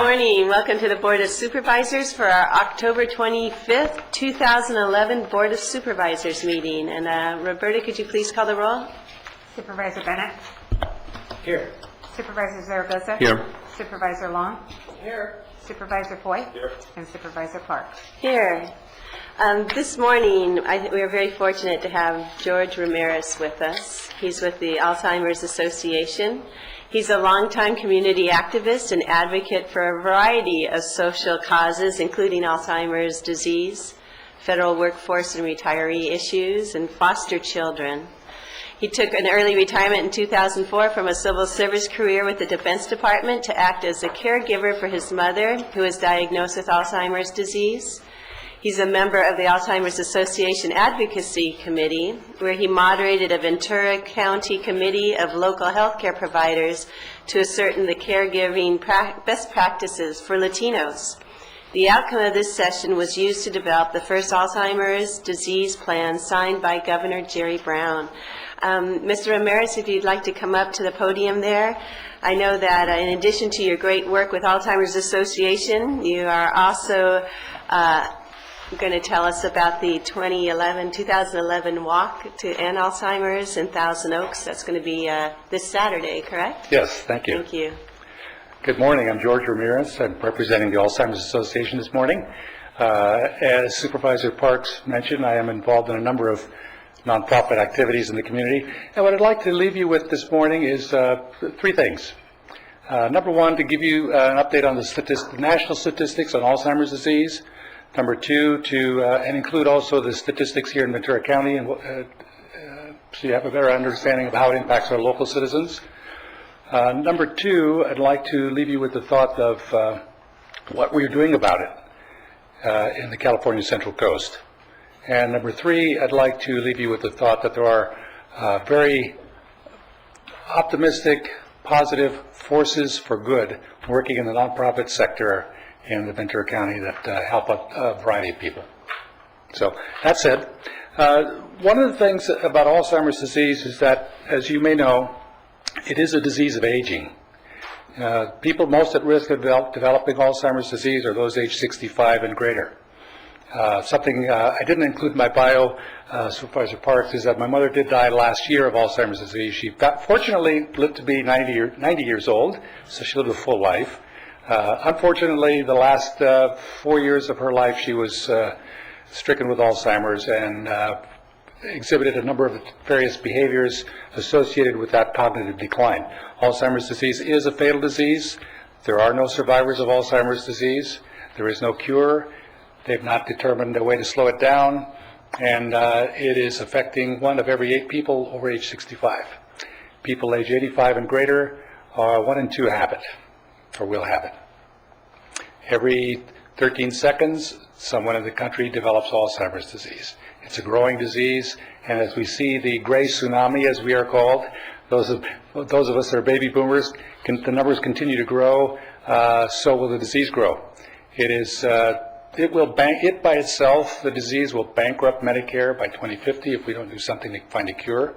morning. Welcome to the Board of Supervisors for our October 25th, 2011 Board of Supervisors meeting. And Roberta, could you please call the roll? Supervisor Bennett. Here. Supervisor Zaragoza. Here. Supervisor Long. Here. Supervisor Foy. Here. And Supervisor Clark. Here. This morning, we are very fortunate to have George Ramirez with us. He's with the Alzheimer's Association. He's a longtime community activist and advocate for a variety of social causes, including Alzheimer's disease, federal workforce and retiree issues, and foster children. He took an early retirement in 2004 from a civil service career with the Defense Department to act as a caregiver for his mother, who was diagnosed with Alzheimer's disease. He's a member of the Alzheimer's Association Advocacy Committee, where he moderated a Ventura County committee of local healthcare providers to ascertain the caregiving best practices for Latinos. The outcome of this session was used to develop the first Alzheimer's disease plan signed by Governor Jerry Brown. Mr. Ramirez, if you'd like to come up to the podium there. I know that in addition to your great work with Alzheimer's Association, you are also going to tell us about the 2011 walk to end Alzheimer's in Thousand Oaks. That's going to be this Saturday, correct? Yes, thank you. Thank you. Good morning. I'm George Ramirez. I'm representing the Alzheimer's Association this morning. As Supervisor Parks mentioned, I am involved in a number of nonprofit activities in the community. And what I'd like to leave you with this morning is three things. Number one, to give you an update on the national statistics on Alzheimer's disease. Number two, and include also the statistics here in Ventura County, and so you have a better understanding of how it impacts our local citizens. Number two, I'd like to leave you with the thought of what we're doing about it in the California Central Coast. And number three, I'd like to leave you with the thought that there are very optimistic, positive forces for good working in the nonprofit sector in the Ventura County that help a variety of people. So, that said, one of the things about Alzheimer's disease is that, as you may know, it is a disease of aging. People most at risk of developing Alzheimer's disease are those age 65 and greater. Something I didn't include in my bio, Supervisor Parks, is that my mother did die last year of Alzheimer's disease. She fortunately lived to be 90 years old, so she lived a full life. Unfortunately, the last 4 years of her life, she was stricken with Alzheimer's and exhibited a number of various behaviors associated with that cognitive decline. Alzheimer's disease is a fatal disease. There are no survivors of Alzheimer's disease. There is no cure. They've not determined a way to slow it down, and it is affecting 1 of every 8 people over age 65. People age 85 and greater, 1 in 2 have it, or will have it. Every 13 seconds, someone in the country develops Alzheimer's disease. It's a growing disease, and as we see the gray tsunami, as we are called, those of us that are baby boomers, the numbers continue to grow, so will the disease grow. It by itself, the disease will bankrupt Medicare by 2050 if we don't do something to find a cure.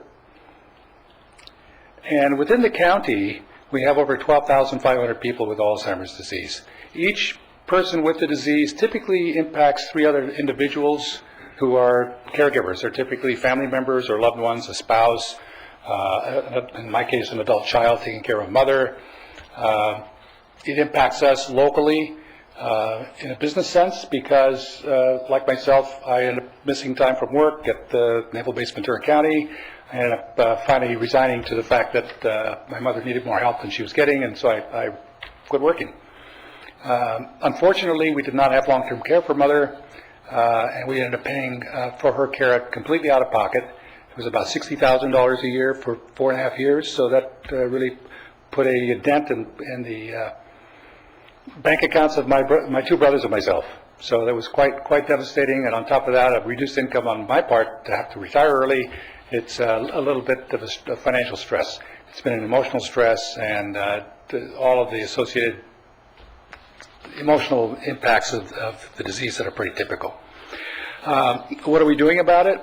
And within the county, we have over 12,500 people with Alzheimer's disease. Each person with the disease typically impacts 3 other individuals who are caregivers. They're typically family members or loved ones, a spouse, in my case, an adult child taking care of a mother. It impacts us locally in a business sense because, like myself, I end up missing time from work at the Naval Base Ventura County. I ended up finally resigning to the fact that my mother needed more help than she was getting, and so I quit working. Unfortunately, we did not have long-term care for Mother, and we ended up paying for her care completely out of pocket. It was about $60,000 a year for 4.5 years, so that really put a dent in the bank accounts of my 2 brothers and myself. So that was quite devastating, and on top of that, a reduced income on my part to have to retire early. It's a little bit of a financial stress. It's been an emotional stress, and all of the associated emotional impacts of the disease that are pretty typical. What are we doing about it?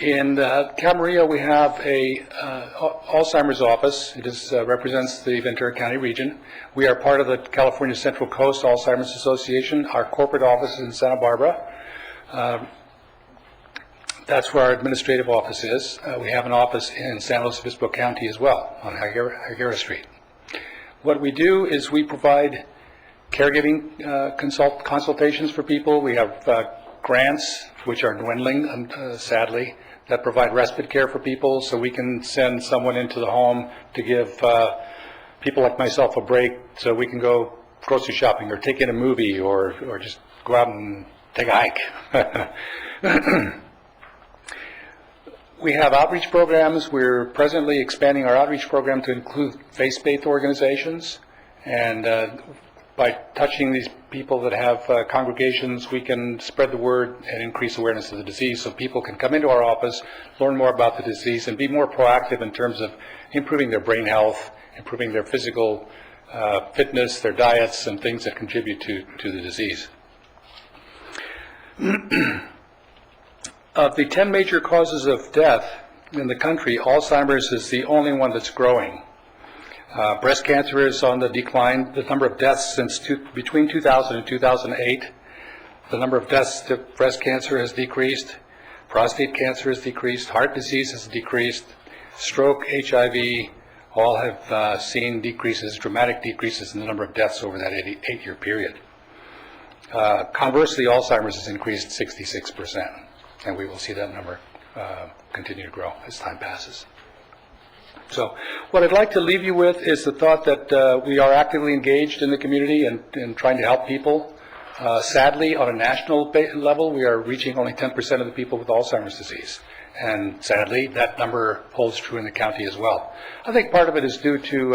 In Camarillo, we have a Alzheimer's office. It represents the Ventura County region. We are part of the California Central Coast Alzheimer's Association. Our corporate office is in Santa Barbara. That's where our administrative office is. We have an office in San Luis Obispo County as well, on Higuera Street. What we do is we provide caregiving consultations for people. We have grants, which are dwindling, sadly, that provide respite care for people, so we can send someone into the home to give people like myself a break, so we can go grocery shopping or take in a movie or just go out and take a hike. We have outreach programs. We're presently expanding our outreach program to include faith-based organizations, and by touching these people that have congregations, we can spread the word and increase awareness of the disease so people can come into our office, learn more about the disease, and be more proactive in terms of improving their brain health, improving their physical fitness, their diets, and things that contribute to the disease. Of the 10 major causes of death in the country, Alzheimer's is the only one that's growing. Breast cancer is on the decline. The number of deaths since between 2000 and 2008, the number of deaths to breast cancer has decreased. Prostate cancer has decreased. Heart disease has decreased. Stroke, HIV, all have seen decreases, dramatic decreases in the number of deaths over that 8-year period. Conversely, Alzheimer's has increased 66%, and we will see that number continue to grow as time passes. So what I'd like to leave you with is the thought that we are actively engaged in the community and trying to help people. Sadly, on a national level, we are reaching only 10% of the people with Alzheimer's disease. And sadly, that number holds true in the county as well. I think part of it is due to,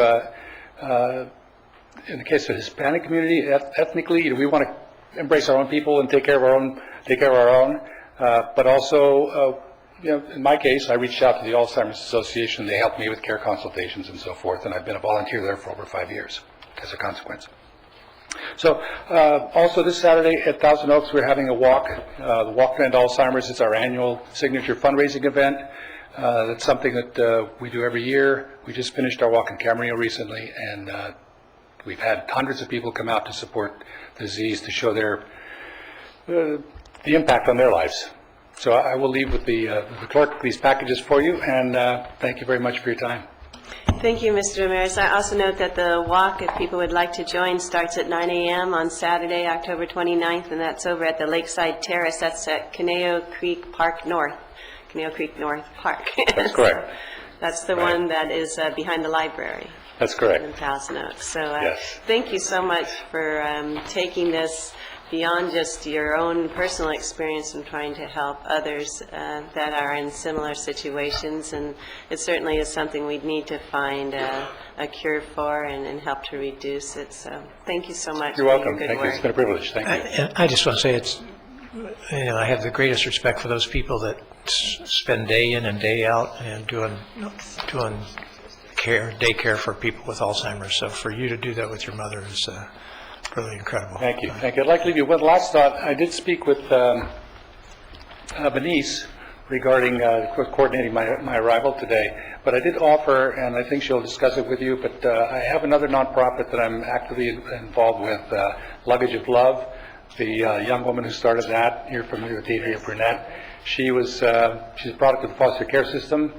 in the case of the Hispanic community, ethnically, we want to embrace our own people and take care of our own. But also, in my case, I reached out to the Alzheimer's Association. They helped me with care consultations and so forth, and I've been a volunteer there for over 5 years as a consequence. So, also this Saturday at Thousand Oaks, we're having a walk. The Walk to End Alzheimer's is our annual signature fundraising event. That's something that we do every year. We just finished our walk in Camarillo recently, and we've had hundreds of people come out to support the disease, to show the impact on their lives. So I will leave with the clerk these packages for you, and thank you very much for your time. Thank you, Mr. Ramirez. I also note that the walk, if people would like to join, starts at 9 a.m. on Saturday, October 29th, and that's over at the Lakeside Terrace. That's at Conejo Creek North Park. That's correct. That's the one that is behind the library. That's correct. In Thousand Oaks. So yes. Thank you so much for taking this beyond just your own personal experience and trying to help others that are in similar situations. And it certainly is something we need to find a cure for and help to reduce it. So thank you so much. You're welcome. For your good Thank work. you. It's been a privilege. Thank you. And I just want to say I have the greatest respect for those people that spend day in and day out and doing daycare for people with Alzheimer's. So for you to do that with your mother is really incredible. Thank you. Thank you. I'd like to leave you with one last thought. I did speak with Denise regarding coordinating my arrival today, but I did offer, and I think she'll discuss it with you, but I have another nonprofit that I'm actively involved with, Luggage of Love. The young woman who started that, you're familiar with Adria Burnett. She's a product of the foster care system.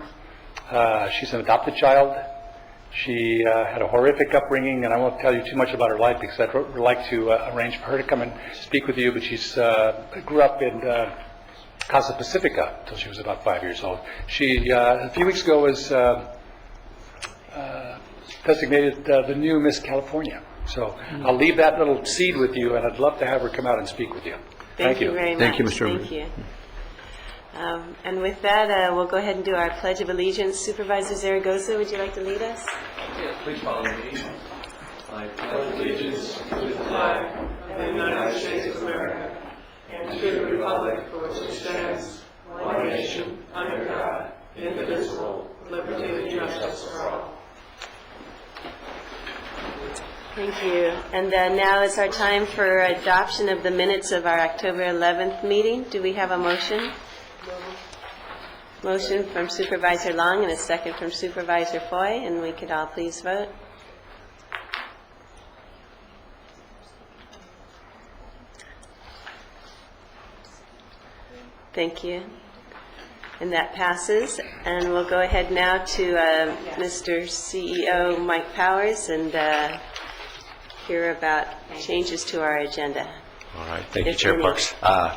She's an adopted child. She had a horrific upbringing, and I won't tell you too much about her life because I'd like to arrange for her to come and speak with you, but she's grew up in Casa Pacifica until she was about 5 years old. She, a few weeks ago, was designated the new Miss California. So I'll leave that little seed with you, and I'd love to have her come out and speak with you. Thank you very much. Thank you, Mr. Thank you. And with that, we'll go ahead and do our Pledge of Allegiance. Supervisor Zaragoza, would you like to lead us? Yes, please follow me. I pledge allegiance to the flag of the United States of America and to the republic for which it stands, one nation, under God, indivisible, with liberty and justice for all. Thank you. And now is our time for adoption of the minutes of our October 11th meeting. Do we have a motion? Motion from Supervisor Long and a second from Supervisor Foy, and we could all please vote. Thank you. And that passes. And we'll go ahead now to Mr. CEO Mike Powers and hear about changes to our agenda. All right, thank you, If Chair any. Parks.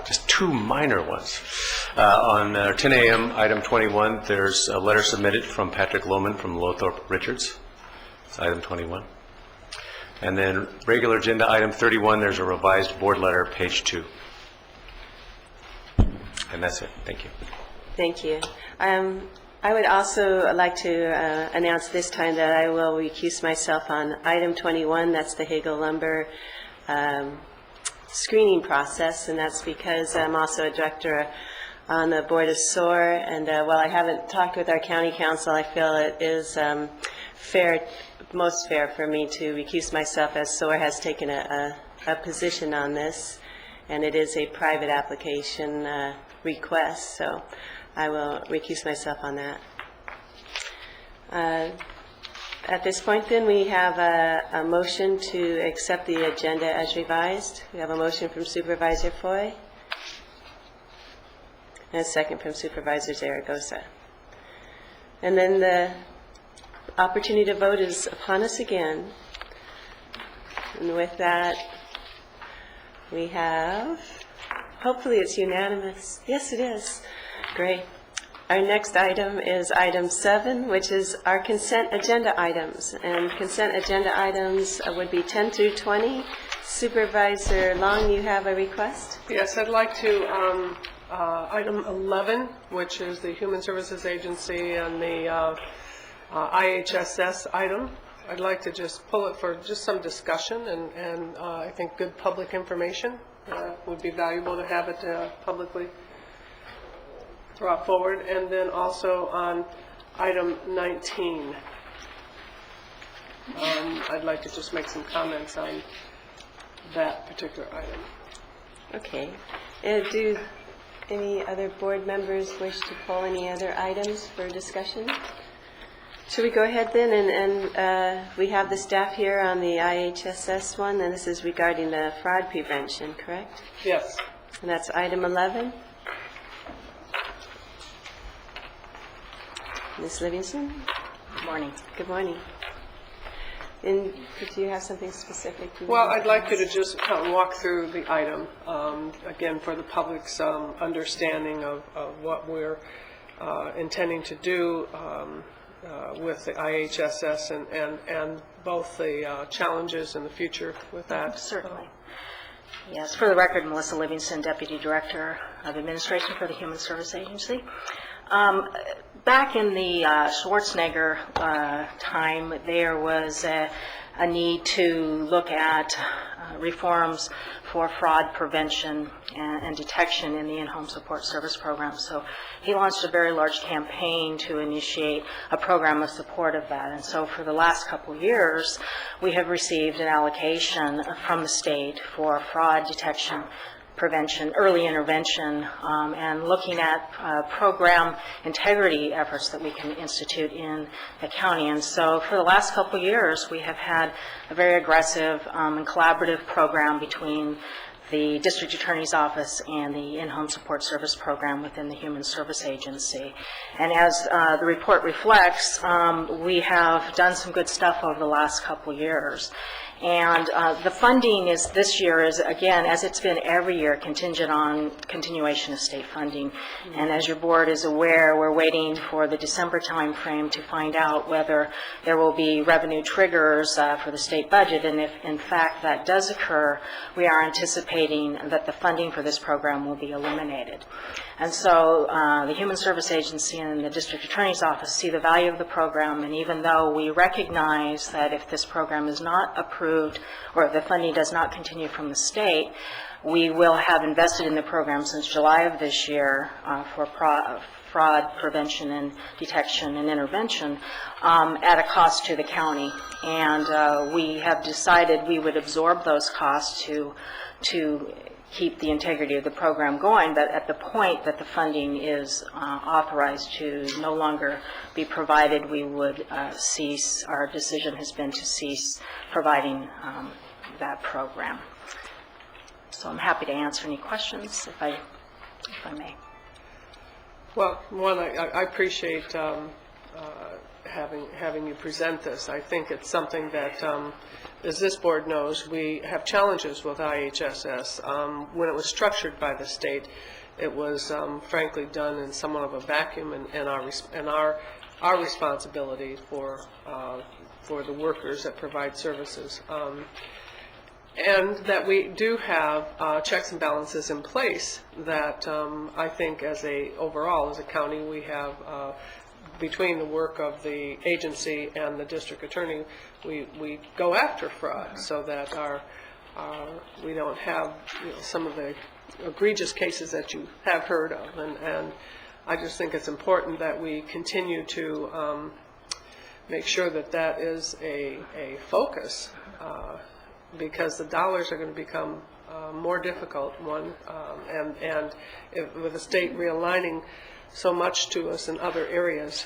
Just two minor ones. On 10 a.m., item 21, there's a letter submitted from Patrick Lohman from Lothrop Richards. It's item 21. And then regular agenda item 31, there's a revised board letter, page 2. And that's it. Thank you. Thank you. I would also like to announce this time that I will recuse myself on item 21. That's the Hagel Lumber screening process, and that's because I'm also a director on the board of SOAR, and while I haven't talked with our county council, I feel it is most fair for me to recuse myself, as SOAR has taken a position on this, and it is a private application request, so I will recuse myself on that. At this point, then, we have a motion to accept the agenda as revised. We have a motion from Supervisor Foy and a second from Supervisor Zaragoza. And then the opportunity to vote is upon us again. And with that, we have, hopefully it's unanimous. Yes, it is. Great. Our next item is item 7, which is our consent agenda items. And consent agenda items would be 10 through 20. Supervisor Long, you have a request? Yes, I'd like to, item 11, which is the Human Services Agency and the IHSS item. I'd like to just pull it for just some discussion, and I think good public information would be valuable to have it publicly brought forward. And then also on item 19, I'd like to just make some comments on that particular item. Okay. Do any other board members wish to pull any other items for discussion? Should we go ahead then, and we have the staff here on the IHSS one, and this is regarding the fraud prevention, correct? Yes. And that's item 11. Ms. Livingston? Good morning. Good morning. And do you have something specific? Well, I'd like you to just walk through the item, again, for the public's understanding of what we're intending to do with the IHSS and both the challenges in the future with that. Certainly. Yes, for the record, Melissa Livingston, Deputy Director of Administration for the Human Service Agency. Back in the Schwarzenegger time, there was a need to look at reforms for fraud prevention and detection in the in-home support service program. So he launched a very large campaign to initiate a program of support of that. And so for the last couple of years, we have received an allocation from the state for fraud detection, prevention, early intervention, and looking at program integrity efforts that we can institute in the county. And so for the last couple of years, we have had a very aggressive and collaborative program between the District Attorney's Office and the In-Home Support Service Program within the Human Service Agency. And as the report reflects, we have done some good stuff over the last couple of years. And the funding is this year is, again, as it's been every year, contingent on continuation of state funding. And as your board is aware, we're waiting for the December time frame to find out whether there will be revenue triggers for the state budget. And if, in fact, that does occur, we are anticipating that the funding for this program will be eliminated. And so the Human Service Agency and the District Attorney's Office see the value of the program, and even though we recognize that if this program is not approved or if the funding does not continue from the state, we will have invested in the program since July of this year for fraud prevention and detection and intervention at a cost to the county. And we have decided we would absorb those costs to keep the integrity of the program going, but at the point that the funding is authorized to no longer be provided, we would cease, our decision has been to cease providing that program. So I'm happy to answer any questions if I may. Well, one, I appreciate having you present this. I think it's something that, as this board knows, we have challenges with IHSS. When it was structured by the state, it was frankly done in somewhat of a vacuum, and our responsibility for the workers that provide services. And that we do have checks and balances in place that I think overall as a county we have between the work of the agency and the district attorney, we go after fraud so that we don't have some of the egregious cases that you have heard of. And I just think it's important that we continue to make sure that is a focus. Because the dollars are going to become more difficult, and with the state realigning so much to us in other areas,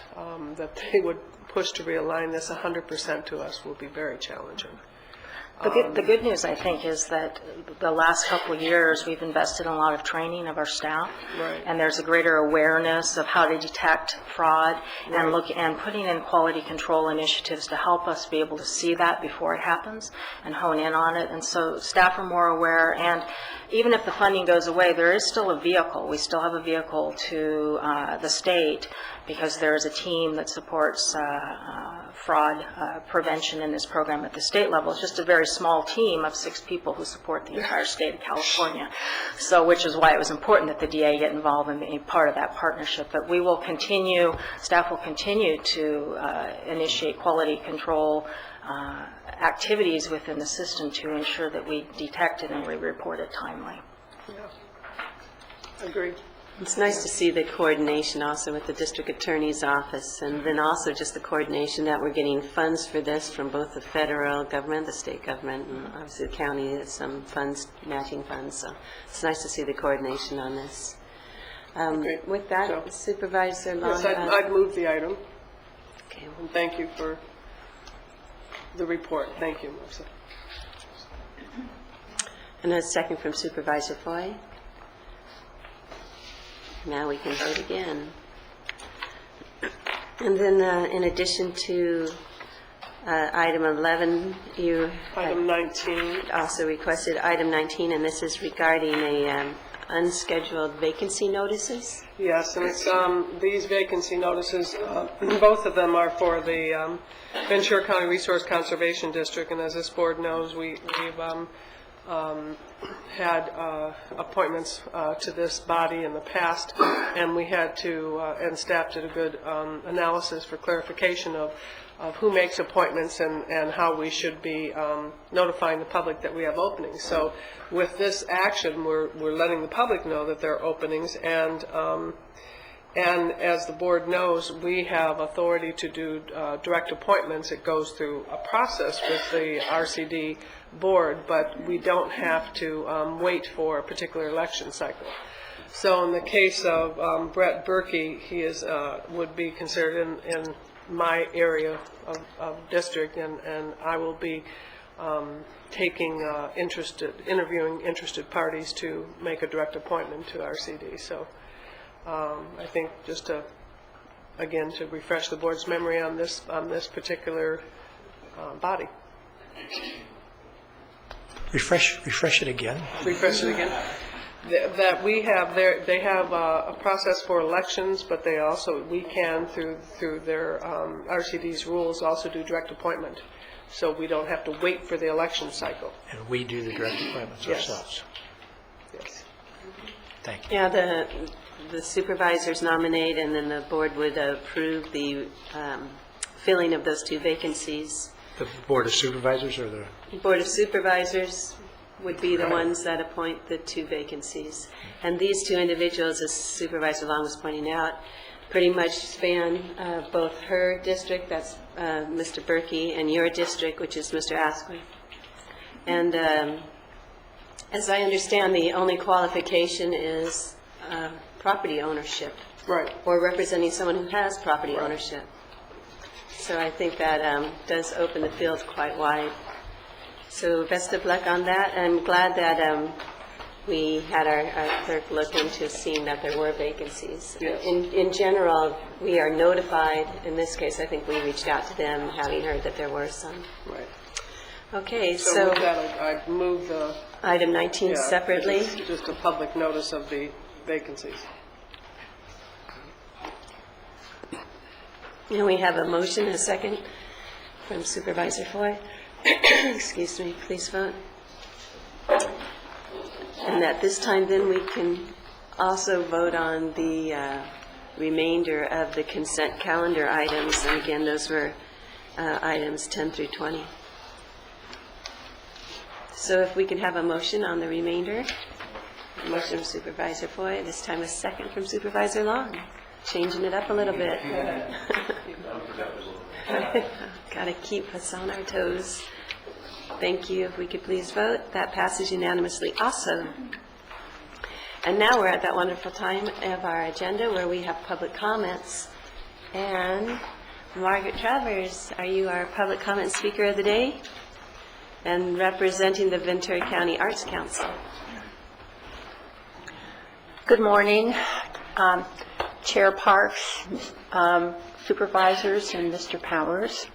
that they would push to realign this 100% to us will be very challenging. The good news, I think, is that the last couple of years we've invested in a lot of training of our staff, Right. and there's a greater awareness of how to detect fraud and putting in quality control initiatives to help us be able to see that before it happens and hone in on it. And so staff are more aware, and even if the funding goes away, there is still a vehicle. We still have a vehicle to the state because there is a team that supports fraud prevention in this program at the state level. It's just a very small team of 6 people who support the entire state of California. So, which is why it was important that the DA get involved and be part of that partnership. But we will continue, staff will continue to initiate quality control activities within the system to ensure that we detect it and we report it timely. Yeah. Agreed. It's nice to see the coordination also with the district attorney's office, and then also just the coordination that we're getting funds for this from both the federal government, the state government, and obviously the county, some funds, matching funds. So it's nice to see the coordination on this. With that, So- Supervisor Long. Yes, I'd move the item, Okay. and thank you for the report. Thank you, Melissa. And a second from Supervisor Foy. Now we can vote again. And then in addition to item 11, you had Item 19. also requested item 19, and this is regarding a unscheduled vacancy notices. Yes, and it's these vacancy notices, both of them are for the Ventura County Resource Conservation District, and as this board knows, we've had appointments to this body in the past, and we had to, and staff did a good analysis for clarification of who makes appointments and how we should be notifying the public that we have openings. So with this action, we're letting the public know that there are openings, and as the board knows, we have authority to do direct appointments. It goes through a process with the RCD board, but we don't have to wait for a particular election cycle. So in the case of Brett Berkey, he would be considered in my area of district, and I will be interviewing interested parties to make a direct appointment to RCD. So I think just to refresh the board's memory on this particular body. Refresh it again. Refresh it again. That we have they have a process for elections, but they also, we can through their RCD's rules also do direct appointment. So we don't have to wait for the election cycle. And we do the direct appointments Yes. ourselves. Yes. Thank you. Yeah, the supervisors nominate, and then the board would approve the filling of those 2 vacancies. The Board of Supervisors or the, Board of Supervisors would be the ones that appoint the 2 vacancies. And these 2 individuals, as Supervisor Long was pointing out, pretty much span both her district, that's Mr. Berkey, and your district, which is Mr. Asquith. And As I understand, the only qualification is property ownership. Right. Or representing someone who has property ownership. So I think that does open the field quite wide. So best of luck on that. I'm glad that we had our clerk look into seeing that there were vacancies. Yes. In general, we are notified. In this case, I think we reached out to them, having heard that there were some. Right. Okay, So so with that, I move the... item 19 yeah, separately. Just a public notice of the vacancies. And we have a motion, a second, from Supervisor Foy. Excuse me, please vote. And at this time, then, we can also vote on the remainder of the consent calendar items. And again, those were items 10 through 20. So if we could have a motion on the remainder. Motion from Supervisor Foy, this time a second from Supervisor Long. Changing it up a little bit. Got to keep us on our toes. Thank you. If we could please vote. That passes unanimously also. And now we're at that wonderful time of our agenda where we have public comments. And Margaret Travers, are you our public comment speaker of the day? And representing the Ventura County Arts Council. Good morning, Chair Parks, supervisors, and Mr. Powers.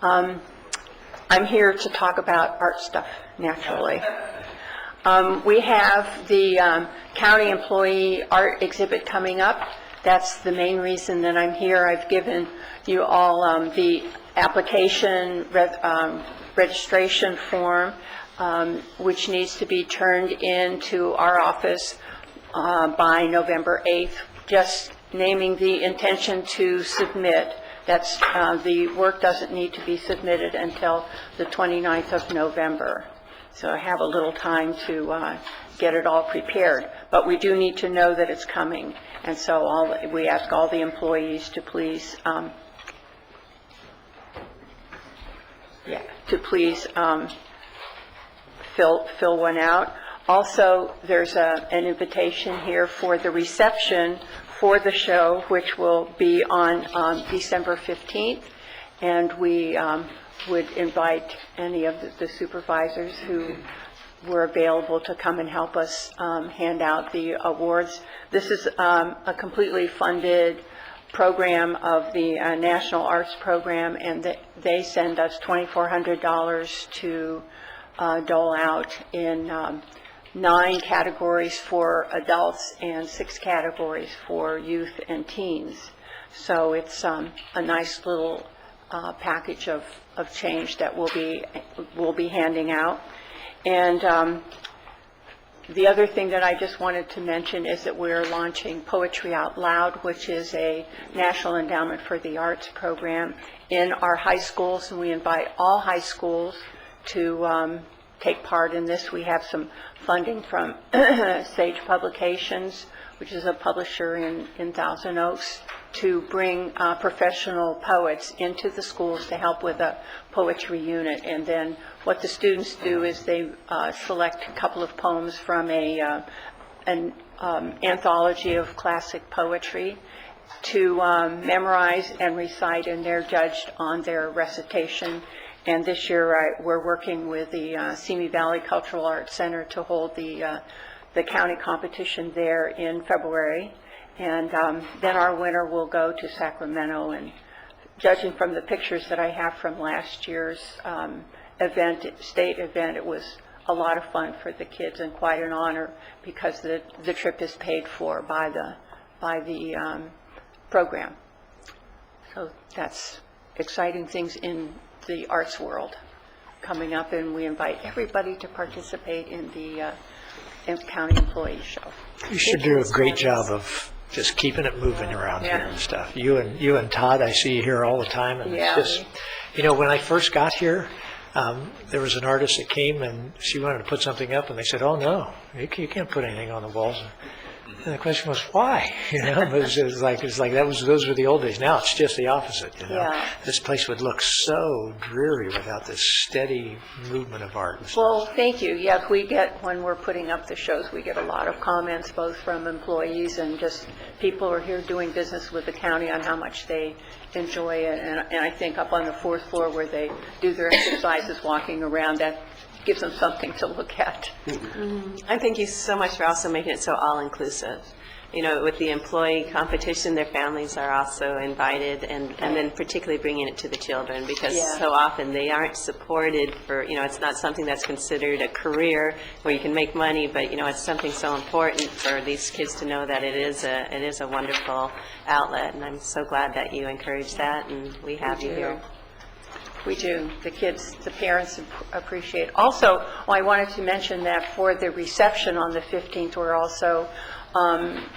I'm here to talk about art stuff, naturally. We have the county employee art exhibit coming up. That's the main reason that I'm here. I've given you all the application registration form, which needs to be turned into our office by November 8th, just naming the intention to submit. That's the work doesn't need to be submitted until the 29th of November. So I have a little time to get it all prepared. But we do need to know that it's coming. And so we ask all the employees to please fill one out. Also, there's an invitation here for the reception for the show, which will be on December 15th, and we would invite any of the supervisors who were available to come and help us hand out the awards. This is a completely funded program of the National Arts Program, and they send us $2,400 to dole out in 9 categories for adults and 6 categories for youth and teens. So it's a nice little package of change that we'll be handing out. And the other thing that I just wanted to mention is that we're launching Poetry Out Loud, which is a National Endowment for the Arts program in our high schools, and we invite all high schools to take part in this. We have some funding from Sage Publications, which is a publisher in Thousand Oaks, to bring professional poets into the schools to help with a poetry unit. And then what the students do is they select a couple of poems from an anthology of classic poetry to memorize and recite, and they're judged on their recitation. And this year we're working with the Simi Valley Cultural Arts Center to hold the county competition there in February. And then our winner will go to Sacramento. And judging from the pictures that I have from last year's state event, it was a lot of fun for the kids and quite an honor because the trip is paid for by the program. So that's exciting things in the arts world coming up, and we invite everybody to participate in the county employee show. You should do a great job of just keeping it moving around here and stuff. You and Todd, I see you here all the time, and Yeah. it's just, when I first got here, there was an artist that came and she wanted to put something up, and they said, "Oh no, you can't put anything on the walls." And the question was, why? You know, it's like those were the old days. Now it's just the opposite, you know. Yeah. This place would look so dreary without this steady movement of art and stuff. Well, thank you. Yeah, when we're putting up the shows, we get a lot of comments, both from employees and just people who are here doing business with the county on how much they enjoy it. And I think up on the fourth floor where they do their exercises, walking around, that gives them something to look at. I thank you so much for also making it so all-inclusive. You know, with the employee competition, their families are also invited, and then particularly bringing it to the children, because Yeah. so often they aren't supported for, you know, it's not something that's considered a career where you can make money, but, you know, it's something so important for these kids to know that it is a wonderful outlet, and I'm so glad that you encourage that, and we have you here. We do. The kids, the parents appreciate. Also, I wanted to mention that for the reception on the 15th, we're also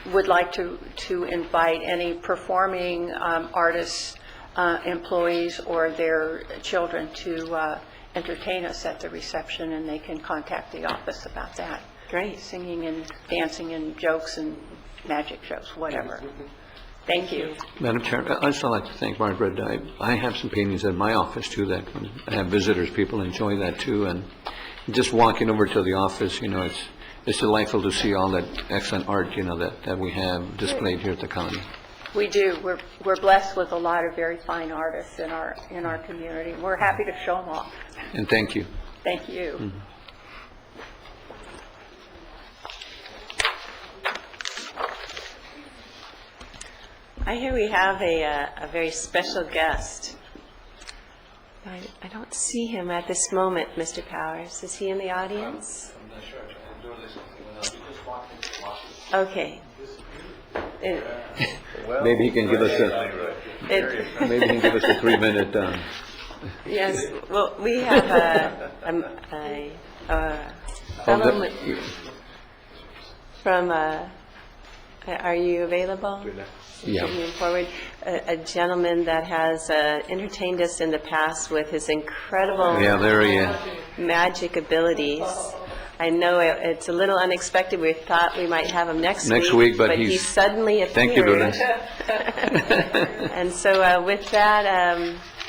would like to invite any performing artists, employees, or their children to entertain us at the reception, and they can contact the office about that. Great. Singing and dancing and jokes and magic shows, whatever. Thank you. Madam Chair, I'd just like to thank Margaret. I have some paintings in my office too that when I have visitors, people enjoy that too. And just walking over to the office, you know, it's delightful to see all that excellent art, you know, that we have displayed here at the county. We do. We're blessed with a lot of very fine artists in our community. We're happy to show them off. And thank you. Thank you. Mm-hmm. I hear we have a very special guest. I don't see him at this moment, Mr. Powers. Is he in the audience? I'm not sure. Okay. Maybe he can give us a 3-minute. Yes, well, we have a fellow from, are you available? Yeah. Moving forward, a gentleman that has entertained us in the past with his incredible Yeah, there he is. magic abilities. I know it's a little unexpected. We thought we might have him next week, but he he's- suddenly appeared. Thank you, Lourdes. And so with that,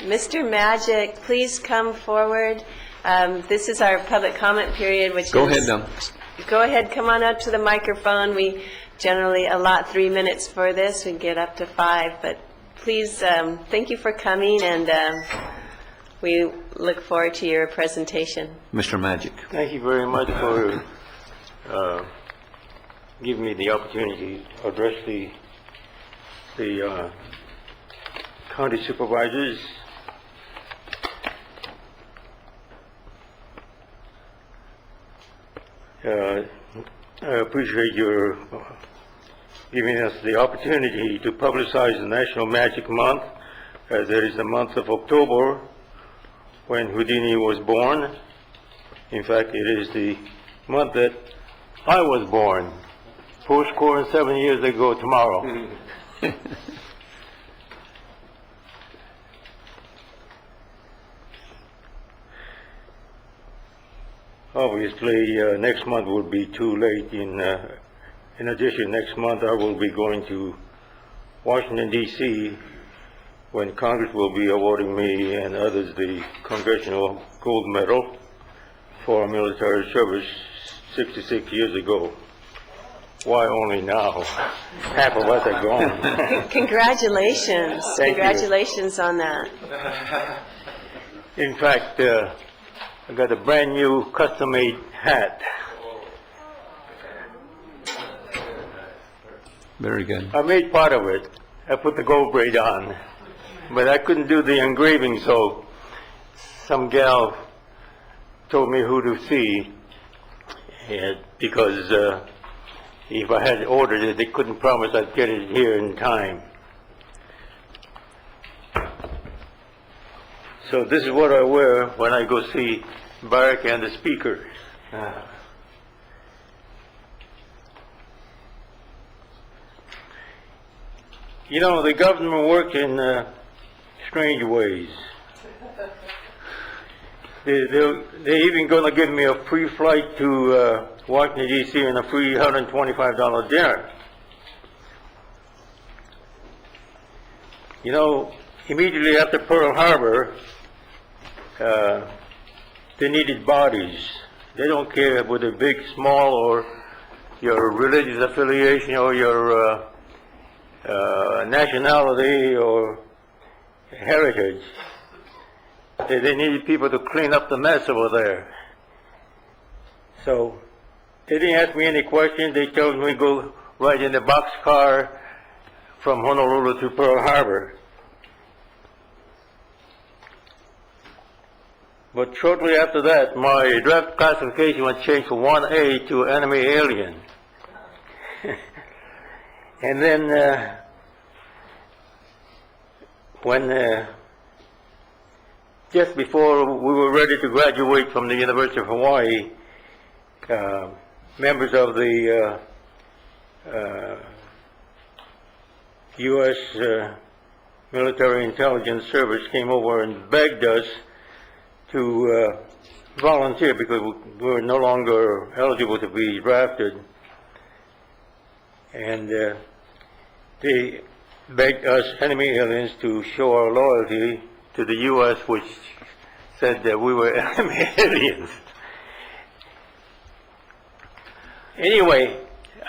Mr. Magic, please come forward. This is our public comment period, which Go is... ahead, Go ahead, come on up to the microphone. We generally allot 3 minutes for this. We get up to 5, but please, thank you for coming, and we look forward to your presentation. Mr. Magic. Thank you very much for giving me the opportunity to address the county supervisors. I appreciate your giving us the opportunity to publicize the National Magic Month. There is the month of October when Houdini was born. In fact, it is the month that I was born, 407 years ago tomorrow. Obviously, next month would be too late. In addition, next month I will be going to Washington, D.C., when Congress will be awarding me and others the Congressional Gold Medal for military service 66 years ago. Why only now? Half of us are gone. Congratulations. Thank you. Congratulations on that. In fact, I got a brand new custom-made hat. Very good. I made part of it. I put the gold braid on, but I couldn't do the engraving, so some gal told me who to see, because if I had ordered it, they couldn't promise I'd get it here in time. So this is what I wear when I go see Barack and the Speaker. You know, the government works in strange ways. They're even going to give me a free flight to Washington DC and a free $125 dinner. You know, immediately after Pearl Harbor, they needed bodies. They don't care whether big, small, or your religious affiliation, or your nationality, or heritage. They needed people to clean up the mess over there. So they didn't ask me any questions. They told me to go right in the boxcar from Honolulu to Pearl Harbor. But shortly after that, my draft classification was changed from 1A to enemy alien. And then when just before we were ready to graduate from the University of Hawaii, members of the U.S. Military Intelligence Service came over and begged us to volunteer because we were no longer eligible to be drafted. And they begged us enemy aliens to show our loyalty to the U.S., which said that we were enemy aliens. Anyway,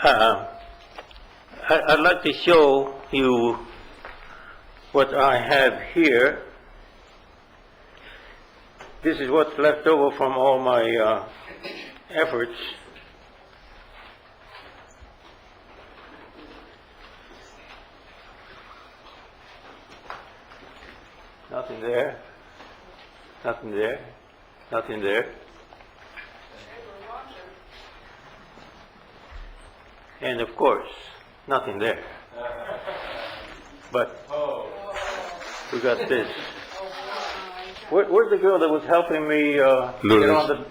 I'd like to show you what I have here. This is what's left over from all my efforts. Nothing there, nothing there, nothing there. And of course, nothing there. But we got this. Where's the girl that was helping me get on the...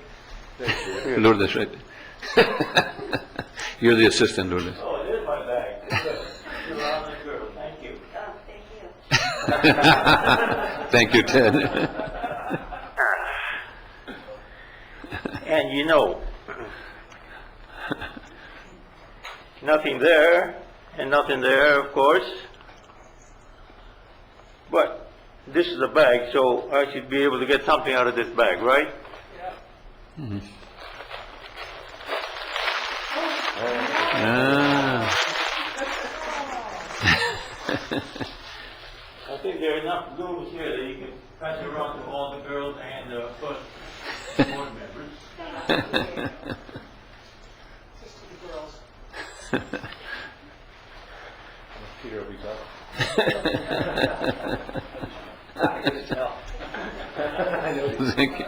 Lourdes, right? You're the assistant, Lourdes. Oh, it is my bag. You're on the girl. Thank you. Thank you, Ted. And you know, nothing there, and nothing there, of course. But this is a bag, so I should be able to get something out of this bag, right? Mm-hmm. Ah. I think there are enough glues here that you can pass it around to all the girls and first board members. Peter will be back. Thank you.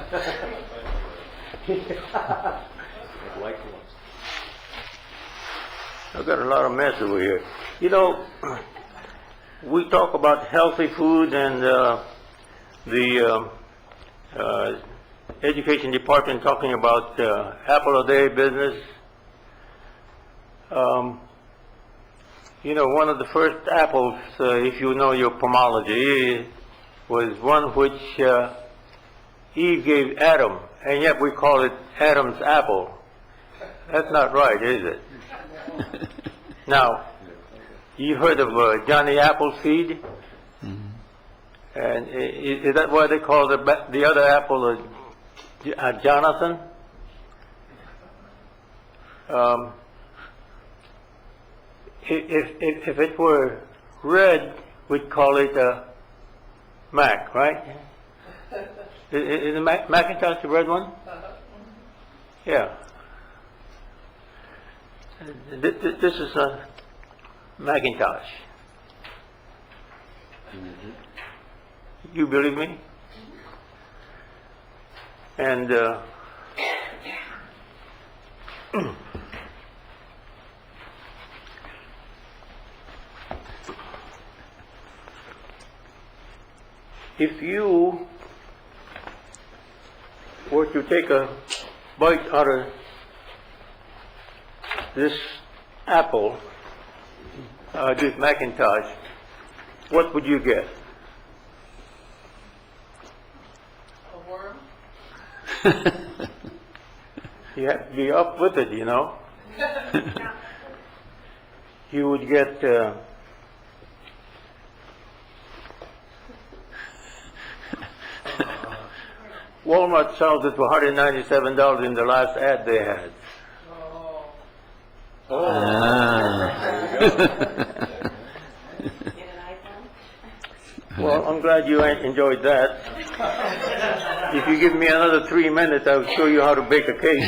I've got a lot of mess over here. You know, we talk about healthy food, and the education department talking about apple a day business. You know, one of the first apples, if you know your pomology, was one which Eve gave Adam, and yet we call it Adam's apple. That's not right, is it? Now, you heard of Johnny Appleseed? Mm-hmm. And is that why they call the other apple Jonathan? If it were red, we'd call it Mac, right? Is the Macintosh the red one? Yeah. This is a Macintosh. You believe me? And if you were to take a bite out of this apple, this Macintosh, what would you get? A worm? You have to be up with it, you know? You would get, Walmart sells it for $197 in the last ad they had. Well, I'm glad you enjoyed that. If you give me another 3 minutes, I'll show you how to bake a cake.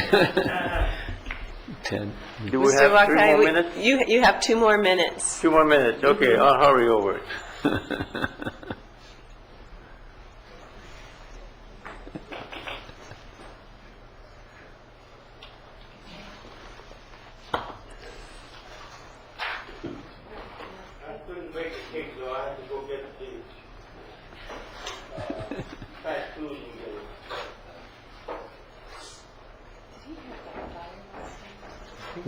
Ted. Do we Mr. have 3 Wakai, more minutes? you have 2 more minutes. 2 more minutes, okay, I'll hurry over it. I couldn't bake a cake, so I had to go get the fast food and get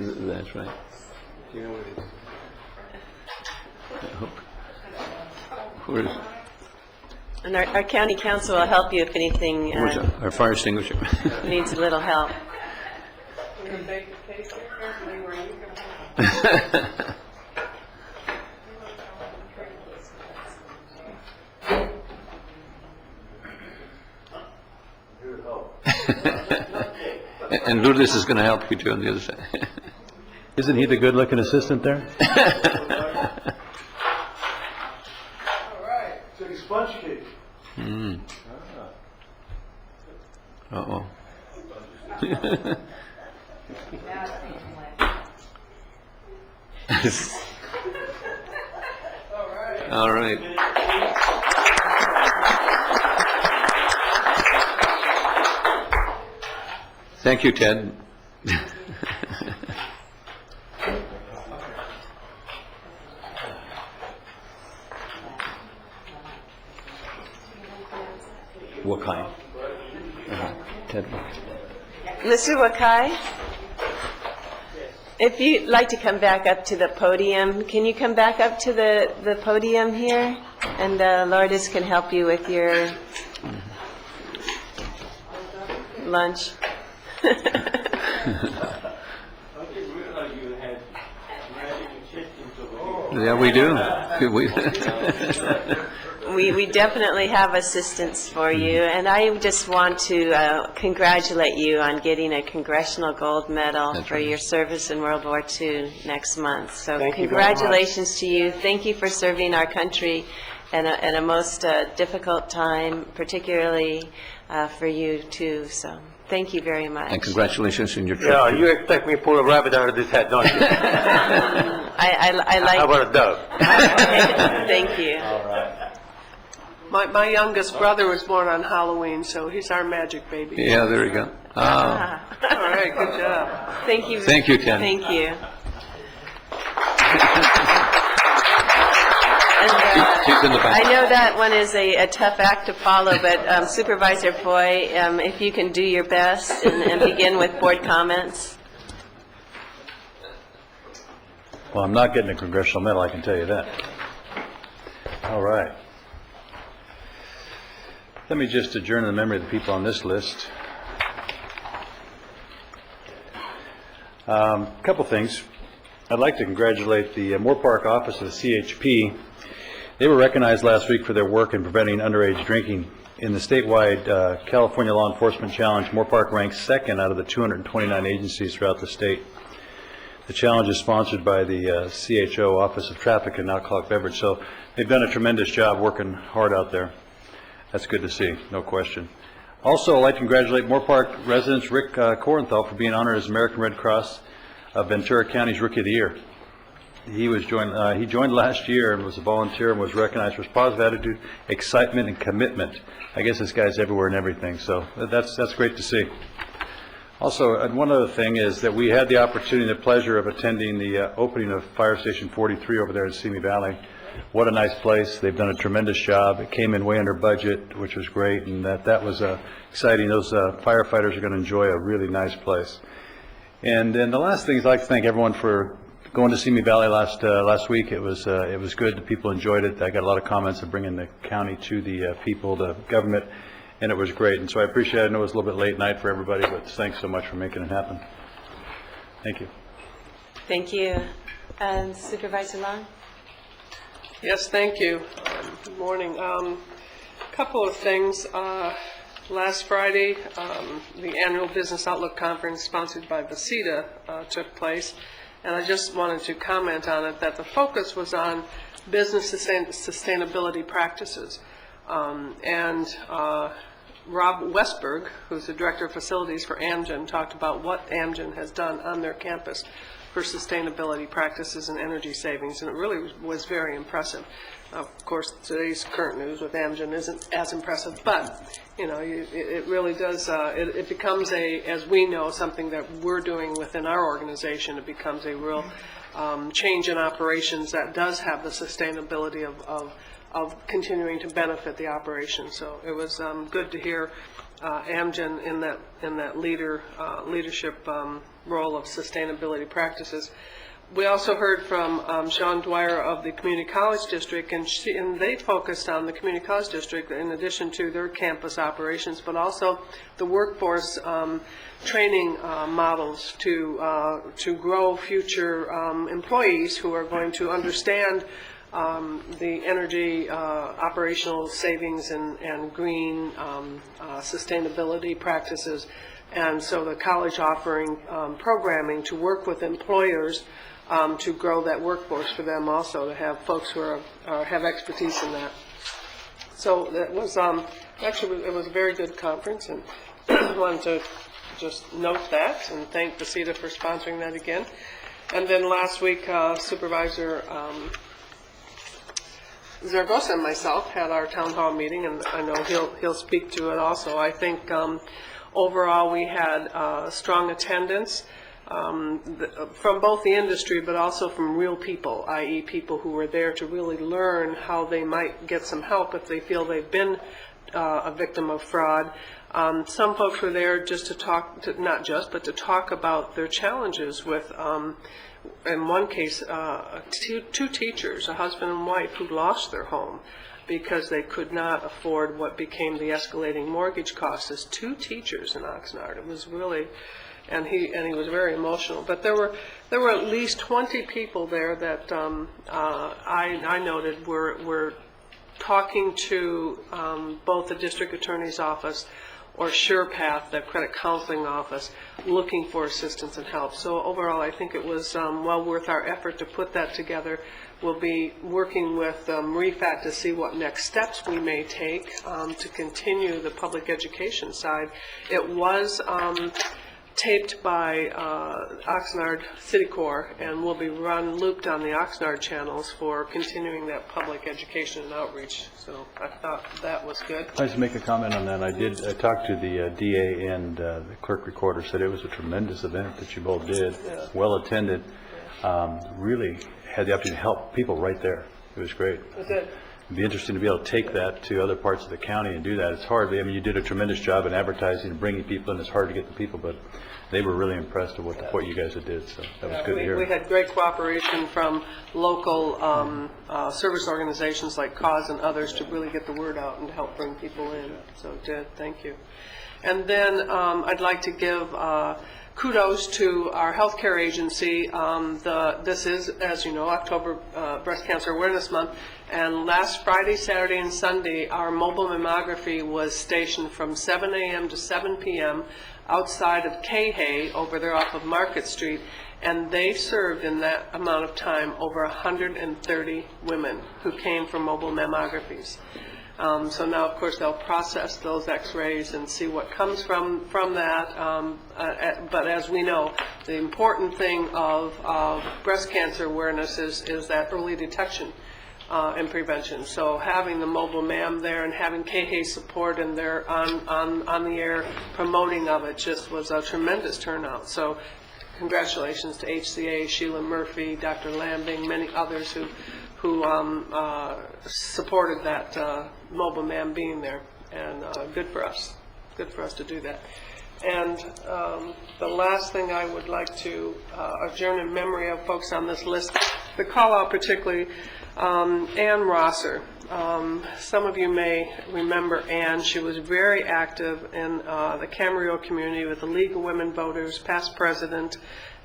it. That's right. You know what it is? Where's, And our county council will help you if anything where's our fire extinguisher? needs a little help. You can bake a cake here, carefully where you can. And Lourdes is going to help you too on the other side. Isn't he the good-looking assistant there? All right, so you sponge cake. Mm. Uh-oh. All right. Thank you, Ted. Wakai. Ted. Mr. Wakai, if you'd like to come back up to the podium, can you come back up to the podium here? And Lourdes can help you with your lunch. I didn't realize you had magic assistants over here. Yeah, we do. We definitely have assistance for you, and I just want to congratulate you on getting a Congressional Gold Medal That's for right. your service in World War II next month. So Thank you very much. congratulations to you. Thank you for serving our country in a most difficult time, particularly for you too. So thank you very much. And congratulations on your trip. Yeah, you expect me to pull a rabbit out of this hat, don't you? I like. How about a dove? Thank you. My youngest brother was born on Halloween, so he's our magic baby. Yeah, there you go. Ah. All right, good job. Thank you. Thank you, Ken. Thank you. She's in the back. I know that one is a tough act to follow, but Supervisor Foy, if you can do your best and begin with board comments. Well, I'm not getting a congressional medal, I can tell you that. All right. Let me just adjourn the memory of the people on this list. Couple things. I'd like to congratulate the Moore Park office of the CHP. They were recognized last week for their work in preventing underage drinking. In the statewide California Law Enforcement Challenge, Moore Park ranks second out of the 229 agencies throughout the state. The challenge is sponsored by the CHO, Office of Traffic and Alcoholic Beverage, so they've done a tremendous job working hard out there. That's good to see, no question. Also, I'd like to congratulate Moore Park residents Rick Korenthal for being honored as American Red Cross of Ventura County's Rookie of the Year. He joined last year and was a volunteer and was recognized for his positive attitude, excitement, and commitment. I guess this guy's everywhere and everything, so that's great to see. Also, one other thing is that we had the opportunity and the pleasure of attending the opening of Fire Station 43 over there in Simi Valley. What a nice place. They've done a tremendous job. It came in way under budget, which was great, and that was exciting. Those firefighters are going to enjoy a really nice place. And then the last thing is I'd like to thank everyone for going to Simi Valley last week. It was good. The people enjoyed it. I got a lot of comments of bringing the county to the people, the government, and it was great. And so I appreciate it. I know it was a little bit late night for everybody, but thanks so much for making it happen. Thank you. Thank you. Supervisor Long? Yes, thank you. Good morning. Couple of things. Last Friday, the annual Business Outlook Conference sponsored by Vasita took place, and I just wanted to comment on it that the focus was on business sustainability practices. And Rob Westberg, who's the Director of Facilities for Amgen, talked about what Amgen has done on their campus for sustainability practices and energy savings, and it really was very impressive. Of course, today's current news with Amgen isn't as impressive, but, you know, it really does, it becomes as we know, something that we're doing within our organization. It becomes a real change in operations that does have the sustainability of continuing to benefit the operation. So it was good to hear Amgen in that leadership role of sustainability practices. We also heard from Sean Dwyer of the Community College District, and they focused on the Community College District in addition to their campus operations, but also the workforce training models to grow future employees who are going to understand the energy operational savings and green sustainability practices. And so the college offering programming to work with employers to grow that workforce for them also, to have folks who have expertise in that. So that was actually it was a very good conference, and I wanted to just note that and thank Vasita for sponsoring that again. And then last week, Supervisor Zaragoza and myself had our town hall meeting, and I know he'll speak to it also. I think overall we had strong attendance from both the industry, but also from real people, i.e. people who were there to really learn how they might get some help if they feel they've been a victim of fraud. Some folks were there just to talk, not just, but to talk about their challenges with, in one case, two teachers, a husband and wife, who lost their home because they could not afford what became the escalating mortgage costs as two teachers in Oxnard. It was really, and he was very emotional. But there were at least 20 people there that I noted were talking to both the district attorney's office or SurePath, the credit counseling office, looking for assistance and help. So overall, I think it was well worth our effort to put that together. We'll be working with REFAT to see what next steps we may take to continue the public education side. It was taped by Oxnard City Corps and will be looped on the Oxnard channels for continuing that public education and outreach. So I thought that was good. I'd like to make a comment on that. I talked to the DA and the clerk recorder, said it was a tremendous event that you both did, well attended, really had the opportunity to help people right there. It was great. It did. It'd be interesting to be able to take that to other parts of the county and do that. It's hard. I mean, you did a tremendous job in advertising and bringing people in. It's hard to get the people, but they were really impressed with what you guys did. So that was good to hear. We had great cooperation from local service organizations like CAUSE and others to really get the word out and to help bring people in. So it did. Thank you. And then I'd like to give kudos to our healthcare agency. This is, as you know, October Breast Cancer Awareness Month, and last Friday, Saturday, and Sunday, our mobile mammography was stationed from 7 a.m. to 7 p.m. outside of KHA over there off of Market Street, and they served in that amount of time over 130 women who came for mobile mammographies. So now, of course, they'll process those x-rays and see what comes from that. But as we know, the important thing of breast cancer awareness is that early detection and prevention. So having the mobile MAM there and having KHA support and they're on the air promoting of it just was a tremendous turnout. So congratulations to HCA, Sheila Murphy, Dr. Lambing, many others who supported that mobile MAM being there, and good for us to do that. And the last thing I would like to adjourn in memory of folks on this list, the call out particularly Ann Rosser. Some of you may remember Ann. She was very active in the Camarillo community with the League of Women Voters, past president,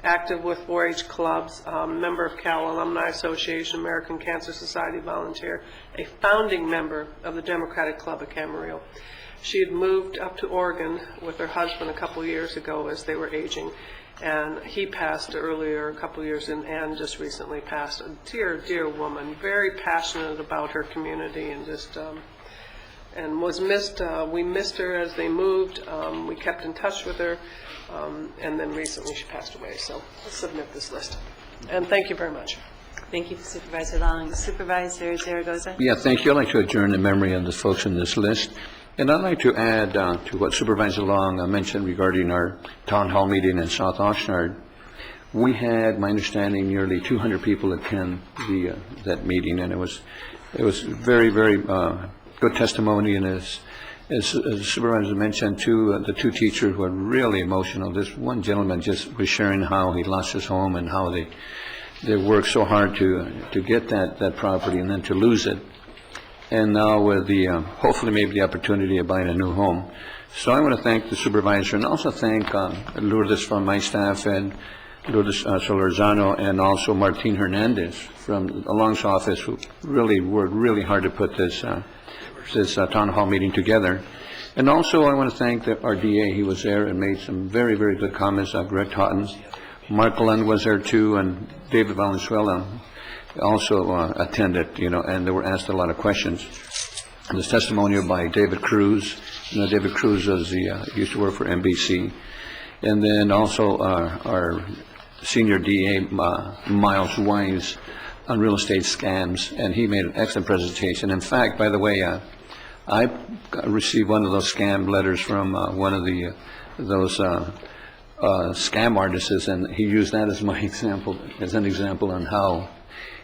active with 4-H clubs, member of Cal Alumni Association, American Cancer Society volunteer, a founding member of the Democratic Club of Camarillo. She had moved up to Oregon with her husband a couple years ago as they were aging, and he passed earlier a couple years, and Ann just recently passed. A dear, dear woman, very passionate about her community, and just and was missed. We missed her as they moved. We kept in touch with her, and then recently she passed away. So I'll submit this list. And thank you very much. Thank you, Supervisor Long. Supervisor Zaragoza? Yeah, thank you. I'd like to adjourn in memory of the folks in this list. And I'd like to add to what Supervisor Long mentioned regarding our town hall meeting in South Oxnard. We had, my understanding, nearly 200 people attend that meeting, and it was very, very good testimony. And as the supervisor mentioned, the two teachers were really emotional. This one gentleman just was sharing how he lost his home and how they worked so hard to get that property and then to lose it. And now with hopefully maybe the opportunity of buying a new home. So I want to thank the supervisor and also thank Lourdes from my staff and Lourdes Solorzano and also Martin Hernandez from Long's office, who really worked really hard to put this town hall meeting together. And also I want to thank our DA. He was there and made some very, very good comments. Greg Totten, Mark Lund was there too, and David Valenzuela also attended, and they were asked a lot of questions. And this testimonial by David Cruz. David Cruz used to work for NBC. And then also our senior DA, Miles Wise, on real estate scams, and he made an excellent presentation. In fact, by the way, I received one of those scam letters from one of those scam artists, and he used that as an example on how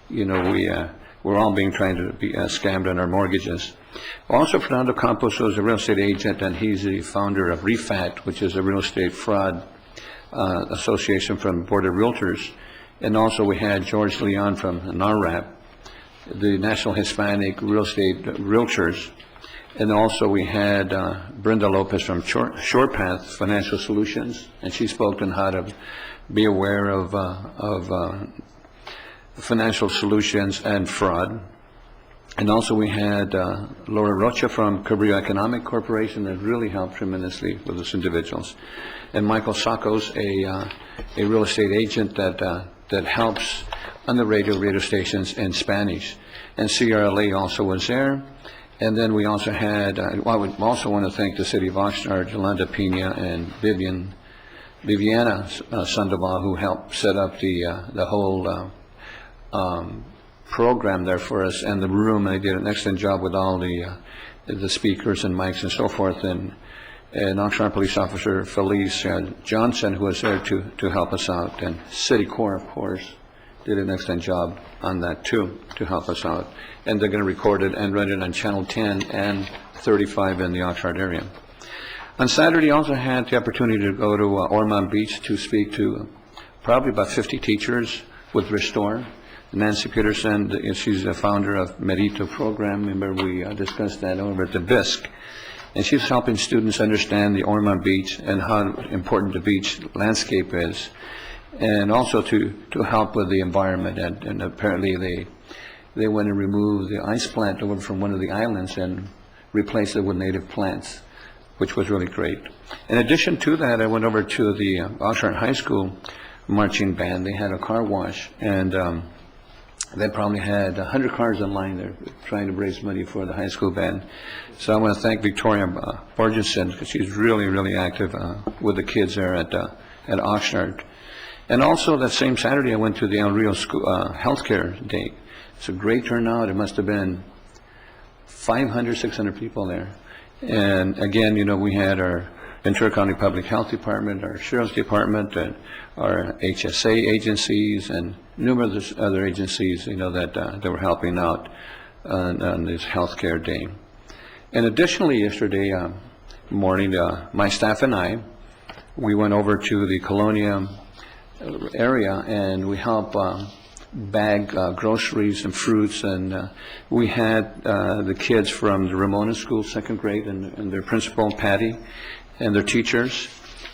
we're all trying to be scammed on our mortgages. Also, Fernando Campos was a real estate agent, and he's the founder of REFAT, which is a real estate fraud association from Board of Realtors. And also we had George Leon from NARRAP, the National Hispanic Real Estate Realtors. And also we had Brenda Lopez from ShorePath Financial Solutions, and she spoke on how to be aware of financial solutions and fraud. And also we had Laura Rocha from Cabrillo Economic Corporation that really helped tremendously with those individuals. And Michael Sakos, a real estate agent that helps on the radio stations in Spanish. And CRLA also was there. And then we also had, I would also want to thank the city of Oxnard, Yolanda Pena and Viviana Sandoval, who helped set up the whole program there for us, and the room. They did an excellent job with all the speakers and mics and so forth. And Oxnard Police Officer Felice Johnson, who was there to help us out, and City Corps, of course, did an excellent job on that too, to help us out. And they're going to record it and run it on Channel 10 and 35 in the Oxnard area. On Saturday, I also had the opportunity to go to Ormond Beach to speak to probably about 50 teachers with Restore. Nancy Peterson, she's the founder of Merito program. Remember, we discussed that over at the BISC. And she's helping students understand the Ormond Beach and how important the beach landscape is. And also to help with the environment. And apparently they went and removed the ice plant over from one of the islands and replaced it with native plants, which was really great. In addition to that, I went over to the Oxnard High School marching band. They had a car wash, and they probably had 100 cars in line there trying to raise money for the high school band. So I want to thank Victoria Borgeson, because she's really, really active with the kids there at Oxnard. And also that same Saturday, I went to the El Rio School, Healthcare Day. It's a great turnout. It must have been 500, 600 people there. And again, we had our Ventura County Public Health Department, our Sheriff's Department, and our HSA agencies, and numerous other agencies, that were helping out on this healthcare day. And additionally, yesterday morning, my staff and I, we went over to the Colonia area, and we helped bag groceries and fruits, and we had the kids from the Ramona School, second grade, and their principal, Patty, and their teachers,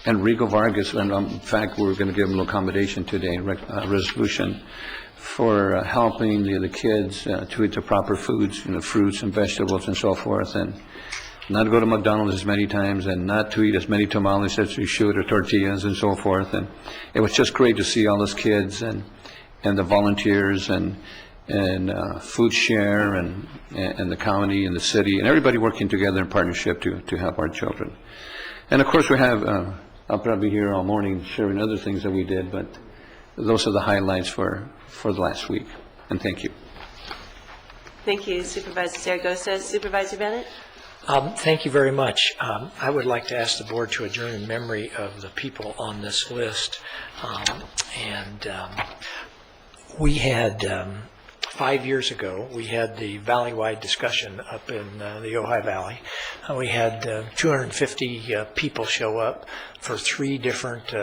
and Rigo Vargas, and in fact, we're going to give them an accommodation today, resolution, for helping the kids to eat the proper foods, fruits and vegetables and so forth, and not go to McDonald's as many times, and not to eat as many tamales as we should, or tortillas and so forth. And it was just great to see all those kids and the volunteers and Food Share and the county and the city and everybody working together in partnership to help our children. And of course we have, I'll probably be here all morning sharing other things that we did, but those are the highlights for the last week. And thank you. Thank you, Supervisor Zaragoza. Supervisor Bennett? Thank you very much. I would like to ask the board to adjourn in memory of the people on this list. We had, 5 years ago, we had the valley-wide discussion up in the Ojai Valley. We had 250 people show up for 3 different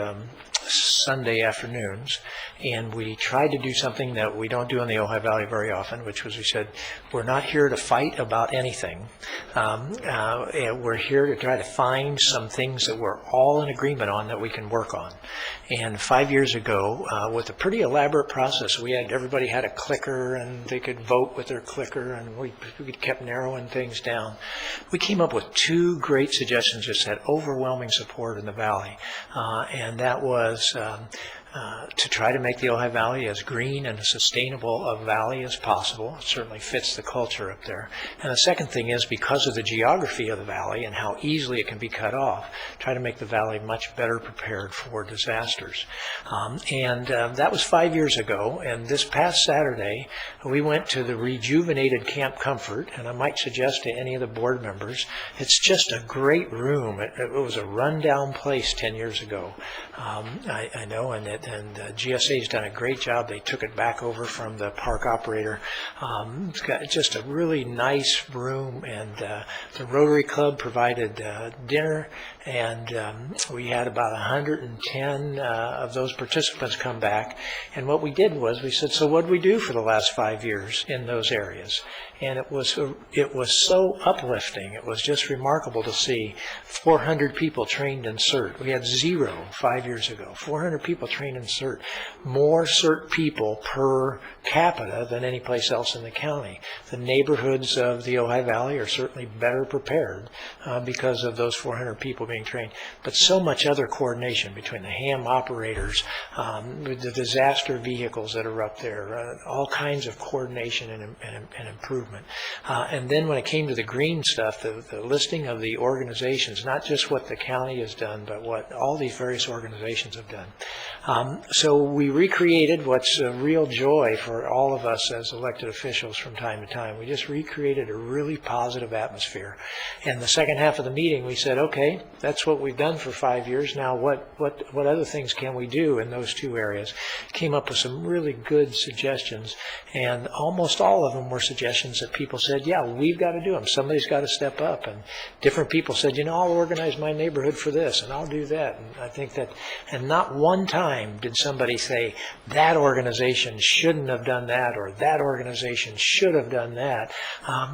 Sunday afternoons, and we tried to do something that we don't do in the Ojai Valley very often, which was we said, we're not here to fight about anything. We're here to try to find some things that we're all in agreement on that we can work on. And 5 years ago, with a pretty elaborate process, everybody had a clicker, and they could vote with their clicker, and we kept narrowing things down. We came up with 2 great suggestions that had overwhelming support in the Valley, and that was to try to make the Ojai Valley as green and as sustainable a valley as possible. It certainly fits the culture up there. And the second thing is, because of the geography of the valley and how easily it can be cut off, try to make the valley much better prepared for disasters. That was 5 years ago, and this past Saturday we went to the rejuvenated Camp Comfort, and I might suggest to any of the board members, it's just a great room. It was a rundown place 10 years ago. I know, and GSA's done a great job. They took it back over from the park operator. It's got just a really nice room, and the Rotary Club provided dinner, and we had about 110 of those participants come back. And what we did was we said, so what did we do for the last 5 years in those areas? And it was so uplifting. It was just remarkable to see 400 people trained in CERT. We had 0 5 years ago. 400 people trained in CERT. More CERT people per capita than any place else in the county. The neighborhoods of the Ojai Valley are certainly better prepared because of those 400 people being trained. But so much other coordination between the ham operators, the disaster vehicles that are up there, all kinds of coordination and improvement. And then when it came to the green stuff, the listing of the organizations, not just what the county has done, but what all these various organizations have done. So we recreated what's a real joy for all of us as elected officials from time to time. We just recreated a really positive atmosphere. And the second half of the meeting, we said, okay, that's what we've done for 5 years. Now what other things can we do in those 2 areas? Came up with some really good suggestions, and almost all of them were suggestions that people said, yeah, we've got to do them. Somebody's got to step up. And different people said, I'll organize my neighborhood for this, and I'll do that. And I think that, and not one time did somebody say, that organization shouldn't have done that, or that organization should have done that.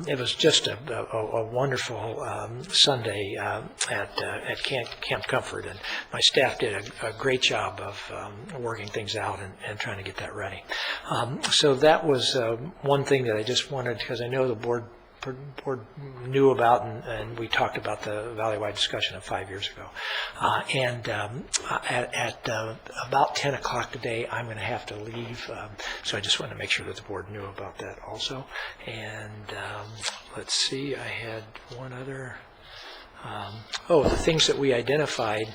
It was just a wonderful Sunday at Camp Comfort, and my staff did a great job of working things out and trying to get that ready. So that was one thing that I just wanted, because I know the board knew about, and we talked about the valley-wide discussion of 5 years ago. At about 10 o'clock today, I'm going to have to leave, so I just wanted to make sure that the board knew about that also. And let's see, I had one other. The things that we identified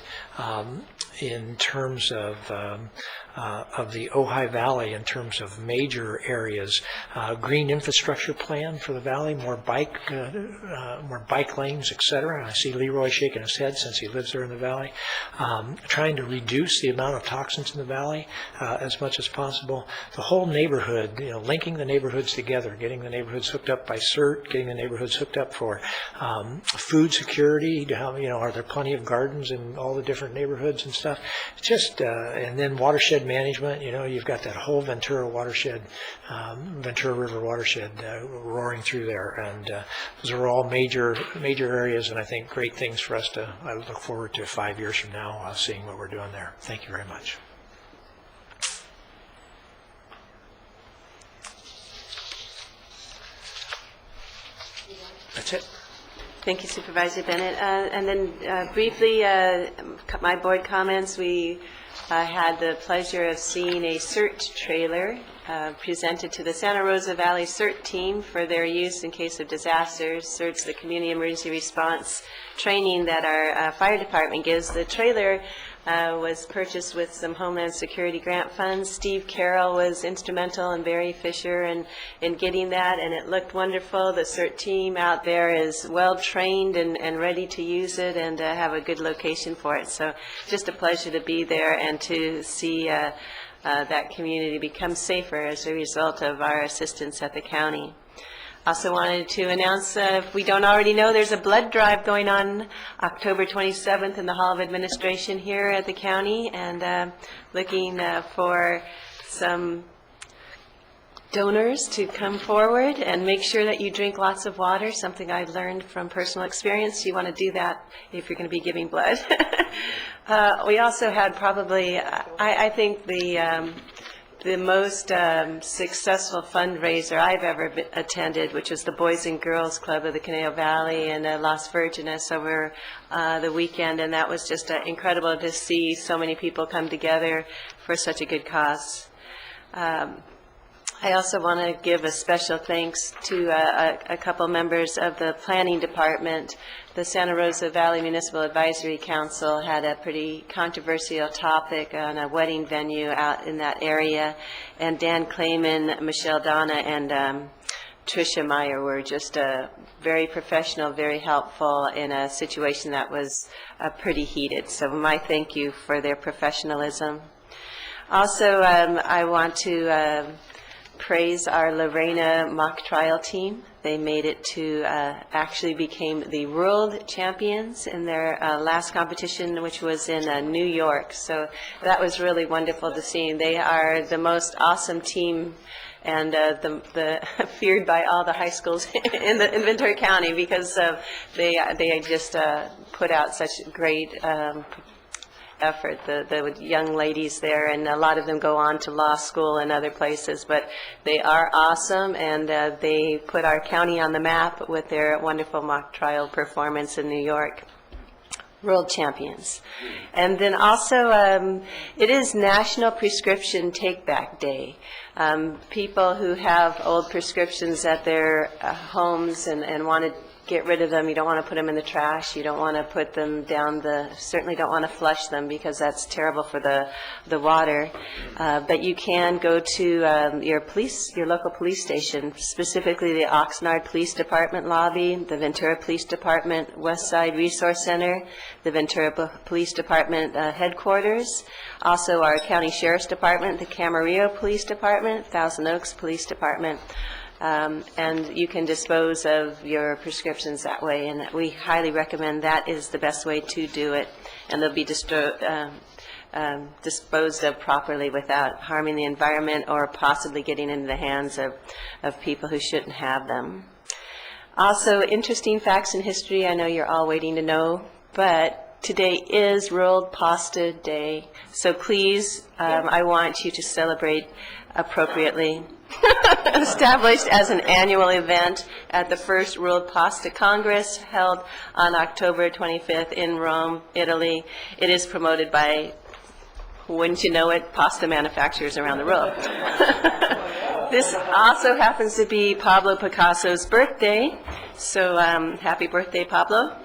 in terms of the Ojai Valley, in terms of major areas, green infrastructure plan for the valley, more bike lanes, etc. And I see Leroy shaking his head since he lives there in the valley. Trying to reduce the amount of toxins in the valley as much as possible. The whole neighborhood, linking the neighborhoods together, getting the neighborhoods hooked up by CERT, getting the neighborhoods hooked up for food security. Are there plenty of gardens in all the different neighborhoods and stuff? Just and then watershed watershed management, you've got that whole Ventura watershed, Ventura River watershed roaring through there. And those are all major areas, and I think great things for us I look forward to 5 years from now seeing what we're doing there. Thank you very much. That's it. Thank you, Supervisor Bennett. And then briefly, my board comments, we had the pleasure of seeing a CERT trailer presented to the Santa Rosa Valley CERT team for their use in case of disasters. CERT's the Community Emergency Response training that our fire department gives. The trailer was purchased with some Homeland Security grant funds. Steve Carroll was instrumental, and Barry Fisher in getting that, and it looked wonderful. The CERT team out there is well trained and ready to use it and have a good location for it. So just a pleasure to be there and to see that community become safer as a result of our assistance at the county. Also wanted to announce, if we don't already know, there's a blood drive going on October 27th in the Hall of Administration here at the county, and looking for some donors to come forward and make sure that you drink lots of water, something I've learned from personal experience. You want to do that if you're going to be giving blood. We also had probably, I think, the most successful fundraiser I've ever attended, which was the Boys and Girls Club of the Conejo Valley in Las Virgenes over the weekend, and that was just incredible to see so many people come together for such a good cause. I also want to give a special thanks to a couple members of the planning department. The Santa Rosa Valley Municipal Advisory Council had a pretty controversial topic on a wedding venue out in that area, and Dan Clayman, Michelle Donna, and Tricia Meyer were just very professional, very helpful in a situation that was pretty heated. So my thank you for their professionalism. Also, I want to praise our Lorena mock trial team. They made it to actually became the world champions in their last competition, which was in New York. So that was really wonderful to see. They are the most awesome team, and the feared by all the high schools in Ventura County, because they just put out such great effort, the young ladies there, and a lot of them go on to law school and other places, but they are awesome, and they put our county on the map with their wonderful mock trial performance in New York. World champions. And then also, it is National Prescription Take Back Day. People who have old prescriptions at their homes and want to get rid of them. You don't want to put them in the trash. You don't want to put them down certainly don't want to flush them, because that's terrible for the water. But you can go to your local police station, specifically the Oxnard Police Department lobby, the Ventura Police Department West Side Resource Center, the Ventura Police Department headquarters, also our County Sheriff's Department, the Camarillo Police Department, Thousand Oaks Police Department. And you can dispose of your prescriptions that way, and we highly recommend that is the best way to do it, and they'll be disposed of properly without harming the environment or possibly getting into the hands of people who shouldn't have them. Also, interesting facts in history, I know you're all waiting to know, but today is World Pasta Day, so please, I want you to celebrate appropriately. Established as an annual event at the first World Pasta Congress held on October 25th in Rome, Italy. It is promoted by, wouldn't you know it, pasta manufacturers around the world. This also happens to be Pablo Picasso's birthday, so happy birthday, Pablo.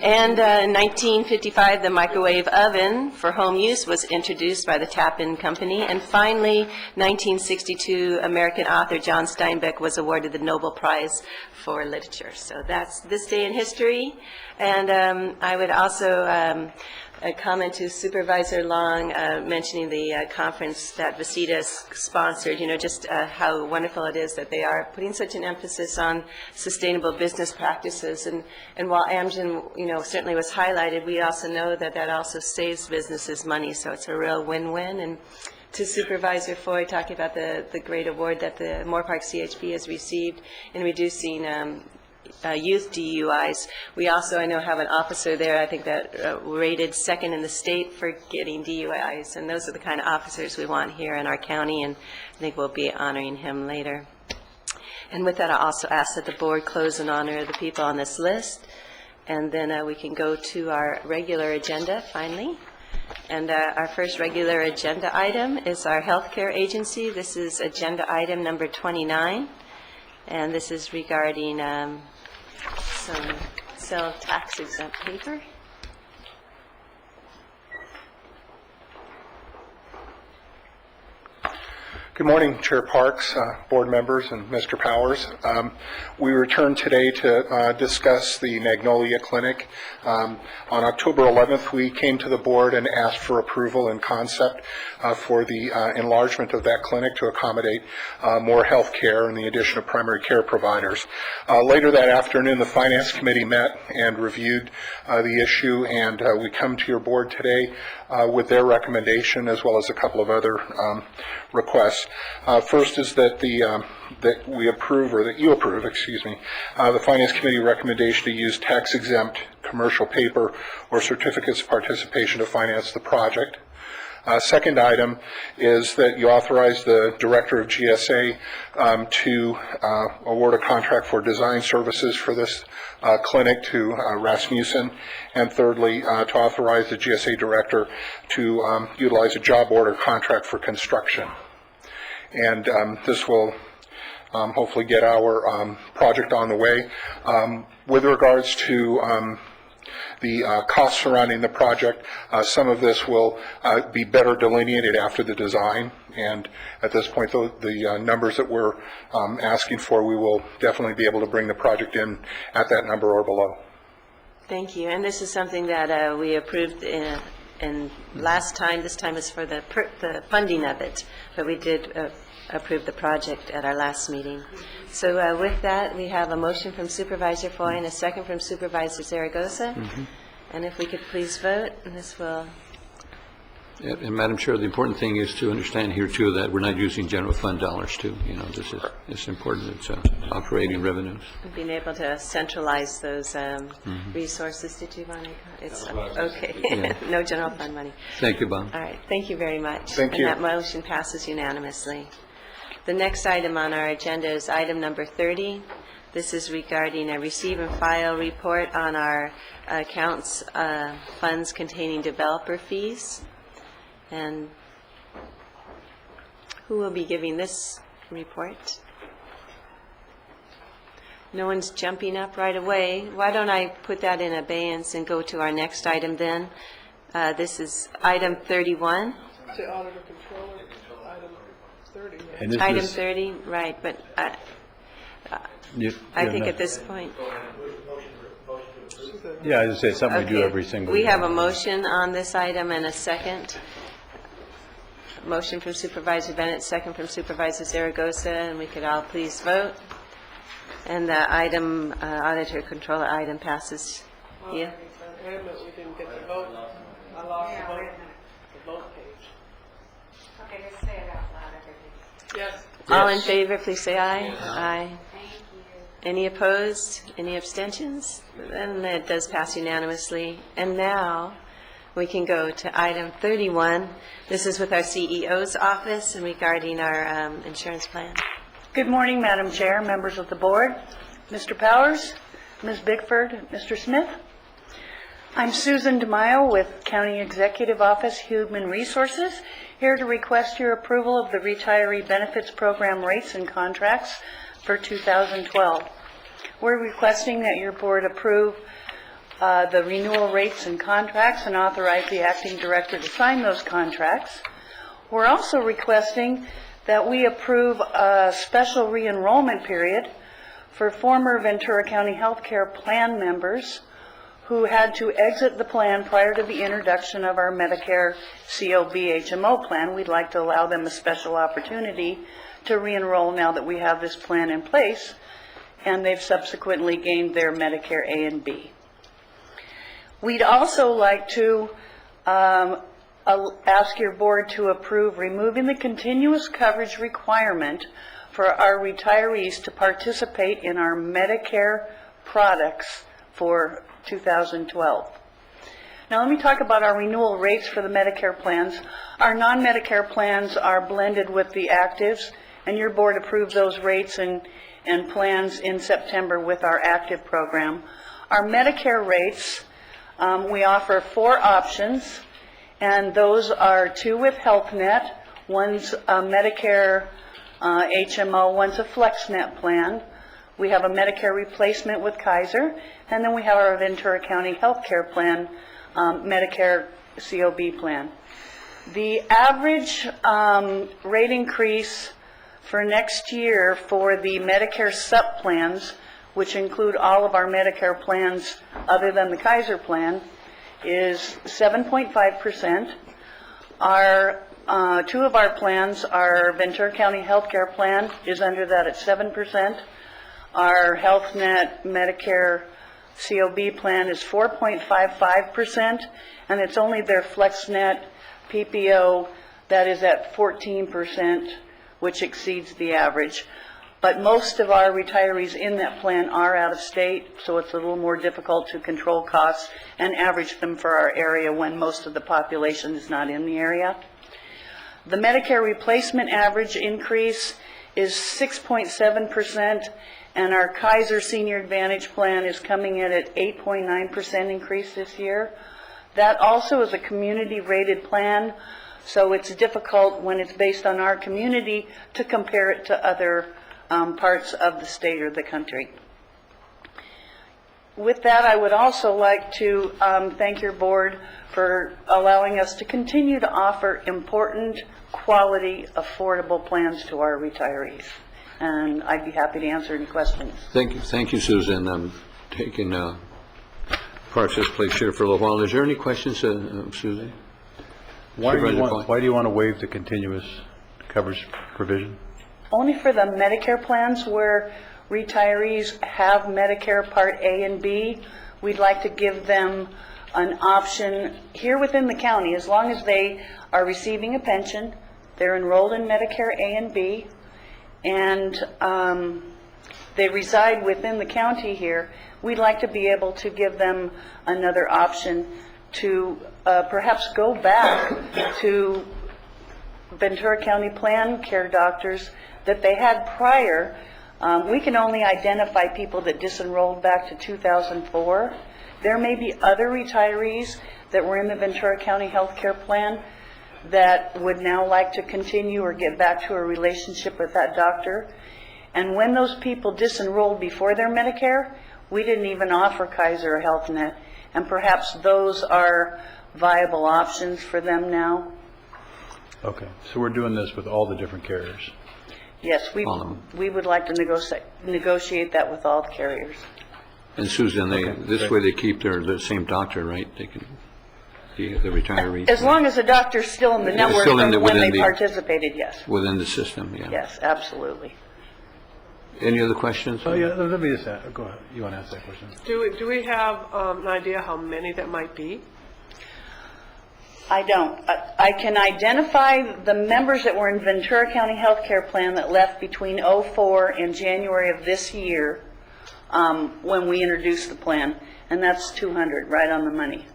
And in 1955, the microwave oven for home use was introduced by the Tappan Company. And finally, 1962, American author John Steinbeck was awarded the Nobel Prize for Literature. So that's this day in history. And I would also a comment to Supervisor Long mentioning the conference that Visita sponsored, just how wonderful it is that they are putting such an emphasis on sustainable business practices. And while Amgen, certainly was highlighted, we also know that that also saves businesses money, so it's a real win-win. And to Supervisor Foy, talking about the great award that the Moorpark CHP has received in reducing youth DUIs. We also, I know, have an officer there, I think, that rated second in the state for getting DUIs, and those are the kind of officers we want here in our county, and I think we'll be honoring him later. And with that, I also ask that the board close in honor of the people on this list, and then we can go to our regular agenda, finally. And our first regular agenda item is our healthcare agency. This is agenda item number 29, and this is regarding some sale of tax exempt paper. Good morning, Chair Parks, board members, and Mr. Powers. We returned today to discuss the Magnolia Clinic. On October 11th, we came to the board and asked for approval and concept for the enlargement of that clinic to accommodate more health care and the addition of primary care providers. Later that afternoon, the Finance Committee met and reviewed the issue, and we come to your board today with their recommendation as well as a couple of other requests. First is that that we approve, or that you approve, the Finance Committee recommendation to use tax-exempt commercial paper or certificates of participation to finance the project. Second item is that you authorize the Director of GSA to award a contract for design services for this clinic to Rasmussen. And thirdly, to authorize the GSA Director to utilize a job order contract for construction. And this will hopefully get our project on the way. With regards to the costs surrounding the project, some of this will be better delineated after the design, and at this point, the numbers that we're asking for, we will definitely be able to bring the project in at that number or below. Thank you. And this is something that we approved in last time. This time is for the funding of it, but we did approve the project at our last meeting. So with that, we have a motion from Supervisor Foy and a second from Supervisor Zaragoza. And if we could please vote, and this will... And Madam Chair, the important thing is to understand here too that we're not using general fund dollars too. It's important. It's operating revenues. Being able to centralize those resources. Did you want to? It's okay. No general fund money. Thank you, Bob. All right. Thank you very much. Thank you. And that motion passes unanimously. The next item on our agenda is item number 30. This is regarding a receive and file report on our accounts funds containing developer fees. And who will be giving this report? No one's jumping up right away. Why don't I put that in abeyance and go to our next item then? This is item 31. To Auditor Controller, item 30. And this Item is- 30, right, but I think at this point... Yeah, as I say, it's something we do Okay. every single We year. have a motion on this item and a second. Motion from Supervisor Bennett, second from Supervisor Zaragoza, and we could all please vote. And the item, Auditor Controller item passes. Yeah. Wait a minute, we didn't get the vote. I lost the vote page. Okay, just say it out loud, everybody. Yes. All in favor, please say aye. Aye. Any opposed? Any abstentions? Then it does pass unanimously. And now, we can go to item 31. This is with our CEO's office and regarding our insurance plan. Good morning, Madam Chair, members of the board, Mr. Powers, Ms. Bickford, Mr. Smith. I'm Susan DeMaio with County Executive Office Human Resources, here to request your approval of the Retiree Benefits Program rates and contracts for 2012. We're requesting that your board approve the renewal rates and contracts and authorize the acting director to sign those contracts. We're also requesting that we approve a special re-enrollment period for former Ventura County Healthcare Plan members who had to exit the plan prior to the introduction of our Medicare COB HMO plan. We'd like to allow them a special opportunity to re-enroll now that we have this plan in place, and they've subsequently gained their Medicare A and B. We'd also like to ask your board to approve removing the continuous coverage requirement for our retirees to participate in our Medicare products for 2012. Now let me talk about our renewal rates for the Medicare plans. Our non-Medicare plans are blended with the actives, and your board approved those rates and plans in September with our active program. Our Medicare rates, we offer 4 options, and those are 2 with HealthNet. One's a Medicare HMO, one's a FlexNet plan. We have a Medicare replacement with Kaiser, and then we have our Ventura County Healthcare Plan, Medicare COB plan. The average rate increase for next year for the Medicare SUP plans, which include all of our Medicare plans other than the Kaiser plan, is 7.5%. Our 2 of our plans, our Ventura County Healthcare plan is under that at 7%. Our HealthNet Medicare COB plan is 4.55%, and it's only their FlexNet PPO that is at 14%, which exceeds the average. But most of our retirees in that plan are out of state, so it's a little more difficult to control costs and average them for our area when most of the population is not in the area. The Medicare replacement average increase is 6.7%, and our Kaiser Senior Advantage plan is coming in at 8.9% increase this year. That also is a community-rated plan, so it's difficult when it's based on our community to compare it to other parts of the state or the country. With that, I would also like to thank your board for allowing us to continue to offer important, quality, affordable plans to our retirees. And I'd be happy to answer any questions. Thank you, Susan. I'm taking Parks' place here for a little while. Is there any questions, Susan? Why do you want to waive the continuous coverage provision? Only for the Medicare plans where retirees have Medicare Part A and B. We'd like to give them an option here within the county, as long as they are receiving a pension, they're enrolled in Medicare A and B, and they reside within the county here. We'd like to be able to give them another option to perhaps go back to Ventura County Plan Care doctors that they had prior. We can only identify people that disenrolled back to 2004. There may be other retirees that were in the Ventura County Health Care Plan that would now like to continue or get back to a relationship with that doctor. And when those people disenrolled before their Medicare, we didn't even offer Kaiser or HealthNet. And perhaps those are viable options for them now. Okay, so we're doing this with all the different carriers. Yes, we would like to negotiate that with all the carriers. And Susan, this way they keep the same doctor, right? They can, the retirees. As long as the doctor's still in the network from when they participated, yes. Within the system, yeah. Yes, absolutely. Any other questions? Oh, yeah, let me just ask. Go ahead. You want to ask that question? Do we have an idea how many that might be? I don't. I can identify the members that were in Ventura County Health Care Plan that left between '04 and January of this year when we introduced the plan, and that's 200, right on the money.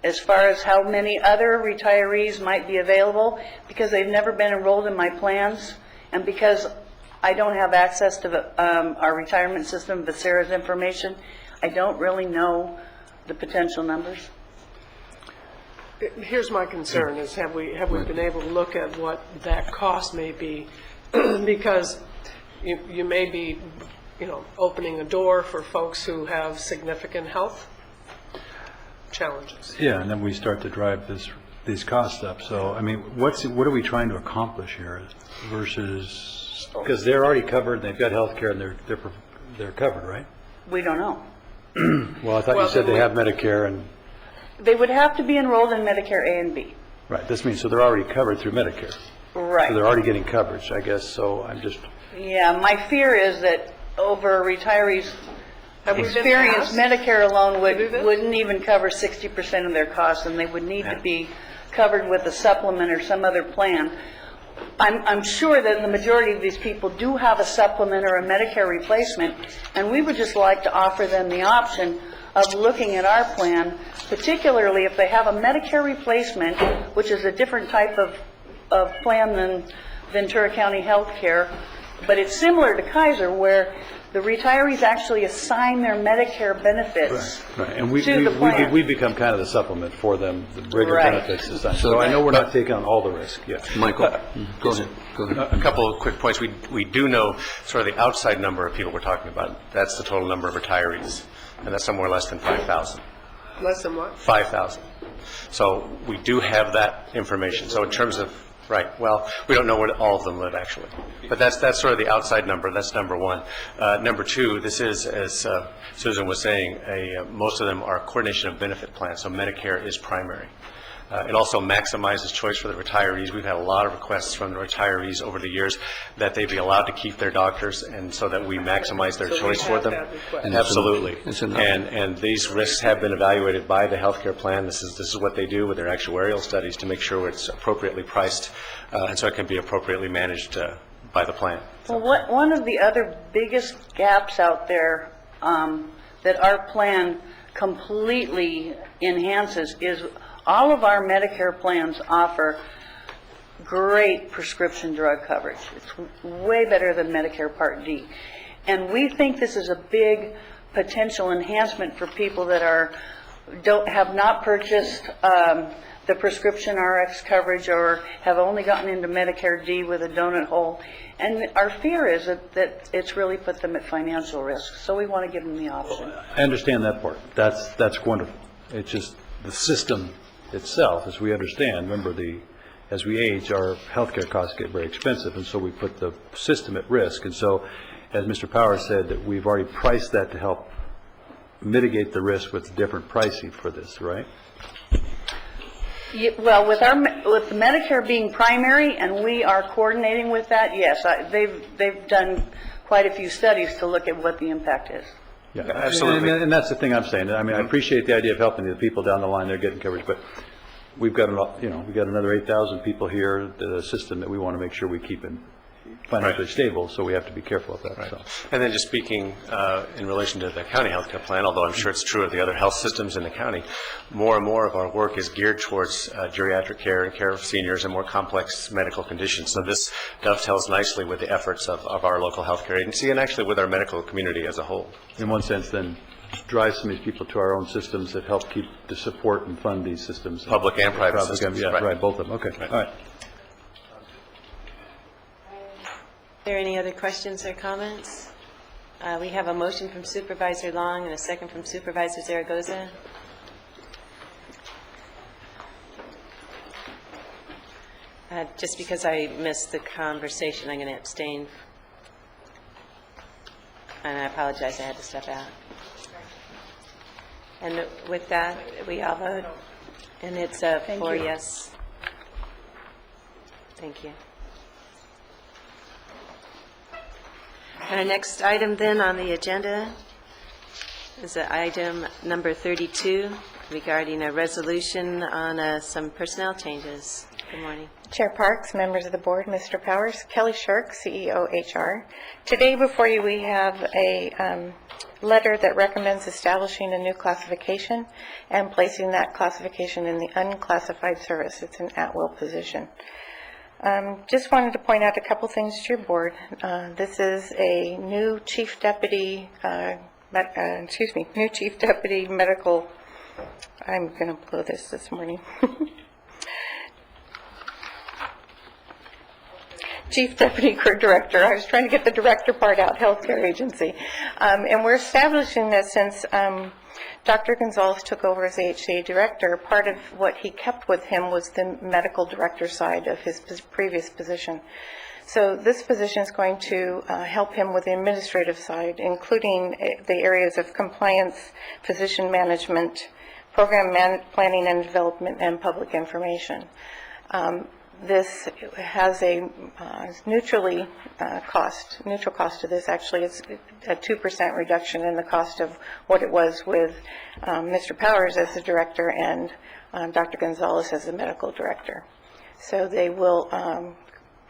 As far as how many other retirees might be available, because they've never been enrolled in my plans, and because I don't have access to our retirement system, Becerra's information, I don't really know the potential numbers. Here's my concern: is have we been able to look at what that cost may be, because you may be, opening a door for folks who have significant health challenges. Yeah, and then we start to drive these costs up. So, I mean, what are we trying to accomplish here versus, because they're already covered, they've got health care, and they're covered, right? We don't know. Well, I thought you said they have Medicare and, They would have to be enrolled in Medicare A and B. right, this means, so they're already covered through Medicare. Right. So they're already getting coverage, I guess, so I'm just, Yeah, my fear is that over retirees' Have we been experience, asked? Medicare alone we been? wouldn't even cover 60% of their costs, and they would need to be covered with a supplement or some other plan. I'm sure that the majority of these people do have a supplement or a Medicare replacement, and we would just like to offer them the option of looking at our plan, particularly if they have a Medicare replacement, which is a different type of plan than Ventura County Health Care, but it's similar to Kaiser, where the retirees actually assign their Medicare benefits right, and we to the plan. we become kind of the supplement for them, the regular Right. benefits and such. So I know we're not taking on all the risk, yes. Michael, go ahead, go ahead. A couple of quick points. We do know sort of the outside number of people we're talking about. That's the total number of retirees, and that's somewhere less than 5,000. Less than what? 5,000. So we do have that information. So in terms of, right, well, we don't know where all of them live, actually. But that's sort of the outside number. That's number one. Number two, this is, as Susan was saying, most of them are coordination of benefit plans, so Medicare is primary. It also maximizes choice for the retirees. We've had a lot of requests from the retirees over the years that they be allowed to keep their doctors, and so that we maximize their So we choice for have them. that request. And Absolutely. it's enough. And these risks have been evaluated by the healthcare plan. This is what they do with their actuarial studies to make sure it's appropriately priced, and so it can be appropriately managed by the plan. Well, one of the other biggest gaps out there that our plan completely enhances is all of our Medicare plans offer great prescription drug coverage. It's way better than Medicare Part D. And we think this is a big potential enhancement for people that have not purchased the prescription RX coverage or have only gotten into Medicare D with a donut hole. And our fear is that it's really put them at financial risk. So we want to give them the option. I understand that part. That's wonderful. It's just the system itself, as we understand, remember as we age, our healthcare costs get very expensive, and so we put the system at risk. And so, as Mr. Powers said, that we've already priced that to help mitigate the risk with different pricing for this, right? Well, with the Medicare being primary, and we are coordinating with that, yes, they've done quite a few studies to look at what the impact is. Yeah, Absolutely. And that's the thing I'm saying. I mean, I appreciate the idea of helping the people down the line, they're getting coverage, but we've got, we've got another 8,000 people here, the system that we want to make sure we keep in financially stable, so we have to be careful of that. So. And then just speaking in relation to the county healthcare plan, although I'm sure it's true of the other health systems in the county, more and more of our work is geared towards geriatric care and care of seniors and more complex medical conditions. So this dovetails nicely with the efforts of our local healthcare agency and actually with our medical community as a whole. In one sense, then, drive some of these people to our own systems that help keep to support and fund these systems. Public and private systems. Yeah, right, both of them. Okay, all right. Are there any other questions or comments? We have a motion from Supervisor Long and a second from Supervisor Zaragoza. Just because I missed the conversation, I'm going to abstain. And I apologize, I had to step out. And with that, we all vote, and it's a 4 yes. Thank you. Our next item then on the agenda is item number 32 regarding a resolution on some personnel changes. Good morning. Chair Parks, members of the board, Mr. Powers, Kelly Shirk, CEO HR. Today before you we have a letter that recommends establishing a new classification and placing that classification in the unclassified service. It's an at-will position. Just wanted to point out a couple things to your board. This is a new chief deputy, new chief deputy medical, I'm going to blow this morning. Chief Deputy Director. I was trying to get the director part out, healthcare agency. And we're establishing this since Dr. Gonzalez took over as HCA director. Part of what he kept with him was the medical director side of his previous position. So this position is going to help him with the administrative side, including the areas of compliance, physician management, planning and development, and public information. This has a neutral cost to this. Actually, it's a 2% reduction in the cost of what it was with Mr. Powers as the director and Dr. Gonzalez as the medical director. So they will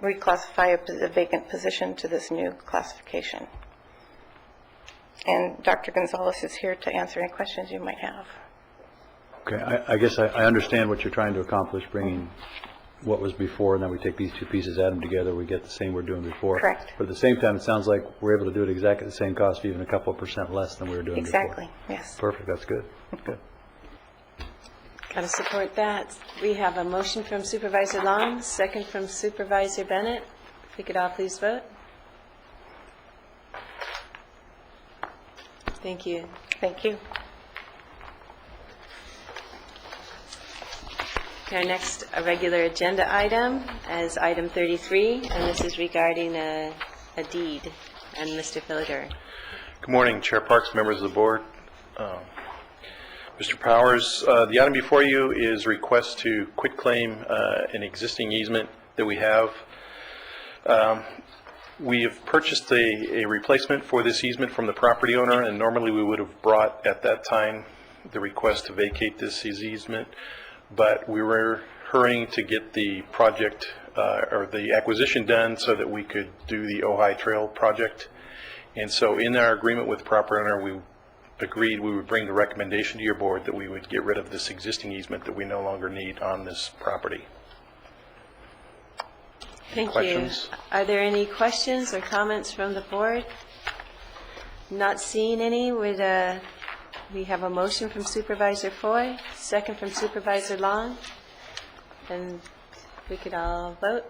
reclassify a vacant position to this new classification. And Dr. Gonzalez is here to answer any questions you might have. Okay, I guess I understand what you're trying to accomplish, bringing what was before, and then we take these two pieces, add them together, we get the same we're doing before. Correct. But at the same time, it sounds like we're able to do it exactly the same cost, even a couple of % less than we were doing before. Exactly, yes. Perfect, that's good. Good. Got to support that. We have a motion from Supervisor Long, second from Supervisor Bennett. If we could all please vote. Thank you. Thank you. Our next regular agenda item is item 33, and this is regarding a deed. And Mr. Philliger. Good morning, Chair Parks, members of the board. Mr. Powers, the item before you is request to quitclaim an existing easement that we have. We have purchased a replacement for this easement from the property owner, and normally we would have brought at that time the request to vacate this easement, but we were hurrying to get the project or the acquisition done so that we could do the Ojai Trail project. And so in our agreement with the property owner, we agreed we would bring the recommendation to your board that we would get rid of this existing easement that we no longer need on this property. Thank Questions? you. Are there any questions or comments from the board? Not seeing any, would we have a motion from Supervisor Foy, second from Supervisor Long, and we could all vote.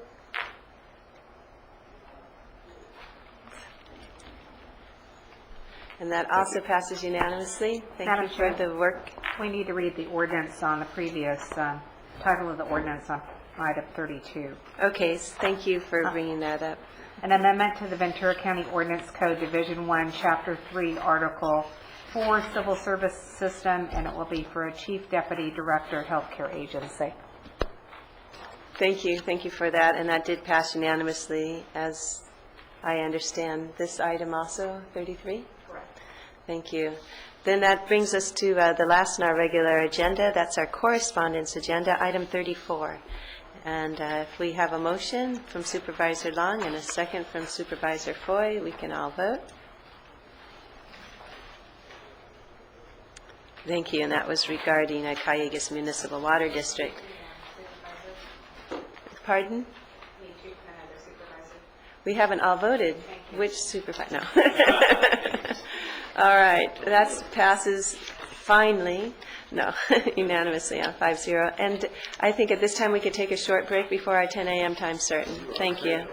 And that also passes unanimously. Thank you for the work. We need to read the ordinance on the previous, title of the ordinance on item 32. Okay, thank you for bringing that up. An amendment to the Ventura County Ordinance Code, Division 1, Chapter 3, Article 4, Civil Service System, and it will be for a Chief Deputy Director, Healthcare Agency. Thank you for that, and that did pass unanimously, as I understand this item also, 33? Correct. Thank you. Then that brings us to the last in our regular agenda. That's our correspondence agenda, item 34. And if we have a motion from Supervisor Long and a second from Supervisor Foy, we can all vote. Thank you, and that was regarding Cayugas Municipal Water District. Pardon? We haven't all voted. Which supervisor? No. All right, that passes finally, no, unanimously on 5-0. And I think at this time we could take a short break before our 10 a.m. time certain. Thank you.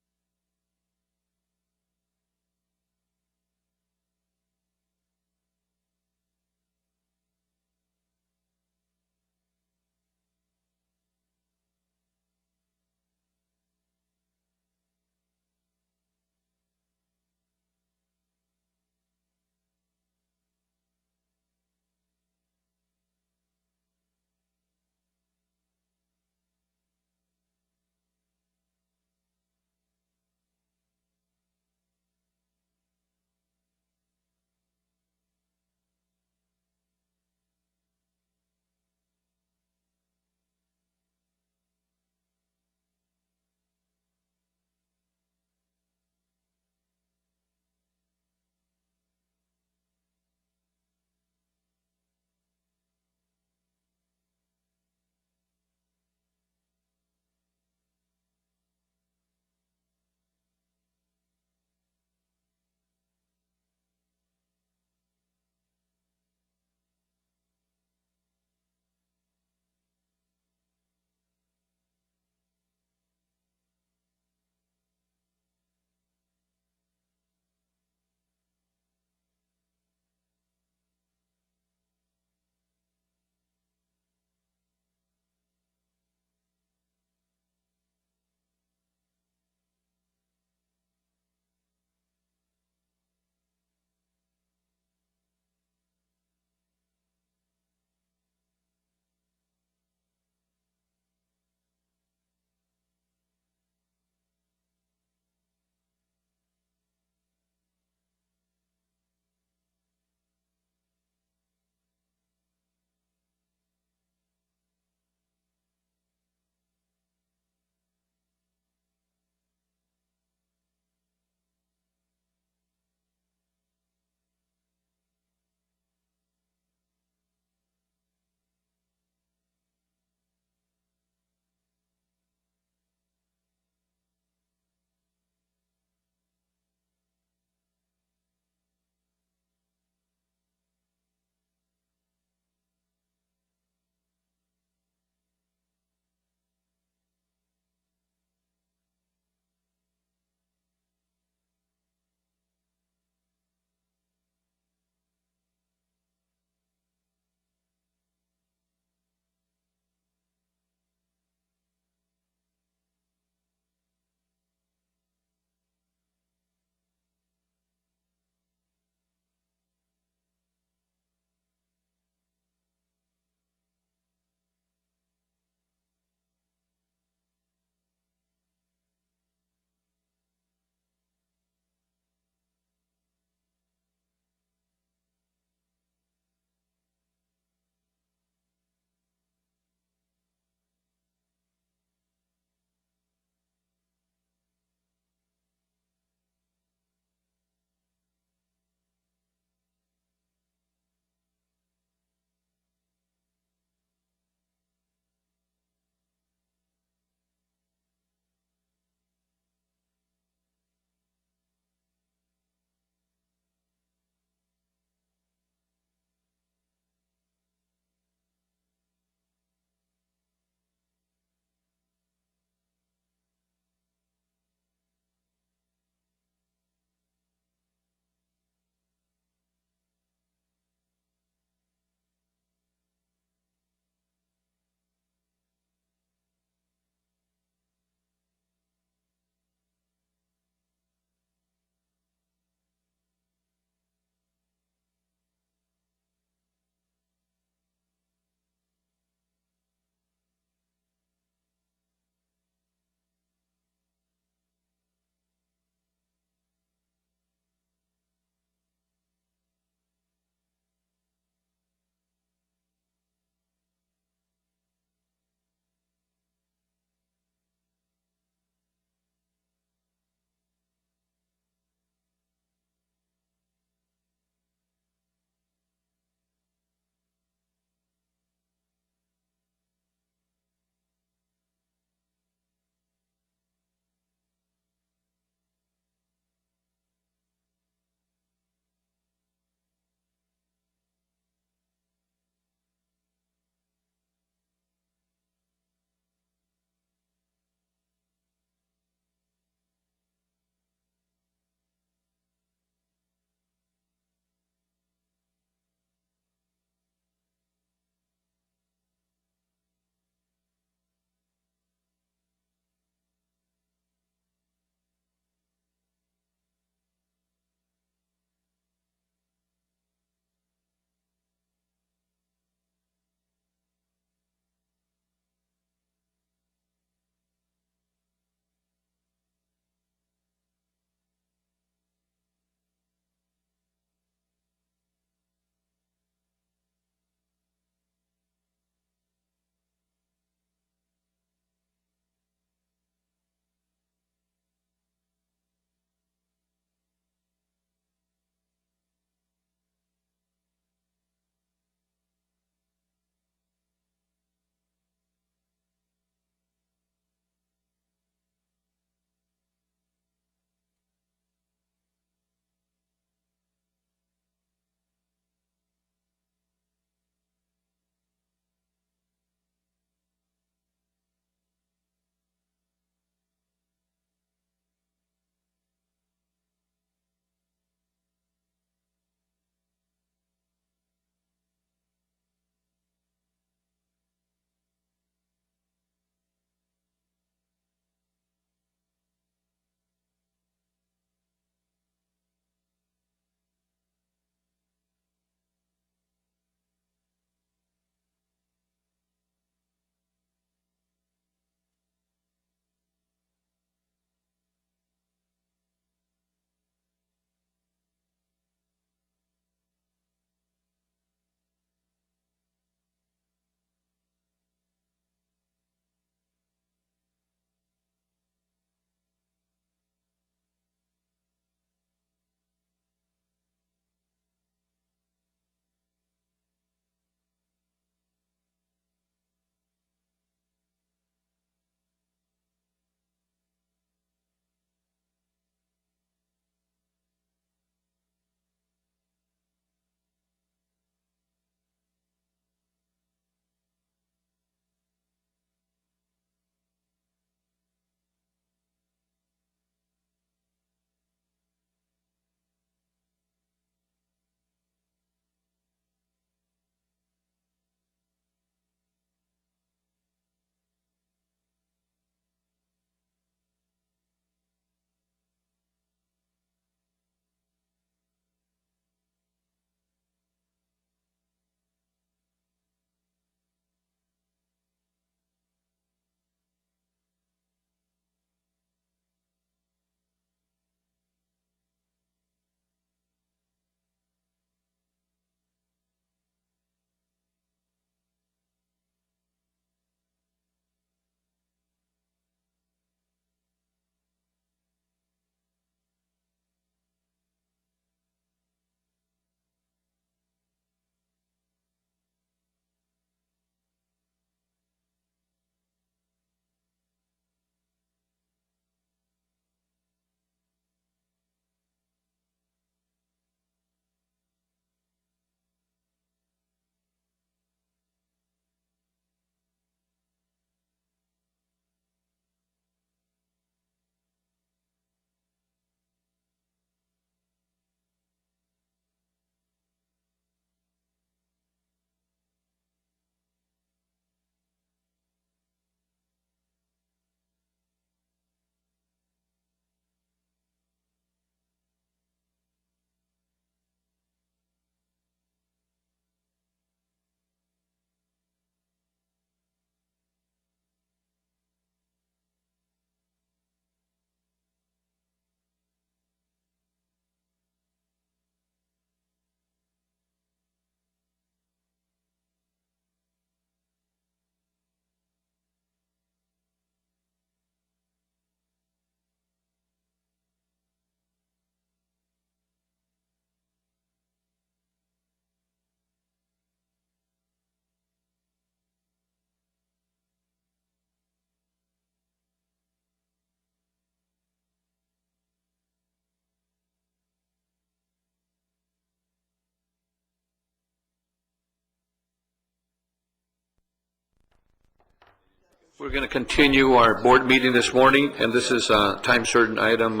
We're going to continue our board meeting this morning, and this is time certain item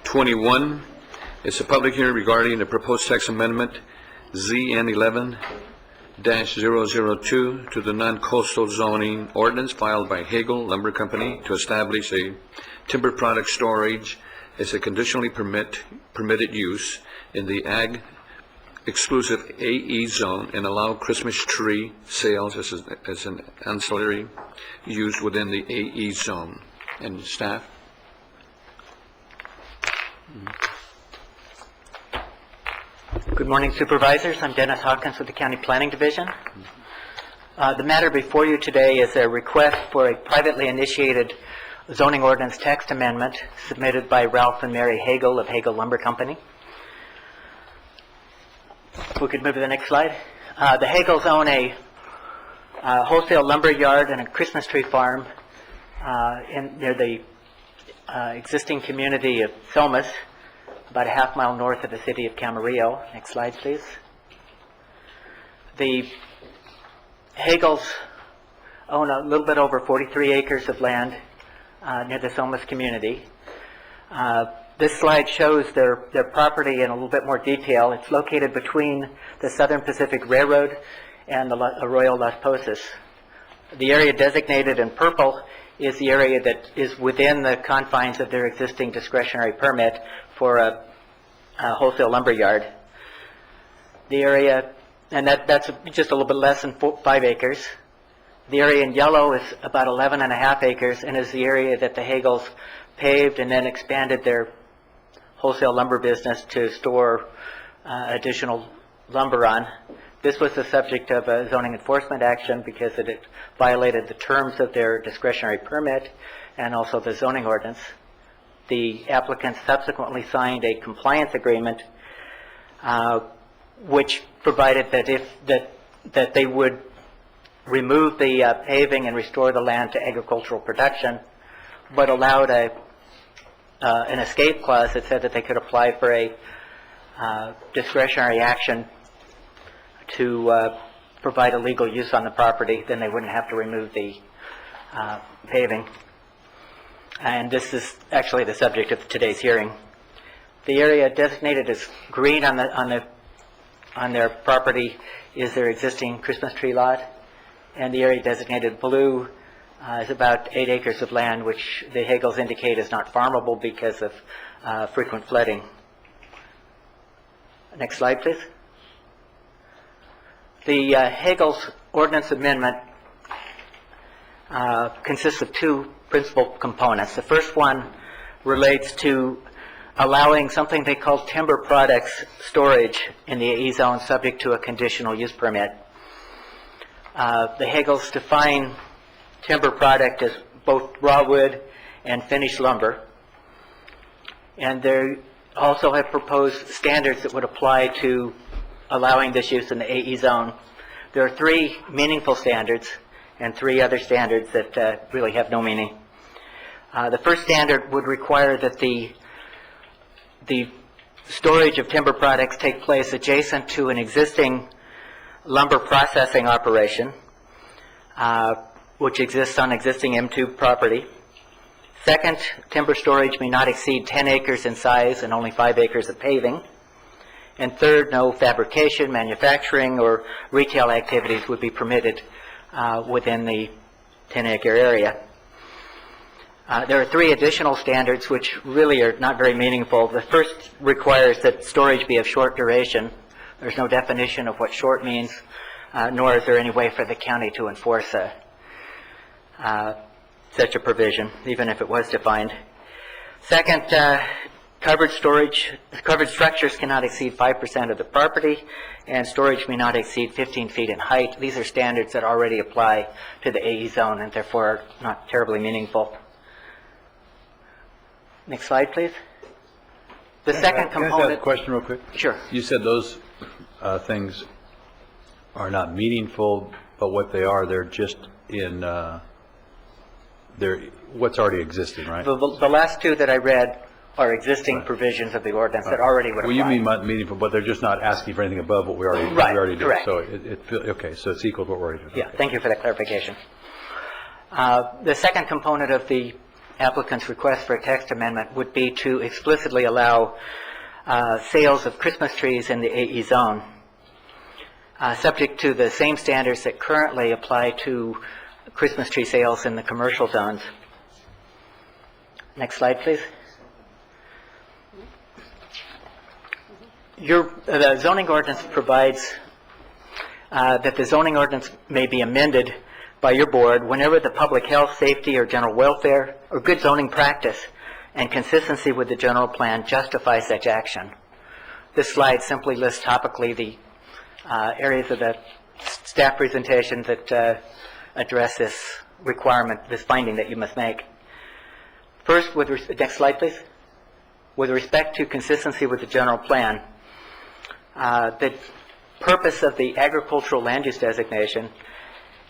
21. It's a public hearing regarding the proposed text amendment ZN 11-002 to the non-coastal zoning ordinance filed by Hagel Lumber Company to establish a timber product storage as a conditionally permitted use in the ag exclusive AE zone and allow Christmas tree sales as an ancillary used within the AE zone. And staff? Good morning, Supervisors. I'm Dennis Hawkins with the County Planning Division. The matter before you today is a request for a privately initiated zoning ordinance text amendment submitted by Ralph and Mary Hagel of Hagel Lumber Company. We could move to the next slide. The Hagels own a wholesale lumber yard and a Christmas tree farm near the existing community of Thomas, about a half-mile north of the city of Camarillo. Next slide, please. The Hagels own a little bit over 43 acres of land near the Thomas community. This slide shows their property in a little bit more detail. It's located between the Southern Pacific Railroad and the Arroyo Las Posas. The area designated in purple is the area that is within the confines of their existing discretionary permit for a wholesale lumber yard. The area, and that's just a little bit less than 5 acres. The area in yellow is about 11.5 acres and is the area that the Hagels paved and then expanded their wholesale lumber business to store additional lumber on. This was the subject of a zoning enforcement action because it violated the terms of their discretionary permit and also the zoning ordinance. The applicant subsequently signed a compliance agreement which provided that they would remove the paving and restore the land to agricultural production, but allowed an escape clause that said that they could apply for a discretionary action to provide a legal use on the property. Then they wouldn't have to remove the paving. And this is actually the subject of today's hearing. The area designated as green on their property is their existing Christmas tree lot, and the area designated blue is about 8 acres of land, which the Hagels indicate is not farmable because of frequent flooding. Next slide, please. The Hagels ordinance amendment consists of two principal components. The first one relates to allowing something they call timber products storage in the AE zone subject to a conditional use permit. The Hagels define timber product as both raw wood and finished lumber. And they also have proposed standards that would apply to allowing this use in the AE zone. There are 3 meaningful standards and 3 other standards that really have no meaning. The first standard would require that the storage of timber products take place adjacent to an existing lumber processing operation, which exists on existing M2 property. Second, timber storage may not exceed 10 acres in size and only 5 acres of paving. And third, no fabrication, manufacturing, or retail activities would be permitted within the 10-acre area. There are 3 additional standards which really are not very meaningful. The first requires that storage be of short duration. There's no definition of what short means, nor is there any way for the county to enforce such a provision, even if it was defined. Second, covered structures cannot exceed 5% of the property, and storage may not exceed 15 feet in height. These are standards that already apply to the AE zone and therefore are not terribly meaningful. Next slide, please. The second component... Can I ask a question real quick? Sure. You said those things are not meaningful, but what they are, they're just in, they're what's already existing, right? The last 2 that I read are existing provisions of the ordinance that already would apply. Well, you mean meaningful, but they're just not asking for anything above what we already do. Correct. So okay, so it's equal to what we're already doing. Yeah, thank you for that clarification. The second component of the applicant's request for a text amendment would be to explicitly allow sales of Christmas trees in the AE zone, subject to the same standards that currently apply to Christmas tree sales in the commercial zones. Next slide, please. The zoning ordinance provides that the zoning ordinance may be amended by your board whenever the public health, safety, or general welfare, or good zoning practice and consistency with the general plan justify such action. This slide simply lists topically the areas of the staff presentation that address this requirement, this finding that you must make. First, next slide, please. With respect to consistency with the general plan, the purpose of the agricultural land use designation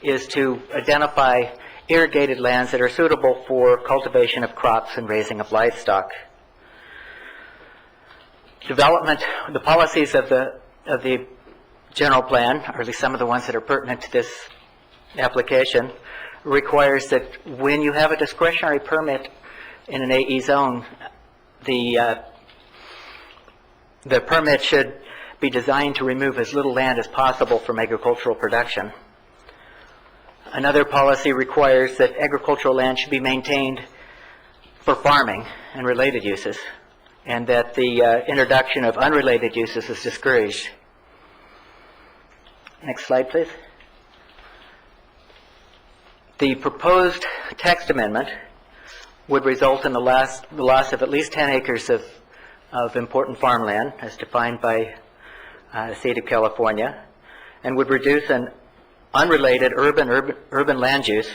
is to identify irrigated lands that are suitable for cultivation of crops and raising of livestock. Development, the policies of the general plan, or at least some of the ones that are pertinent to this application, requires that when you have a discretionary permit in an AE zone, the permit should be designed to remove as little land as possible from agricultural production. Another policy requires that agricultural land should be maintained for farming and related uses, and that the introduction of unrelated uses is discouraged. Next slide, please. The proposed text amendment would result in the loss of at least 10 acres of important farmland, as defined by the state of California, and would reduce an unrelated urban land use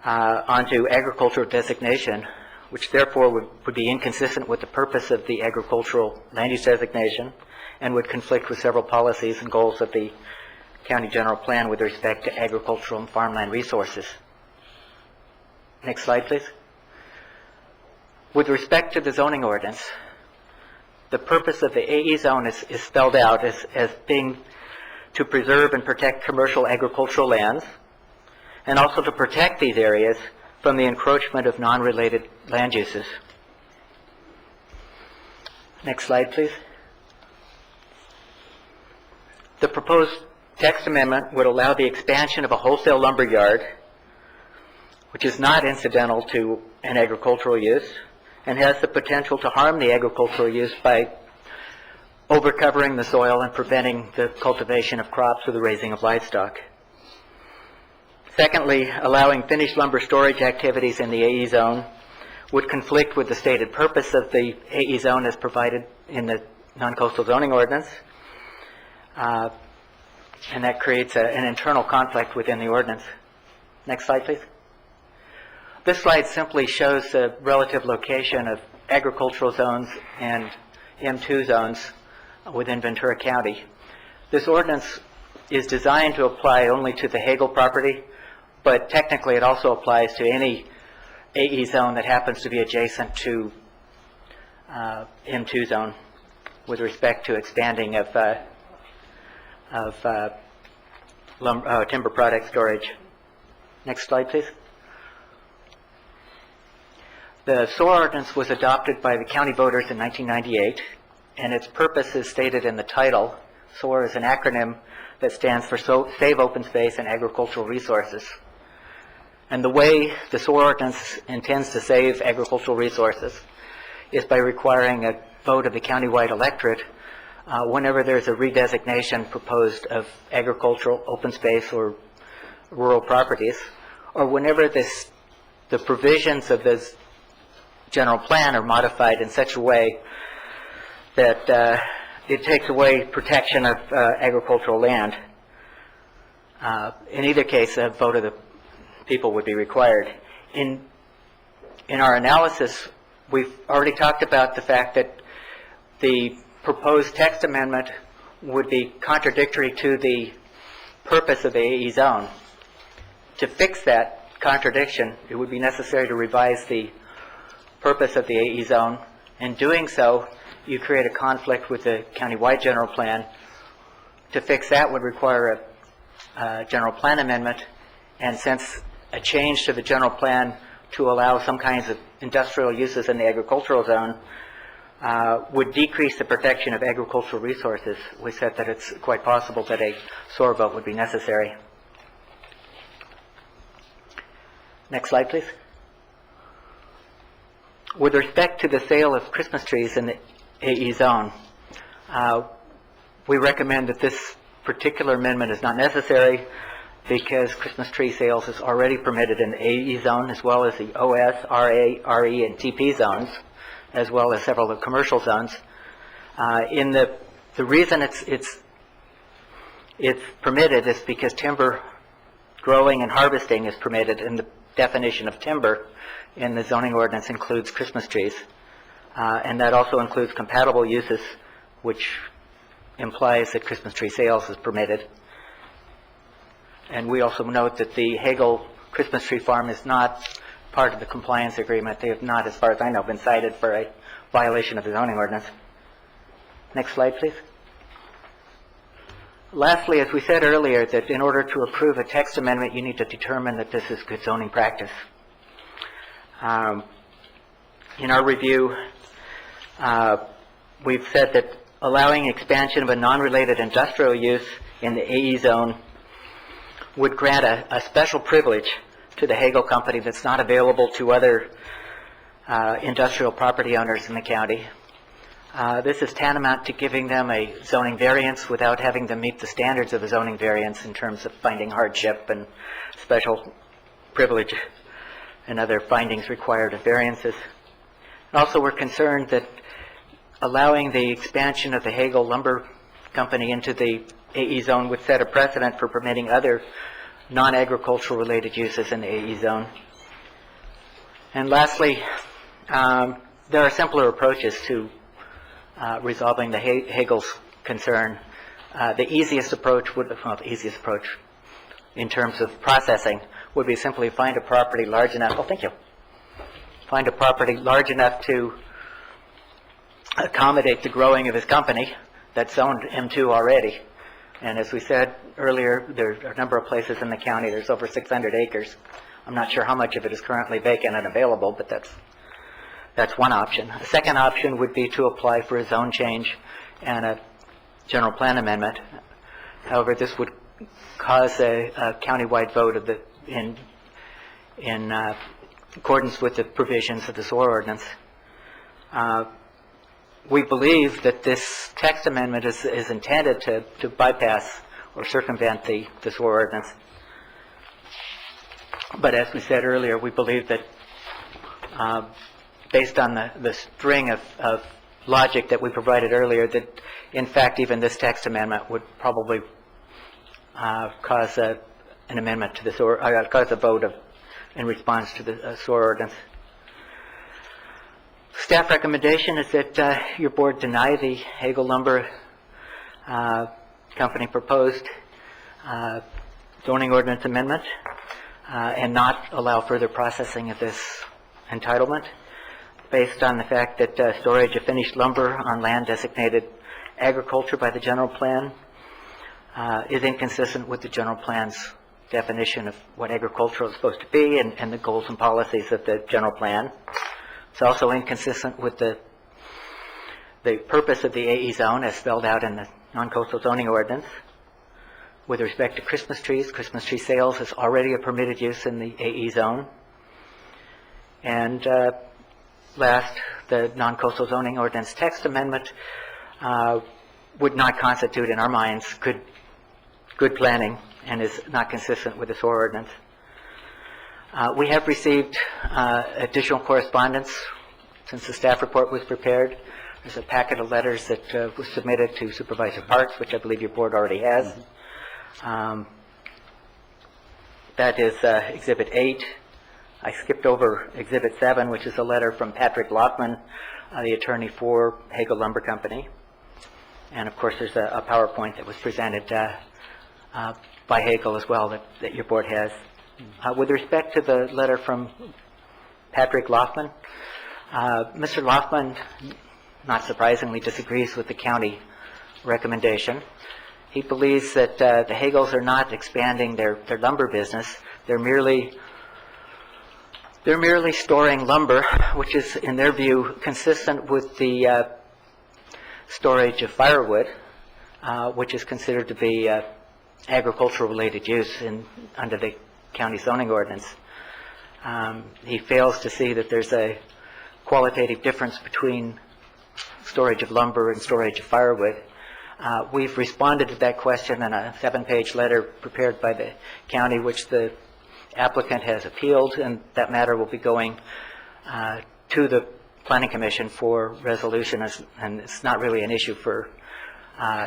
onto agricultural designation, which therefore would be inconsistent with the purpose of the agricultural land use designation and would conflict with several policies and goals of the county general plan with respect to agricultural and farmland resources. Next slide, please. With respect to the zoning ordinance, the purpose of the AE zone is spelled out as being to preserve and protect commercial agricultural lands, and also to protect these areas from the encroachment of non-related land uses. Next slide, please. The proposed text amendment would allow the expansion of a wholesale lumber yard, which is not incidental to an agricultural use, and has the potential to harm the agricultural use by overcovering the soil and preventing the cultivation of crops or the raising of livestock. Secondly, allowing finished lumber storage activities in the AE zone would conflict with the stated purpose of the AE zone as provided in the non-coastal zoning ordinance, and that creates an internal conflict within the ordinance. Next slide, please. This slide simply shows the relative location of agricultural zones and M2 zones within Ventura County. This ordinance is designed to apply only to the Hagel property, but technically it also applies to any AE zone that happens to be adjacent to M2 zone with respect to expanding of timber product storage. Next slide, please. The SOAR ordinance was adopted by the county voters in 1998, and its purpose is stated in the title. SOAR is an acronym that stands for Save Open Space and Agricultural Resources. And the way the SOAR ordinance intends to save agricultural resources is by requiring a vote of the countywide electorate whenever there's a redesignation proposed of agricultural, open space, or rural properties, or whenever the provisions of this general plan are modified in such a way that it takes away protection of agricultural land. In either case, a vote of the people would be required. In our analysis, we've already talked about the fact that the proposed text amendment would be contradictory to the purpose of the AE zone. To fix that contradiction, it would be necessary to revise the purpose of the AE zone. In doing so, you create a conflict with the county-wide general plan. To fix that would require a general plan amendment, and since a change to the general plan to allow some kinds of industrial uses in the agricultural zone would decrease the protection of agricultural resources. We said that it's quite possible that a SOAR vote would be necessary. Next slide, please. With respect to the sale of Christmas trees in the AE zone, we recommend that this particular amendment is not necessary because Christmas tree sales is already permitted in the AE zone as well as the OS, RA, RE, and TP zones, as well as several of the commercial zones. The reason it's permitted is because timber growing and harvesting is permitted, and the definition of timber in the zoning ordinance includes Christmas trees, and that also includes compatible uses, which implies that Christmas tree sales is permitted. And we also note that the Hagel Christmas tree farm is not part of the compliance agreement. They have not, as far as I know, been cited for a violation of the zoning ordinance. Next slide, please. Lastly, as we said earlier, that in order to approve a text amendment, you need to determine that this is good zoning practice. In our review, we've said that allowing expansion of a non-related industrial use in the AE zone would grant a special privilege to the Hagel Company that's not available to other industrial property owners in the county. This is tantamount to giving them a zoning variance without having them meet the standards of a zoning variance in terms of finding hardship and special privilege and other findings required of variances. And also, we're concerned that allowing the expansion of the Hagel Lumber Company into the AE zone would set a precedent for permitting other non-agricultural related uses in the AE zone. And lastly, there are simpler approaches to resolving the Hagel's concern. The easiest approach in terms of processing would be simply find a property large enough, find a property large enough to accommodate the growing of his company that's zoned M2 already. And as we said earlier, there are a number of places in the county, there's over 600 acres. I'm not sure how much of it is currently vacant and available, but that's one option. A second option would be to apply for a zone change and a general plan amendment. However, this would cause a countywide vote of in accordance with the provisions of the SOAR ordinance. We believe that this text amendment is intended to bypass or circumvent the SOAR ordinance. But as we said earlier, we believe that based on the string of logic that we provided earlier, that in fact even this text amendment would probably cause an amendment to the SOAR, cause a vote in response to the SOAR ordinance. Staff recommendation is that your board deny the Hagel Lumber Company proposed zoning ordinance amendment and not allow further processing of this entitlement based on the fact that storage of finished lumber on land designated agriculture by the general plan is inconsistent with the general plan's definition of what agriculture is supposed to be and the goals and policies of the general plan. It's also inconsistent with the purpose of the AE zone as spelled out in the non-coastal zoning ordinance. With respect to Christmas tree sales is already a permitted use in the AE zone. And last, the non-coastal zoning ordinance text amendment would not constitute, in our minds, good planning and is not consistent with the SOAR ordinance. We have received additional correspondence since the staff report was prepared. There's a packet of letters that was submitted to Supervisor Parks, which I believe your board already has. That is Exhibit 8. I skipped over Exhibit 7, which is a letter from Patrick Lockman, the attorney for Hagel Lumber Company. And of course, there's a PowerPoint that was presented by Hagel as well that your board has. With respect to the letter from Patrick Lockman, Mr. Lockman, not surprisingly, disagrees with the county recommendation. He believes that the Hagels are not expanding their lumber business. They're merely They're merely storing lumber, which is, in their view, consistent with the storage of firewood, which is considered to be agricultural-related use under the county zoning ordinance. He fails to see that there's a qualitative difference between storage of lumber and storage of firewood. We've responded to that question in a 7-page letter prepared by the county, which the applicant has appealed, and that matter will be going to the Planning Commission for resolution, and it's not really an issue for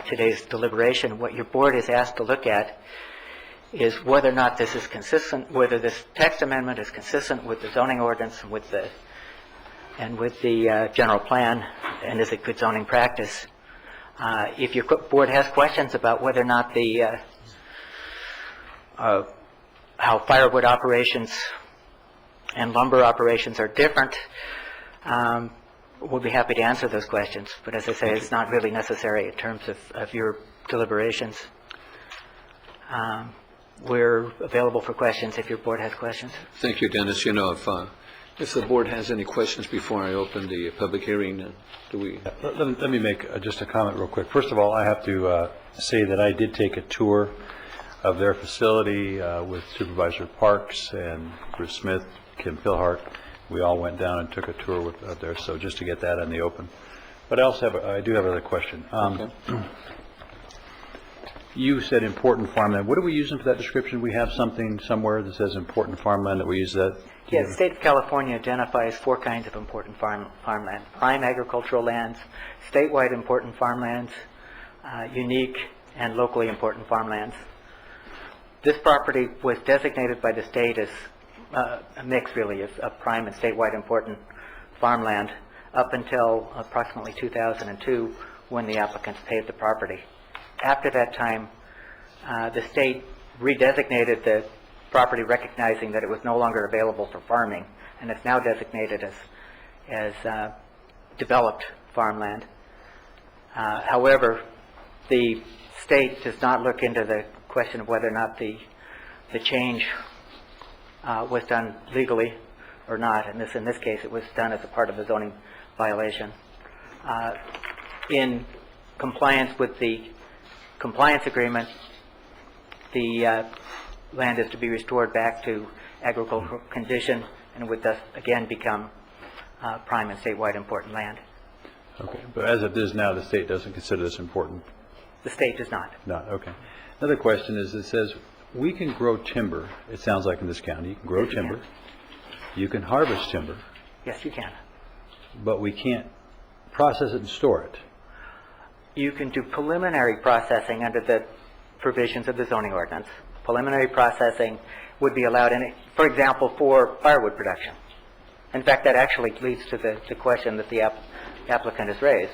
today's deliberation. What your board is asked to look at is whether or not this is consistent, whether this text amendment is consistent with the zoning ordinance and with the general plan, and is it good zoning practice. If your board has questions about whether or not how firewood operations and lumber operations are different, we'll be happy to answer those questions. But as I say, it's not really necessary in terms of your deliberations. We're available for questions if your board has questions. Thank you, Dennis. You know, if the board has any questions before I open the public hearing, do we? Let me make just a comment real quick. First of all, I have to say that I did take a tour of their facility with Supervisor Parks and Bruce Smith, Kim Philhart. We all went down and took a tour up there, so just to get that in the open. But I do have another question. Okay. You said important farmland. What are we using for that description? We have something somewhere that says important farmland that we use that? Yes, the state of California identifies 4 kinds of important farmland. Prime agricultural lands, statewide important farmlands, unique and locally important farmlands. This property was designated by the state as a mix, really, of prime and statewide important farmland up until approximately 2002, when the applicants paid the property. After that time, the state redesignated the property, recognizing that it was no longer available for farming, and it's now designated as developed farmland. However, the state does not look into the question of whether or not the change was done legally or not. And in this case, it was done as a part of the zoning violation. In compliance with the compliance agreement, the land is to be restored back to agricultural condition, and would thus again become prime and statewide important land. Okay, but as it is now, the state doesn't consider this important? The state does not. No, okay. Another question is, it says we can grow timber, it sounds like in this county, you can grow timber, you can harvest timber. Yes, you can. But we can't process it and store it. You can do preliminary processing under the provisions of the zoning ordinance. Preliminary processing would be allowed in, for example, for firewood production. In fact, that actually leads to the question that the applicant has raised.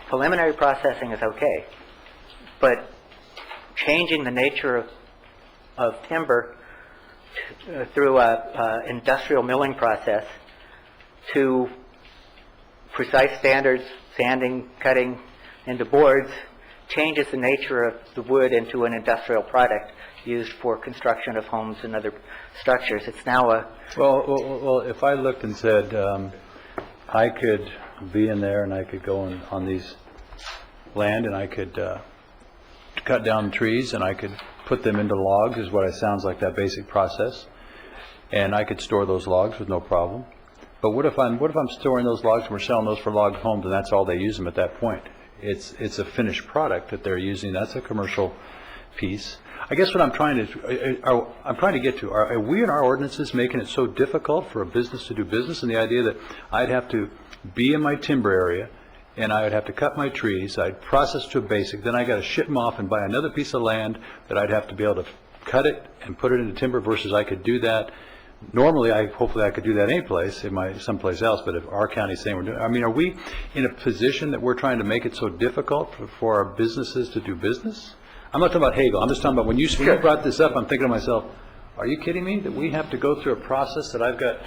Preliminary processing is okay, but changing the nature of timber through a industrial milling process to precise standards, sanding, cutting into boards, changes the nature of the wood into an industrial product used for construction of homes and other structures. It's now a... Well, if I looked and said, I could be in there and I could go on these land and I could cut down trees and I could put them into logs, is what it sounds like, that basic process, and I could store those logs with no problem. But what if I'm storing those logs and we're selling those for log homes and that's all they use them at that point? It's a finished product that they're using. That's a commercial piece. I guess what I'm trying to get to, are we in our ordinances making it so difficult for a business to do business, and the idea that I'd have to be in my timber area and I would have to cut my trees, I'd process to a basic, then I got to ship them off and buy another piece of land that I'd have to be able to cut it and put it into timber, versus I could do that. Normally, hopefully I could do that any place, someplace else, but if our county's saying we're doing, I mean, are we in a position that we're trying to make it so difficult for our businesses to do business? I'm not talking about Hagel, I'm just talking about when you brought this up, I'm thinking to myself, are you kidding me that we have to go through a process that I've got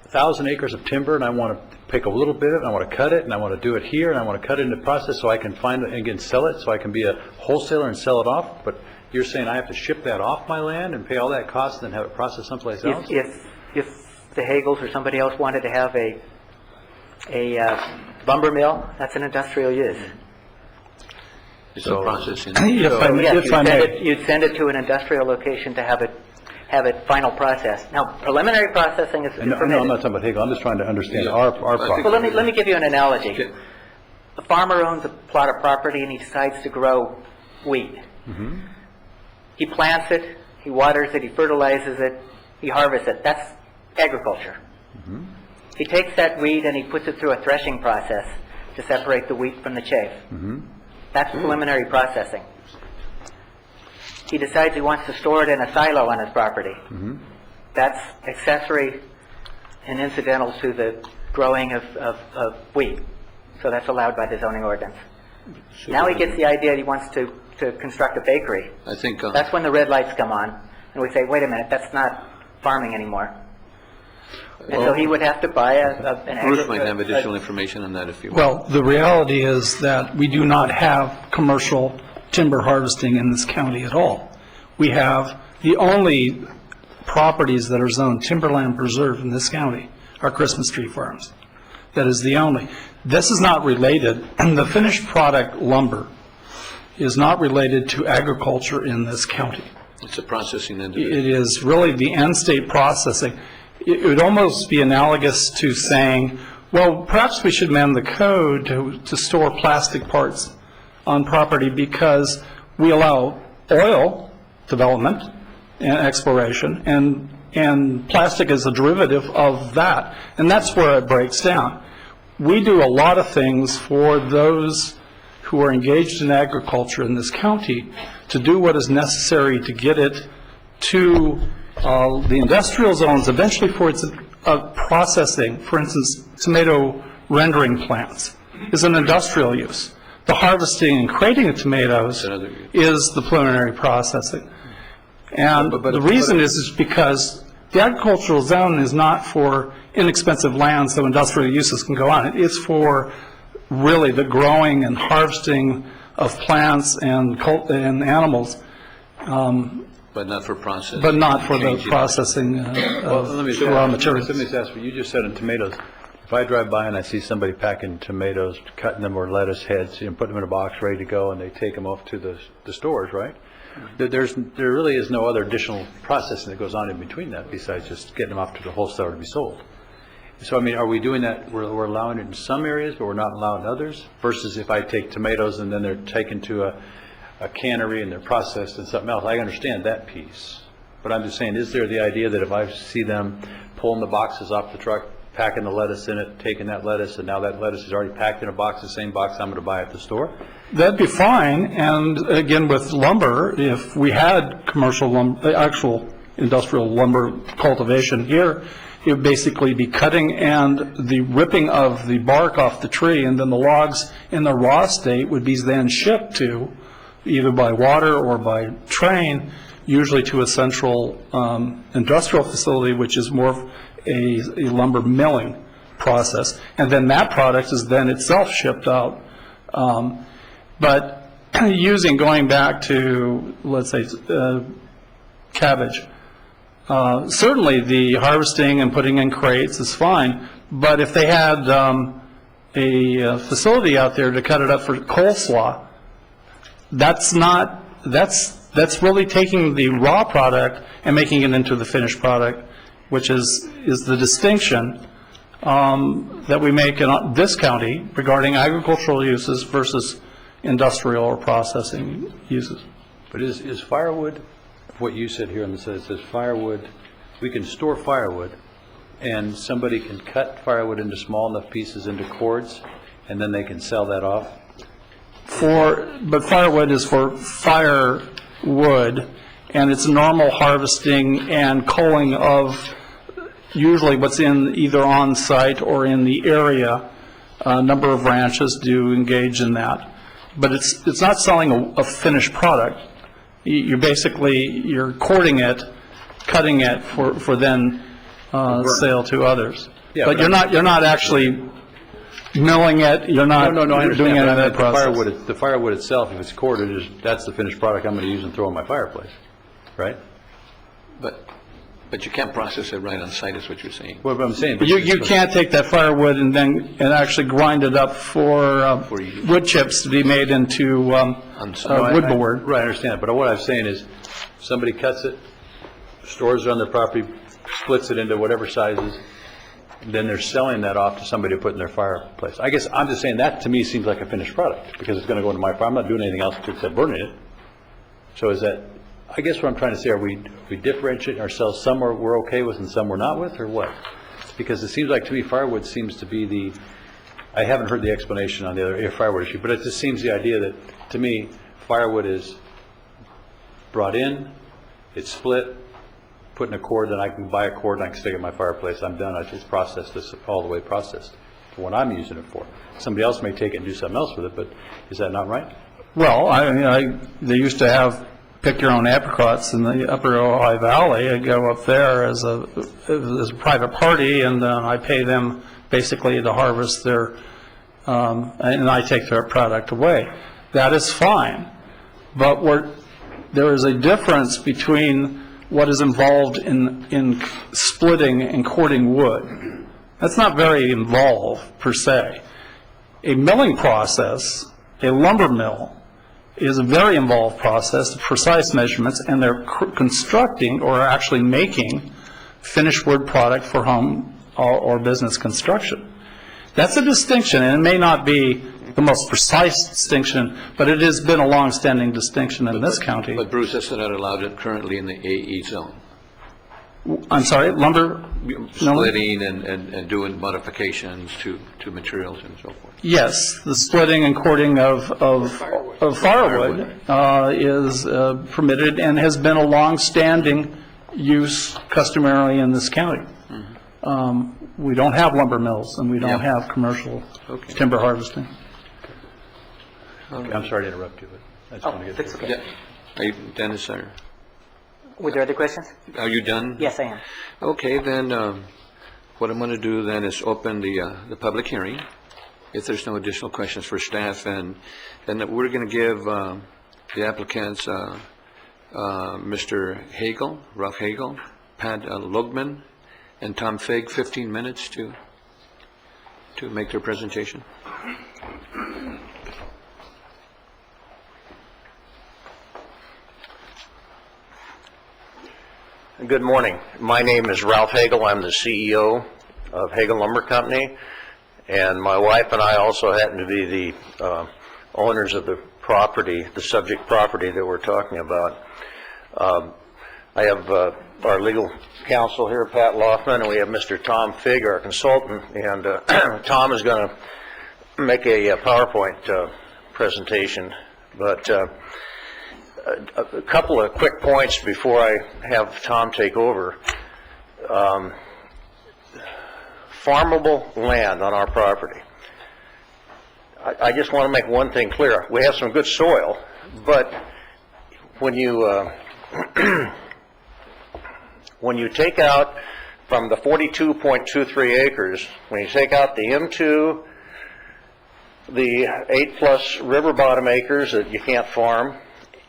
1,000 acres of timber and I want to pick a little bit of it, and I want to cut it, and I want to do it here, and I want to cut it into process so I can find it and again sell it, so I can be a wholesaler and sell it off, but you're saying I have to ship that off my land and pay all that cost and then have it processed someplace else? If the Hagels or somebody else wanted to have a lumber mill, that's an industrial use. It's a processing. You'd send it to an industrial location to have it final processed. Now, preliminary processing is No, permitted. I'm not talking about Hagel, I'm just trying to understand our process. Well, let me give you an analogy. A farmer owns a plot of property and he decides to grow wheat. Mm-hmm. He plants it, he waters it, he fertilizes it, he harvests it. That's agriculture. Mm-hmm. He takes that wheat and he puts it through a threshing process to separate the wheat from the chaff. Mm-hmm. That's preliminary processing. He decides he wants to store it in a silo on his property. Mm-hmm. That's accessory and incidental to the growing of wheat. So that's allowed by the zoning ordinance. Now he gets the idea he wants to construct a bakery. I think, That's when the red lights come on, and we say, wait a minute, that's not farming anymore. And so he would have to buy an Bruce might have additional information on that if you want. Well, the reality is that we do not have commercial timber harvesting in this county at all. We have the only properties that are zoned timberland preserve in this county are Christmas tree farms. That is the only. This is not related, the finished product lumber is not related to agriculture in this county. It's a processing industry. It is really the end state processing. It would almost be analogous to saying, well, perhaps we should amend the code to store plastic parts on property because we allow oil development and exploration, and plastic is a derivative of that. And that's where it breaks down. We do a lot of things for those who are engaged in agriculture in this county to do what is necessary to get it to the industrial zones, eventually for its processing. For instance, tomato rendering plants is an industrial use. The harvesting and crating of tomatoes is the preliminary processing. And the reason is because the agricultural zone is not for inexpensive land so industrial uses can go on. It's for really the growing and harvesting of plants and animals. But not for processing. But not for the processing of raw materials. Let me just ask you, you just said in tomatoes, if I drive by and I see somebody packing tomatoes, cutting them or lettuce heads, putting them in a box ready to go, and they take them off to the stores, right? There really is no other additional processing that goes on in between that besides just getting them off to the wholesaler to be sold. So, I mean, are we doing that, we're allowing it in some areas, but we're not allowing others? Versus if I take tomatoes and then they're taken to a cannery and they're processed in something else. I understand that piece. But I'm just saying, is there the idea that if I see them pulling the boxes off the truck, packing the lettuce in it, taking that lettuce, and now that lettuce is already packed in a box, the same box I'm going to buy at the store? That'd be fine. And again, with lumber, if we had commercial lumber, actual industrial lumber cultivation here, it would basically be cutting and the ripping of the bark off the tree, and then the logs in the raw state would be then shipped to, either by water or by train, usually to a central industrial facility, which is more of a lumber milling process. And then that product is then itself shipped out. But going back to, let's say, cabbage, certainly the harvesting and putting in crates is fine, but if they had a facility out there to cut it up for coleslaw, that's really taking the raw product and making it into the finished product, which is the distinction that we make in this county regarding agricultural uses versus industrial or processing uses. But is firewood, what you said here, and it says firewood, we can store firewood, and somebody can cut firewood into small enough pieces into cords, and then they can sell that off? But firewood is for firewood, and it's normal harvesting and culling of usually what's in either on site or in the area. A number of ranches do engage in that, but it's not selling a finished product. You're cording it, cutting it for then sale to others. Yeah, but you're not actually milling it. You're not doing any of that process. The firewood itself, if it's corded, that's the finished product I'm going to use and throw in my fireplace, right? But But you can't process it right on site, is what you're saying. What I'm saying. You can't take that firewood and actually grind it up for wood chips to be made into wood board. Right, I understand. But what I'm saying is, somebody cuts it, stores it on their property, splits it into whatever sizes, then they're selling that off to somebody to put in their fireplace. I guess I'm just saying that to me seems like a finished product, because it's going to go into my fire. I'm not doing anything else except burning it. So is that, I guess what I'm trying to say, are we differentiating ourselves, some we're okay with and some we're not with, or what? Because it seems like to me firewood seems to be I haven't heard the explanation on the other firewood issue, but it just seems the idea that, to me, firewood is brought in, it's split, put in a cord, then I can buy a cord and I can stick it in my fireplace. I'm done. I just processed this all the way processed for what I'm using it for. Somebody else may take it and do something else with it, but is that not right? Well, they used to have pick your own apricots in the upper Ojai Valley. I go up there as a private party, and I pay them basically to harvest their, and I take their product away. That is fine. But there is a difference between what is involved in splitting and cording wood. That's not very involved, per se. A milling process, a lumber mill, is a very involved process, precise measurements, and they're constructing or actually making finished wood product for home or business construction. That's a distinction, and it may not be the most precise distinction, but it has been a long-standing distinction in this county. But Bruce, that's not allowed currently in the AE zone. I'm sorry, lumber? Splitting and doing modifications to materials and so forth. Yes, the splitting and cording of firewood is permitted and has been a long-standing use customarily in this county. We don't have lumber mills, and we don't have commercial timber harvesting. I'm sorry to interrupt you, but I just want to get that's okay. Are you, Dennis, sir? Were there other questions? Are you done? Yes, I am. Okay, then what I'm going to do then is open the public hearing, if there's no additional questions for staff, and then we're going to give the applicants, Mr. Hagel, Ralph Hagel, Pat Logman, and Tom Fig, 15 minutes to make their presentation. Good morning. My name is Ralph Hagel. I'm the CEO of Hagel Lumber Company, and my wife and I also happen to be the owners of the property, the subject property that we're talking about. I have our legal counsel here, Pat Loffman, and we have Mr. Tom Fig, our consultant, and Tom is going to make a PowerPoint presentation, but a couple of quick points before I have Tom take over. Farmable land on our property. I just want to make one thing clear. We have some good soil, but when you when you take out from the 42.23 acres, when you take out the M2, the 8+ river bottom acres that you can't farm,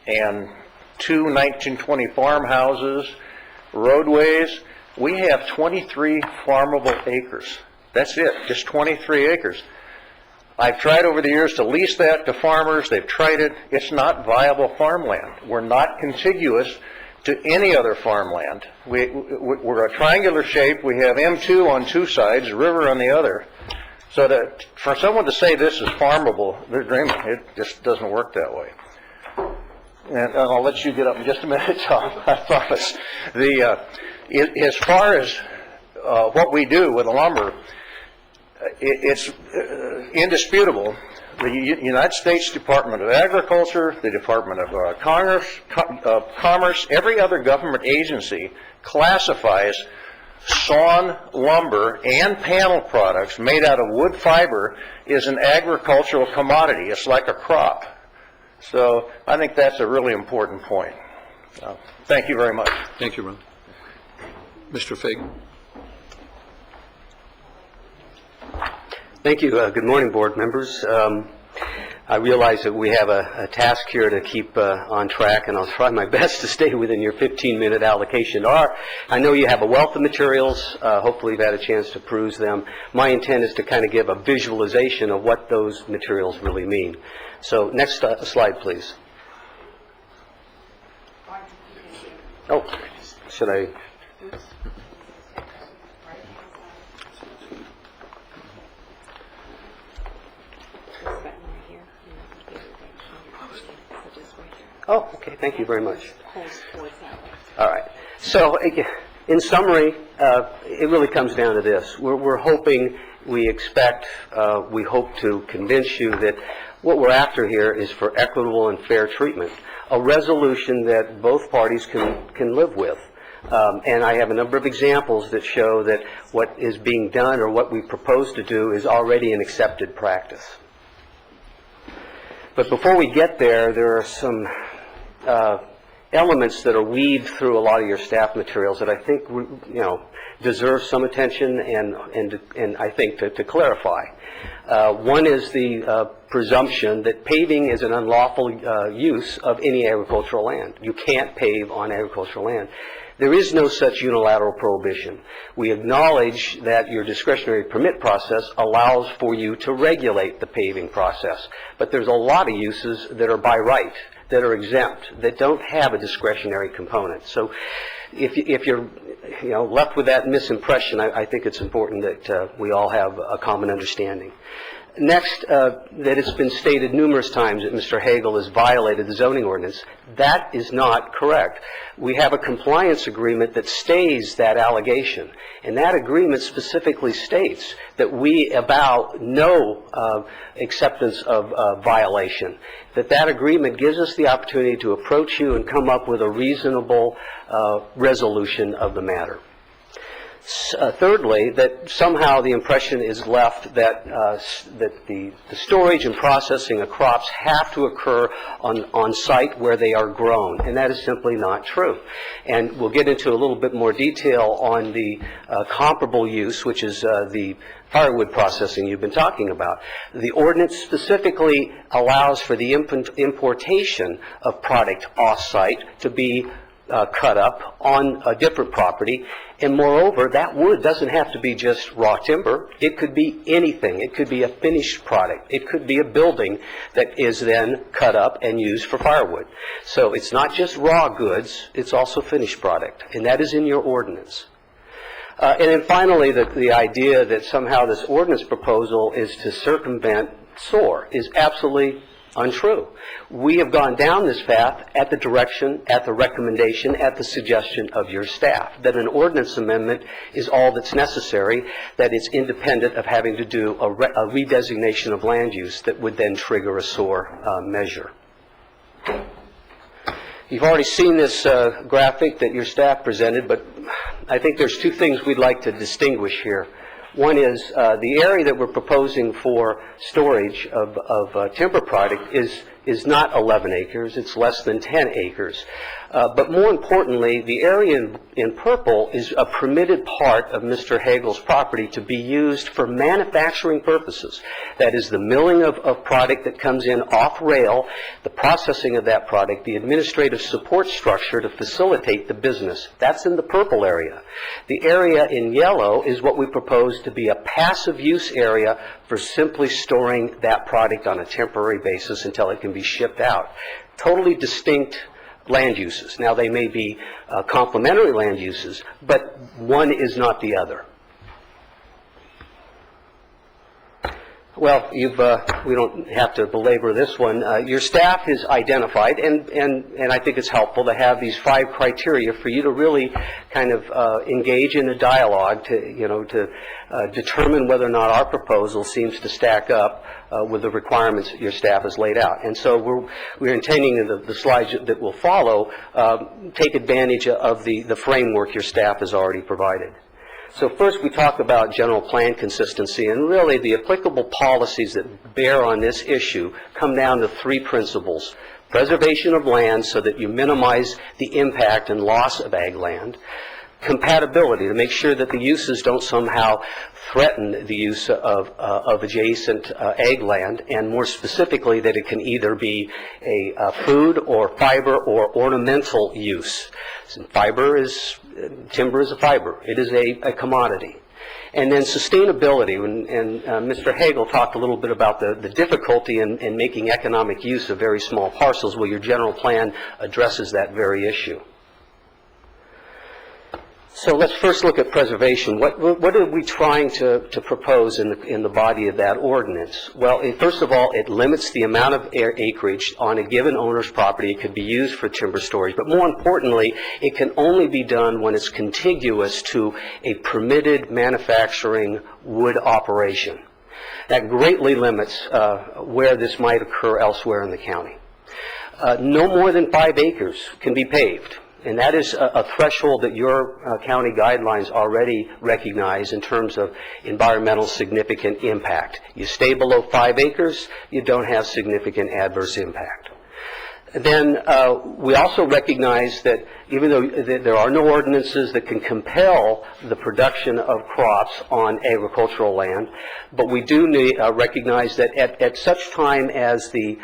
and 2 1920 farmhouses, roadways, we have 23 farmable acres. That's it, just 23 acres. I've tried over the years to lease that to farmers. They've tried it. It's not viable farmland. We're not contiguous to any other farmland. We're a triangular shape. We have M2 on 2 sides, river on the other. So for someone to say this is farmable, they're dreaming. It just doesn't work that way. And I'll let you get up in just a minute, Tom, I promise. As far as what we do with the lumber, it's indisputable. The United States Department of Agriculture, the Department of Commerce, every other government agency classifies sawn lumber and panel products made out of wood fiber as an agricultural commodity. It's like a crop. So I think that's a really important point. Thank you very much. Thank you, Ron. Mr. Fig. Thank you. Good morning, board members. I realize that we have a task here to keep on track, and I'll try my best to stay within your 15-minute allocation. I know you have a wealth of materials. Hopefully you've had a chance to peruse them. My intent is to kind of give a visualization of what those materials really mean. So next slide, please. Oh, should I? Oh, okay, thank you very much. All right. So, in summary, it really comes down to this. We're hoping, we expect, we hope to convince you that what we're after here is for equitable and fair treatment, a resolution that both parties can live with. And I have a number of examples that show that what is being done or what we propose to do is already an accepted practice. But before we get there, there are some elements that are weaved through a lot of your staff materials that I think, deserve some attention and I think to clarify. One is the presumption that paving is an unlawful use of any agricultural land. You can't pave on agricultural land. There is no such unilateral prohibition. We acknowledge that your discretionary permit process allows for you to regulate the paving process, but there's a lot of uses that are by right, that are exempt, that don't have a discretionary component. So if you're left with that misimpression, I think it's important that we all have a common understanding. Next, that it's been stated numerous times that Mr. Hagel has violated the zoning ordinance. That is not correct. We have a compliance agreement that stays that allegation, and that agreement specifically states that we avow no acceptance of violation, that agreement gives us the opportunity to approach you and come up with a reasonable resolution of the matter. Thirdly, that somehow the impression is left that the storage and processing of crops have to occur on site where they are grown, and that is simply not true. And we'll get into a little bit more detail on the comparable use, which is the firewood processing you've been talking about. The ordinance specifically allows for the importation of product off-site to be cut up on a different property, and moreover, that wood doesn't have to be just raw timber. It could be anything. It could be a finished product. It could be a building that is then cut up and used for firewood. So it's not just raw goods, it's also finished product, and that is in your ordinance. And then finally, the idea that somehow this ordinance proposal is to circumvent SOAR is absolutely untrue. We have gone down this path at the direction, at the recommendation, at the suggestion of your staff, that an ordinance amendment is all that's necessary, that it's independent of having to do a redesignation of land use that would then trigger a SOAR measure. You've already seen this graphic that your staff presented, but I think there's two things we'd like to distinguish here. One is the area that we're proposing for storage of timber product is not 11 acres, it's less than 10 acres. But more importantly, the area in purple is a permitted part of Mr. Hagel's property to be used for manufacturing purposes. That is the milling of product that comes in off rail, the processing of that product, the administrative support structure to facilitate the business. That's in the purple area. The area in yellow is what we propose to be a passive use area for simply storing that product on a temporary basis until it can be shipped out. Totally distinct land uses. Now, they may be complementary land uses, but one is not the other. Well, we don't have to belabor this one. Your staff has identified, and I think it's helpful to have these 5 criteria for you to really kind of engage in a dialogue to determine whether or not our proposal seems to stack up with the requirements that your staff has laid out. And so we're intending in the slides that will follow take advantage of the framework your staff has already provided. So first we talk about general plan consistency, and really the applicable policies that bear on this issue come down to 3 principles. Preservation of land so that you minimize the impact and loss of ag land. compatibility, to make sure that the uses don't somehow threaten the use of adjacent ag land, and more specifically that it can either be a food or fiber or ornamental use. So timber is a fiber. It is a commodity. And then sustainability, and Mr. Hagel talked a little bit about the difficulty in making economic use of very small parcels. Well, your general plan addresses that very issue. So let's first look at preservation. What are we trying to propose in the body of that ordinance? Well, first of all, it limits the amount of acreage on a given owner's property. It could be used for timber storage, but more importantly, it can only be done when it's contiguous to a permitted manufacturing wood operation. That greatly limits where this might occur elsewhere in the county. No more than 5 acres can be paved. And that is a threshold that your county guidelines already recognize in terms of environmental significant impact. You stay below 5 acres, you don't have significant adverse impact. Then we also recognize that even though there are no ordinances that can compel the production of crops on agricultural land, but we do recognize that at such time as the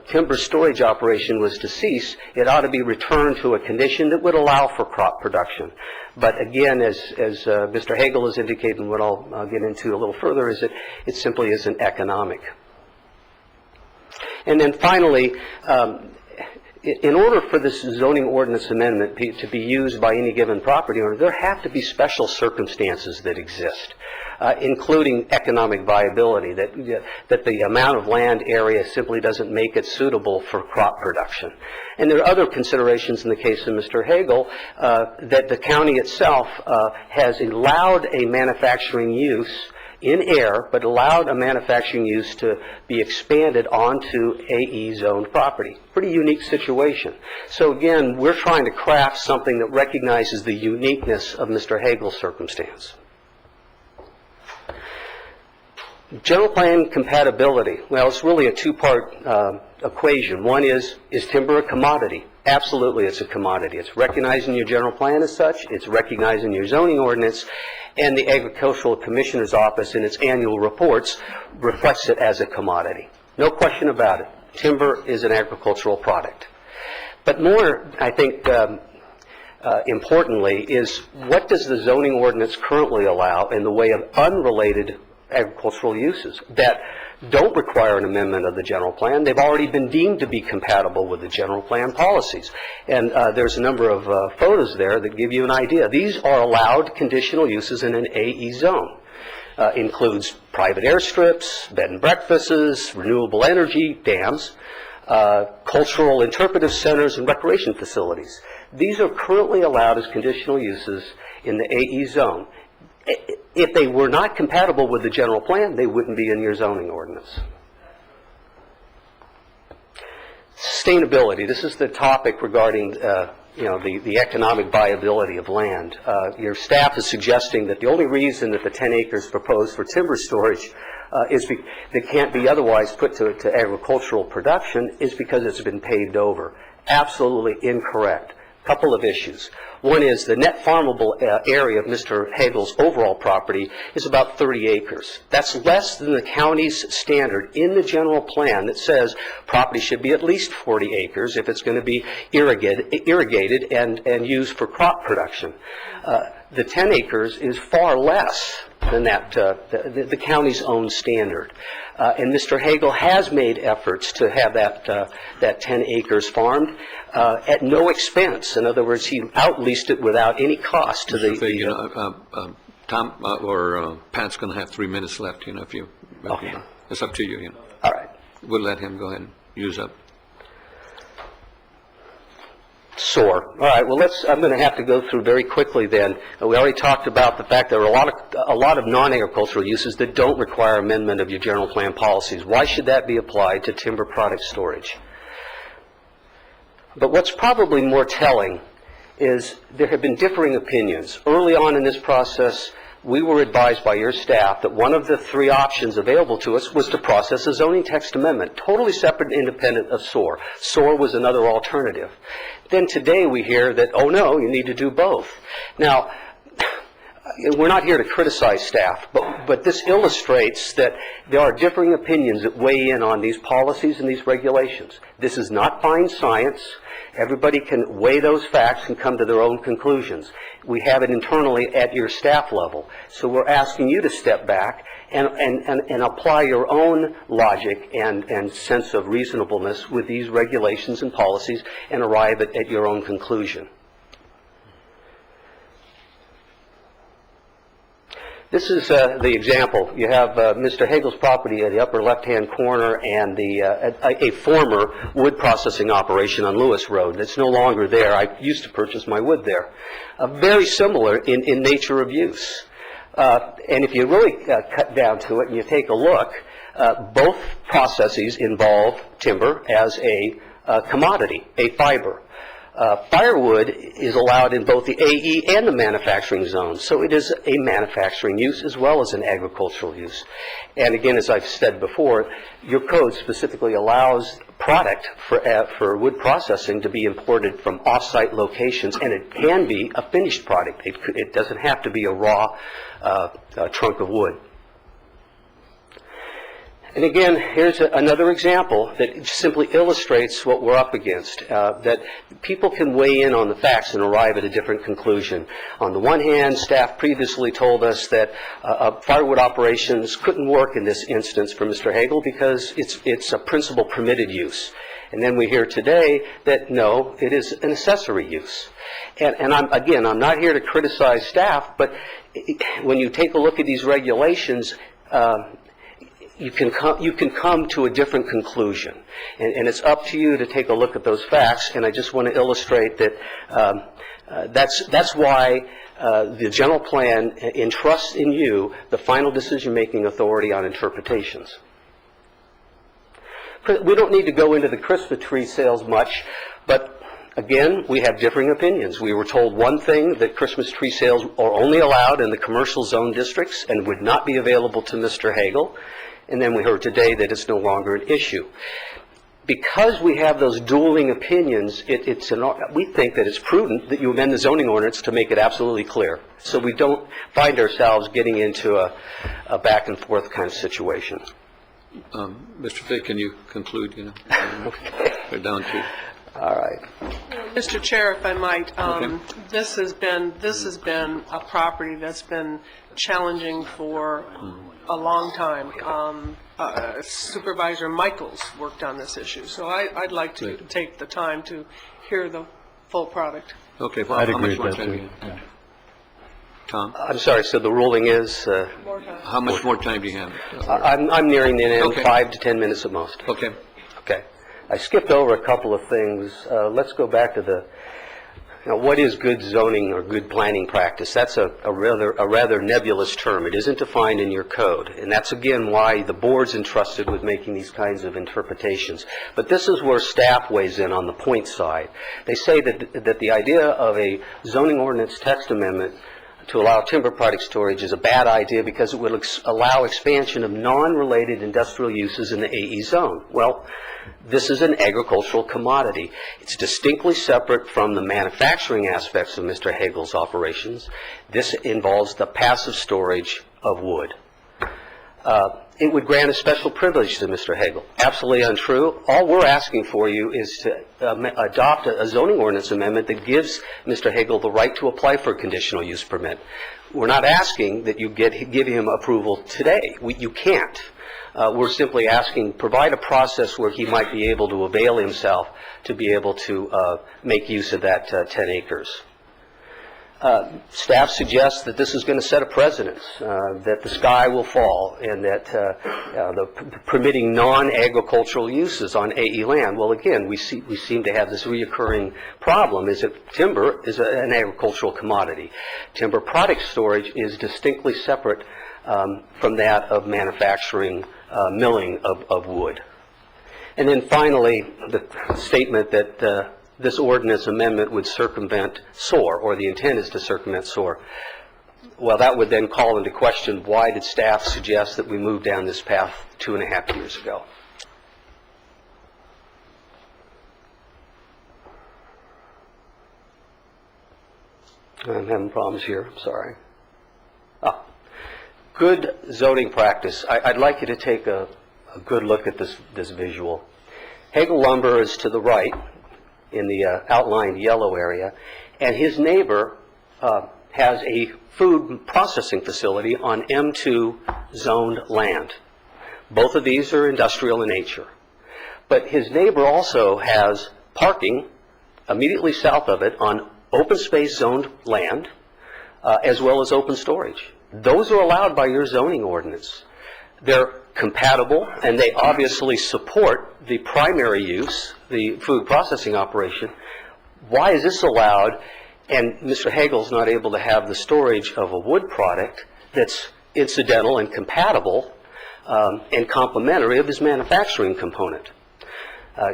timber storage operation was to cease, it ought to be returned to a condition that would allow for crop production. But again, as Mr. Hagel has indicated, and what I'll get into a little further, is that it simply isn't economic. And then finally, in order for this zoning ordinance amendment to be used by any given property owner, there have to be special circumstances that exist, including economic viability, that the amount of land area simply doesn't make it suitable for crop production. And there are other considerations in the case of Mr. Hagel, that the county itself has allowed a manufacturing use in air, but allowed a manufacturing use to be expanded onto AE zoned property. Pretty unique situation. So again, we're trying to craft something that recognizes the uniqueness of Mr. Hagel's circumstance. General plan compatibility. Well, it's really a two-part equation. One is timber a commodity? Absolutely, it's a commodity. It's recognized in your general plan as such. It's recognized in your zoning ordinance. And the Agricultural Commissioner's Office in its annual reports reflects it as a commodity. No question about it. Timber is an agricultural product. But more, I think, importantly, is what does the zoning ordinance currently allow in the way of unrelated agricultural uses that don't require an amendment of the general plan? They've already been deemed to be compatible with the general plan policies. And there's a number of photos there that give you an idea. These are allowed conditional uses in an AE zone. Includes private airstrips, bed and breakfasts, renewable energy dams, cultural interpretive centers, and recreation facilities. These are currently allowed as conditional uses in the AE zone. If they were not compatible with the general plan, they wouldn't be in your zoning ordinance. Sustainability. This is the topic regarding the economic viability of land. Your staff is suggesting that the only reason that the 10 acres proposed for timber storage that can't be otherwise put to agricultural production is because it's been paved over. Absolutely incorrect. Couple of issues. One is the net farmable area of Mr. Hagel's overall property is about 30 acres. That's less than the county's standard in the general plan that says property should be at least 40 acres if it's going to be irrigated and used for crop production. The 10 acres is far less than that, the county's own standard. And Mr. Hagel has made efforts to have that 10 acres farmed at no expense. In other words, he outleased it without any cost to Tom or Pat's going to have 3 minutes left. If you, okay. It's up to you. All right. We'll let him go ahead and use up. SOAR. All right. Well, I'm going to have to go through very quickly then. We already talked about the fact there are a lot of non-agricultural uses that don't require amendment of your general plan policies. Why should that be applied to timber product storage? But what's probably more telling is there have been differing opinions. Early on in this process, we were advised by your staff that one of the three options available to us was to process a zoning text amendment, totally separate and independent of SOAR. SOAR was another alternative. Then today we hear that, oh no, you need to do both. Now, we're not here to criticize staff, but this illustrates that there are differing opinions that weigh in on these policies and these regulations. This is not fine science. Everybody can weigh those facts and come to their own conclusions. We have it internally at your staff level. So we're asking you to step back and apply your own logic and sense of reasonableness with these regulations and policies and arrive at your own conclusion. This is the example. You have Mr. Hagel's property at the upper left-hand corner and a former wood processing operation on Lewis Road. It's no longer there. I used to purchase my wood there. Very similar in nature of use. And if you really cut down to it and you take a look, both processes involve timber as a commodity, a fiber. Firewood is allowed in both the AE and the manufacturing zone, so it is a manufacturing use as well as an agricultural use. And again, as I've said before, your code specifically allows product for wood processing to be imported from off-site locations, and it can be a finished product. It doesn't have to be a raw trunk of wood. And again, here's another example that simply illustrates what we're up against, that people can weigh in on the facts and arrive at a different conclusion. On the one hand, staff previously told us that firewood operations couldn't work in this instance for Mr. Hagel because it's a principal permitted use. And then we hear today that no, it is an accessory use. And I'm not here to criticize staff, but when you take a look at these regulations, you can come to a different conclusion, and it's up to you to take a look at those facts. And I just want to illustrate that that's why the general plan entrusts in you the final decision-making authority on interpretations. We don't need to go into the Christmas tree sales much, but again, we have differing opinions. We were told one thing, that Christmas tree sales are only allowed in the commercial zone districts and would not be available to Mr. Hagel. And then we heard today that it's no longer an issue. Because we have those dueling opinions, we think that it's prudent that you amend the zoning ordinance to make it absolutely clear, so we don't find ourselves getting into a back and forth kind of situation. Mr. Fick, can you conclude? Okay. We're down to. All right. Mr. Chair, if I might, Okay. this has been a property that's been challenging for a long time. Supervisor Michaels worked on this issue, so I'd like to take the time to hear the full product. Okay, well, I'd how agree much more with that, time do too. you have? Tom, I'm sorry, so the ruling is, how much more time do you have? I'm nearing the end, Okay. 5 to 10 minutes at most. Okay. Okay. I skipped over a couple of things. Let's go back to what is good zoning or good planning practice? That's a rather nebulous term. It isn't defined in your code, and that's again why the board's entrusted with making these kinds of interpretations. But this is where staff weighs in on the point side. They say that the idea of a zoning ordinance text amendment to allow timber product storage is a bad idea because it would allow expansion of non-related industrial uses in the AE zone. Well, this is an agricultural commodity. It's distinctly separate from the manufacturing aspects of Mr. Hagel's operations. This involves the passive storage of wood. It would grant a special privilege to Mr. Hagel. Absolutely untrue. All we're asking for you is to adopt a zoning ordinance amendment that gives Mr. Hagel the right to apply for a conditional use permit. We're not asking that you give him approval today. You can't. We're simply asking, provide a process where he might be able to avail himself to be able to make use of that 10 acres. Staff suggests that this is going to set a precedent, that the sky will fall, and that the permitting non-agricultural uses on AE land. Well, again, we seem to have this reoccurring problem, is that timber is an agricultural commodity. Timber product storage is distinctly separate from that of manufacturing, milling of wood. And then finally, the statement that this ordinance amendment would circumvent SOAR, or the intent is to circumvent SOAR. well, that would then call into question, why did staff suggest that we move down this path 2.5 years ago? I'm having problems here, I'm sorry. Good zoning practice. I'd like you to take a good look at this visual. Hagel Lumber is to the right in the outlined yellow area, and his neighbor has a food processing facility on M2 zoned land. Both of these are industrial in nature. But his neighbor also has parking immediately south of it on open space zoned land, as well as open storage. Those are allowed by your zoning ordinance. They're compatible, and they obviously support the primary use, the food processing operation. Why is this allowed, and Mr. Hagel's not able to have the storage of a wood product that's incidental and compatible and complementary of his manufacturing component?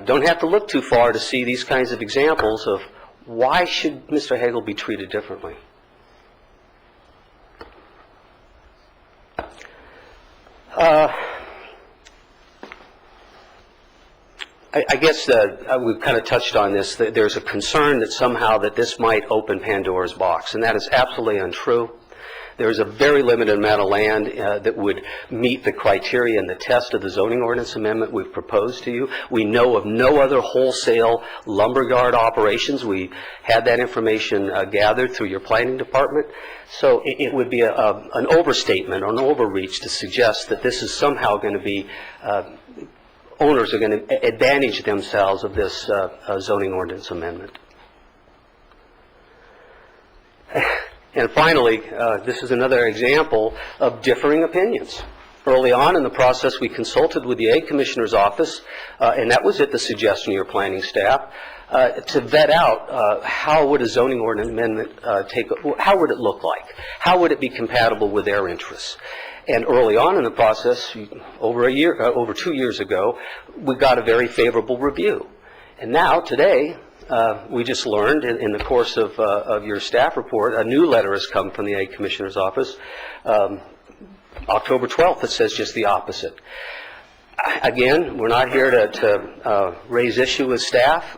Don't have to look too far to see these kinds of examples of why should Mr. Hagel be treated differently. I guess we've kind of touched on this. That there's a concern that somehow that this might open Pandora's box, and that is absolutely untrue. There is a very limited amount of land that would meet the criteria and the test of the zoning ordinance amendment we've proposed to you. We know of no other wholesale lumberyard operations. We had that information gathered through your planning department. So it would be an overstatement or an overreach to suggest that this is somehow going to be owners are going to advantage themselves of this zoning ordinance amendment. And finally, this is another example of differing opinions. Early on in the process, we consulted with the Ag Commissioner's office, and that was at the suggestion of your planning staff, to vet out how would a zoning ordinance amendment how would it look like? How would it be compatible with their interests? And early on in the process, over 2 years ago, we got a very favorable review. And now, today, we just learned in the course of your staff report, a new letter has come from the Ag Commissioner's office, October 12th, that says just the opposite. Again, we're not here to raise issue with staff,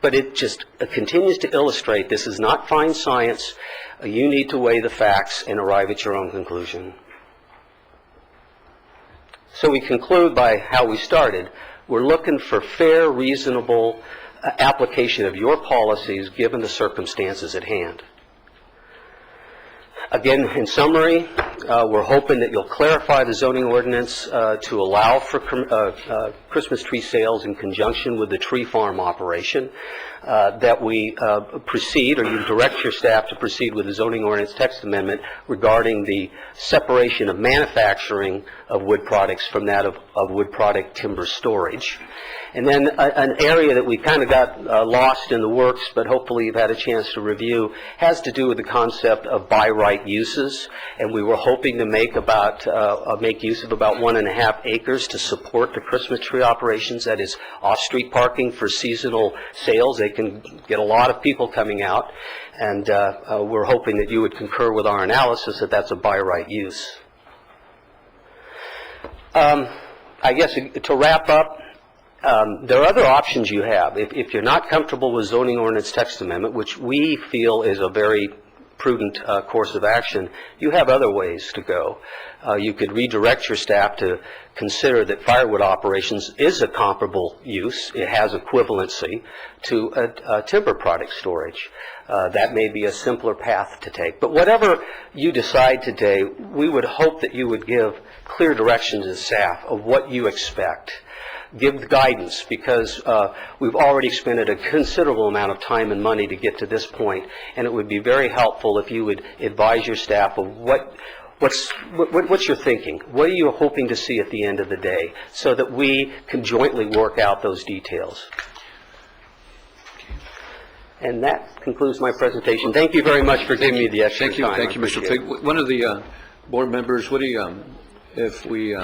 but it just continues to illustrate this is not fine science. You need to weigh the facts and arrive at your own conclusion. So we conclude by how we started. We're looking for fair, reasonable application of your policies given the circumstances at hand. Again, in summary, we're hoping that you'll clarify the zoning ordinance to allow for Christmas tree sales in conjunction with the tree farm operation, that we proceed, or you direct your staff to proceed with the zoning ordinance text amendment regarding the separation of manufacturing of wood products from that of wood product timber storage. And then an area that we kind of got lost in the works, but hopefully you've had a chance to review, has to do with the concept of by right uses. And we were hoping to make use of about 1.5 acres to support the Christmas tree operations. That is off-street parking for seasonal sales. They can get a lot of people coming out. And we're hoping that you would concur with our analysis that that's a by right use. I guess to wrap up, there are other options you have. If you're not comfortable with zoning ordinance text amendment, which we feel is a very prudent course of action, you have other ways to go. You could redirect your staff to consider that firewood operations is a comparable use. It has equivalency to a timber product storage. That may be a simpler path to take. But whatever you decide today, we would hope that you would give clear direction to the staff of what you expect. Give guidance, because we've already expended a considerable amount of time and money to get to this point, and it would be very helpful if you would advise your staff of what's your thinking. What are you hoping to see at the end of the day, so that we can jointly work out those details. And that concludes my presentation. Thank you very much for giving me the extra time. Thank you, Mr. Fig. One of the board members, what do you, if we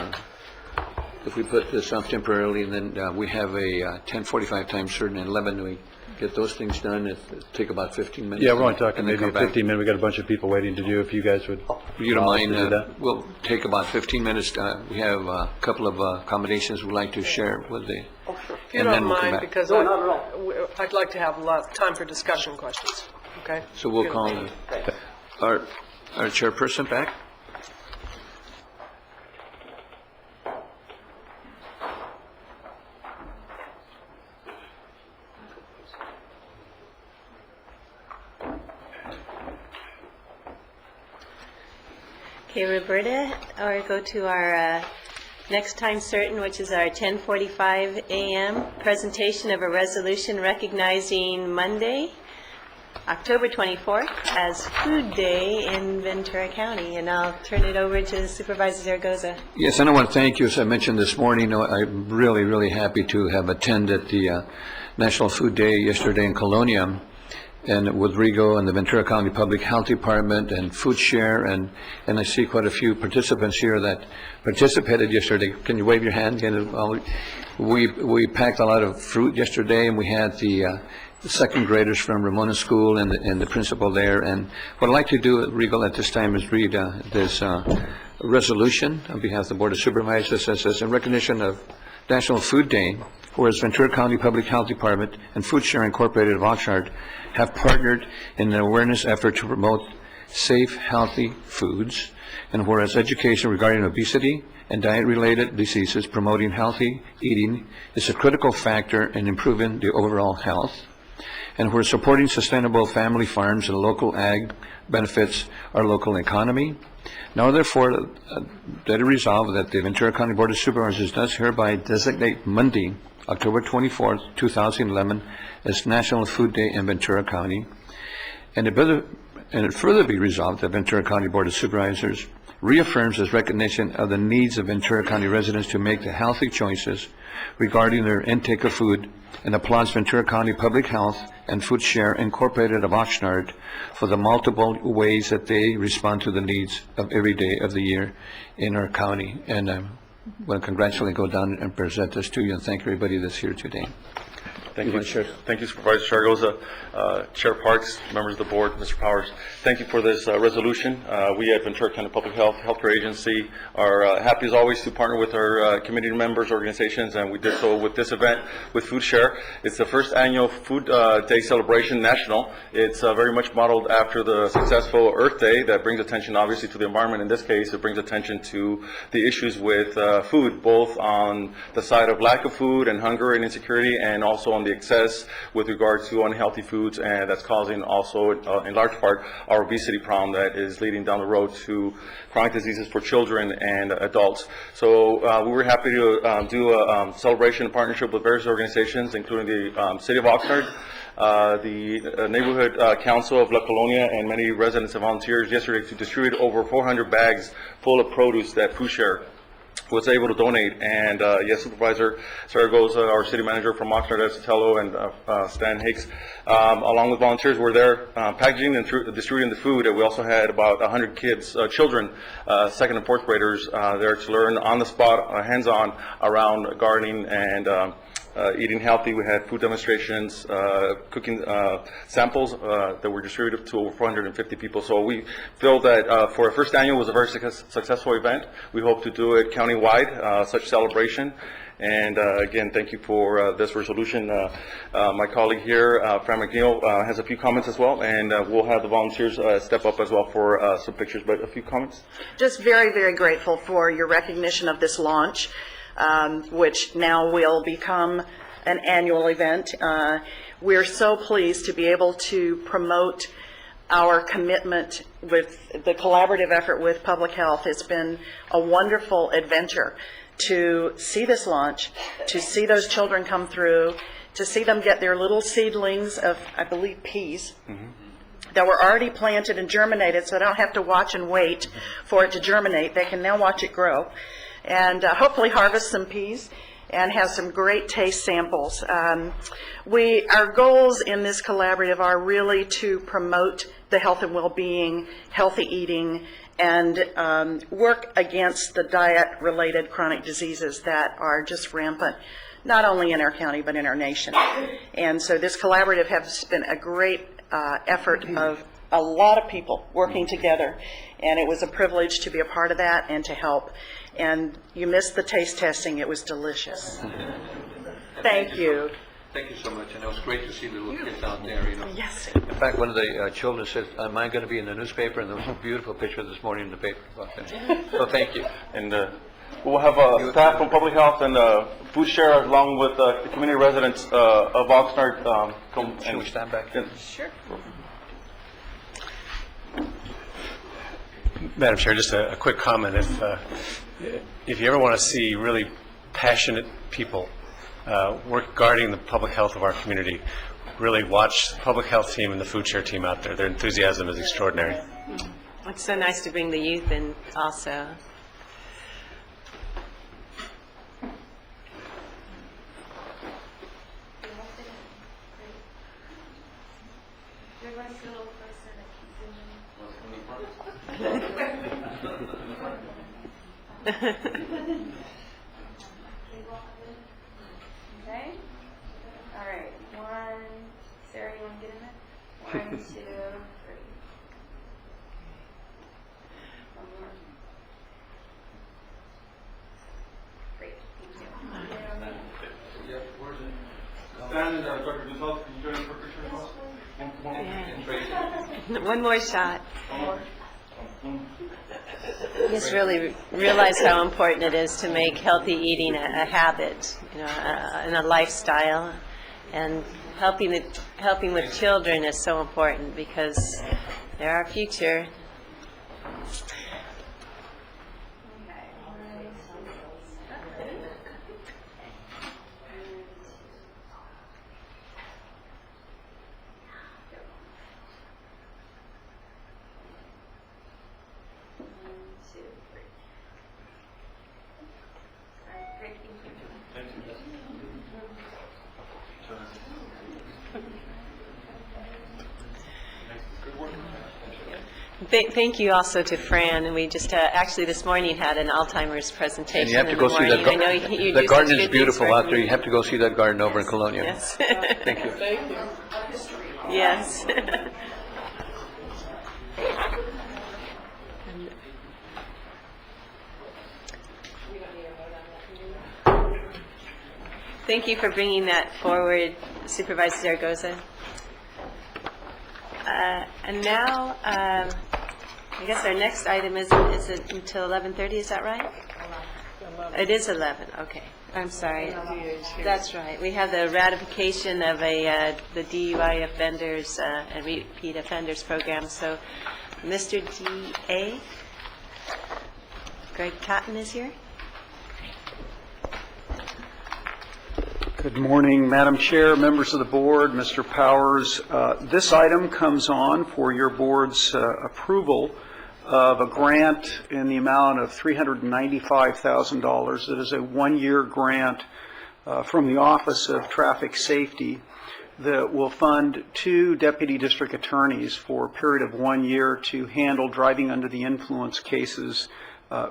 put this off temporarily, and then we have a 10:45 time certain, and 11, get those things done. It'll take about 15 minutes. Yeah, we're only talking and then maybe come back. 15 minutes. We got a bunch of people waiting to do. If you guys would. You don't allow us mind, to do that? we'll take about 15 minutes. We have a couple of accommodations we'd like to share with the, If you and then don't we'll come mind, back. because I'd like to have a lot of time for discussion questions, okay? So we'll call our chairperson back. Okay, Roberta, or go to our next time certain, which is our 10:45 a.m. presentation of a resolution recognizing Monday, October 24th, as Food Day in Ventura County. And I'll turn it over to Supervisor Zaragoza. Yes, and I want to thank you. As I mentioned this morning, I'm really, really happy to have attended the National Food Day yesterday in Colonia, and with Rigo and the Ventura County Public Health Department and Food Share, and I see quite a few participants here that participated yesterday. Can you wave your hand? We packed a lot of fruit yesterday, and we had the second graders from Ramona School and the principal there. And what I'd like to do, Rigo, at this time is read this resolution on behalf of the Board of Supervisors as in recognition of National Food Day, whereas Ventura County Public Health Department and Food Share Incorporated of Oxnard have partnered in an awareness effort to promote safe, healthy foods, and whereas education regarding obesity and diet-related diseases promoting healthy eating is a critical factor in improving the overall health, and where supporting sustainable family farms and local ag benefits our local economy. Now therefore, that it resolved that the Ventura County Board of Supervisors does hereby designate Monday, October 24th, 2011, as National Food Day in Ventura County, and it further be resolved that Ventura County Board of Supervisors reaffirms its recognition of the needs of Ventura County residents to make the healthy choices regarding their intake of food, and applauds Ventura County Public Health and Food Share Incorporated of Oxnard for the multiple ways that they respond to the needs of every day of the year in our county. And I want to congratulate, go down and present this to you, and thank everybody that's here today. Thank you, Supervisor Zaragoza, Chair Parks, members of the board, Mr. Powers. Thank you for this resolution. We at Ventura County Public Health Healthcare Agency are happy as always to partner with our community members, organizations, and we did so with this event with Food Share. It's the first annual Food Day celebration national. It's very much modeled after the successful Earth Day that brings attention obviously to the environment. In this case, it brings attention to the issues with food, both on the side of lack of food and hunger and insecurity, and also on the excess with regard to unhealthy foods, and that's causing also in large part our obesity problem that is leading down the road to chronic diseases for children and adults. So we were happy to do a celebration in partnership with various organizations, including the City of Oxnard, the Neighborhood Council of La Colonia, and many residents and volunteers yesterday to distribute over 400 bags full of produce that Food Share was able to donate. And yes, Supervisor Zaragoza, our city manager from Oxnard, Estatello, and Stan Hicks, along with volunteers, were there packaging and distributing the food. And we also had about 100 kids, children, second and fourth graders, there to learn on the spot, hands-on, around gardening and eating healthy. We had food demonstrations, cooking samples that were distributed to over 450 people. So we feel that for our first annual was a very successful event. We hope to do it countywide, such celebration. And again, thank you for this resolution. My colleague here, Fran McNeil, has a few comments as well, and we'll have the volunteers step up as well for some pictures. But a few comments? Just very, very grateful for your recognition of this launch, which now will become an annual event. We're so pleased to be able to promote our commitment with the collaborative effort with public health. It's been a wonderful adventure to see this launch, to see those children come through, to see them get their little seedlings of, I believe, peas that were already planted and germinated, so they don't have to watch and wait for it to germinate. They can now watch it grow, and hopefully harvest some peas and have some great taste samples. Our goals in this collaborative are really to promote the health and well-being, healthy eating, and work against the diet-related chronic diseases that are just rampant not only in our county, but in our nation. And so this collaborative has been a great effort of a lot of people working together, and it was a privilege to be a part of that and to help. And you missed the taste testing. It was delicious. Thank you. Thank you so much, and it was great to see the little kids out there, you know. Yes. In fact, one of the children said, am I going to be in the newspaper? And there was a beautiful picture this morning in the paper about that. So thank you. And we'll have staff from Public Health and food share along with the community residents of Oxnard. Come Should we stand back? Sure. Madam Chair, just a quick comment. If you ever want to see really passionate people work guarding the public health of our community, really watch the public health team and the food share team out there. Their enthusiasm is extraordinary. It's so nice to bring the youth in also. Okay. All right. Sarah, you want to get in there? 1, 2, 3. One more. Great. Thank you. Stan and Dr. Gonzalez, can you join us for a picture? One more shot. You just really realize how important it is to make healthy eating a habit, and a lifestyle. And helping with children is so important because they're our future. Thank you also to Fran, and we just actually this morning had an Alzheimer's presentation. And you have to go see that. The garden is beautiful out there. You have to go see that garden over in Colonia. Yes. Thank you. Thank you. Yes. Thank you for bringing that forward, Supervisor Zaragoza. And now, I guess our next item is it until 11:30, is that right? 11. It is 11, okay. I'm sorry. That's right. We have the ratification of the DUI offenders and repeat offenders program. So, Mr. D.A. Greg Cotton is here. Good morning, Madam Chair, members of the board, Mr. Powers. This item comes on for your board's approval of a grant in the amount of $395,000. It is a one-year grant from the Office of Traffic Safety that will fund 2 deputy district attorneys for a period of 1 year to handle driving under the influence cases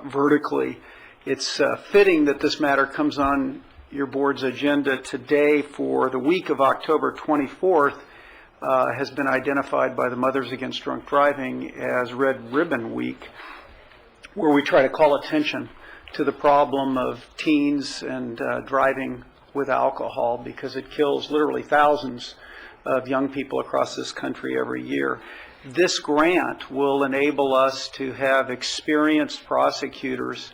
vertically. It's fitting that this matter comes on your board's agenda today for the week of October 24th has been identified by the Mothers Against Drunk Driving as Red Ribbon Week, where we try to call attention to the problem of teens and driving with alcohol, because it kills literally thousands of young people across this country every year. This grant will enable us to have experienced prosecutors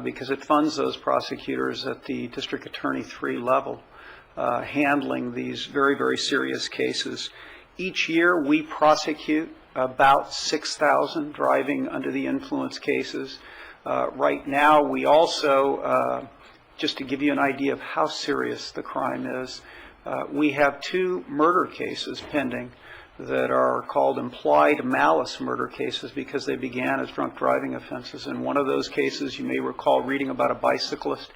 because it funds those prosecutors at the District Attorney 3 level, handling these very, very serious cases. Each year we prosecute about 6,000 driving under the influence cases. Right now we also, just to give you an idea of how serious the crime is, we have 2 murder cases pending that are called implied malice murder cases because they began as drunk driving offenses. In one of those cases, you may recall reading about a bicyclist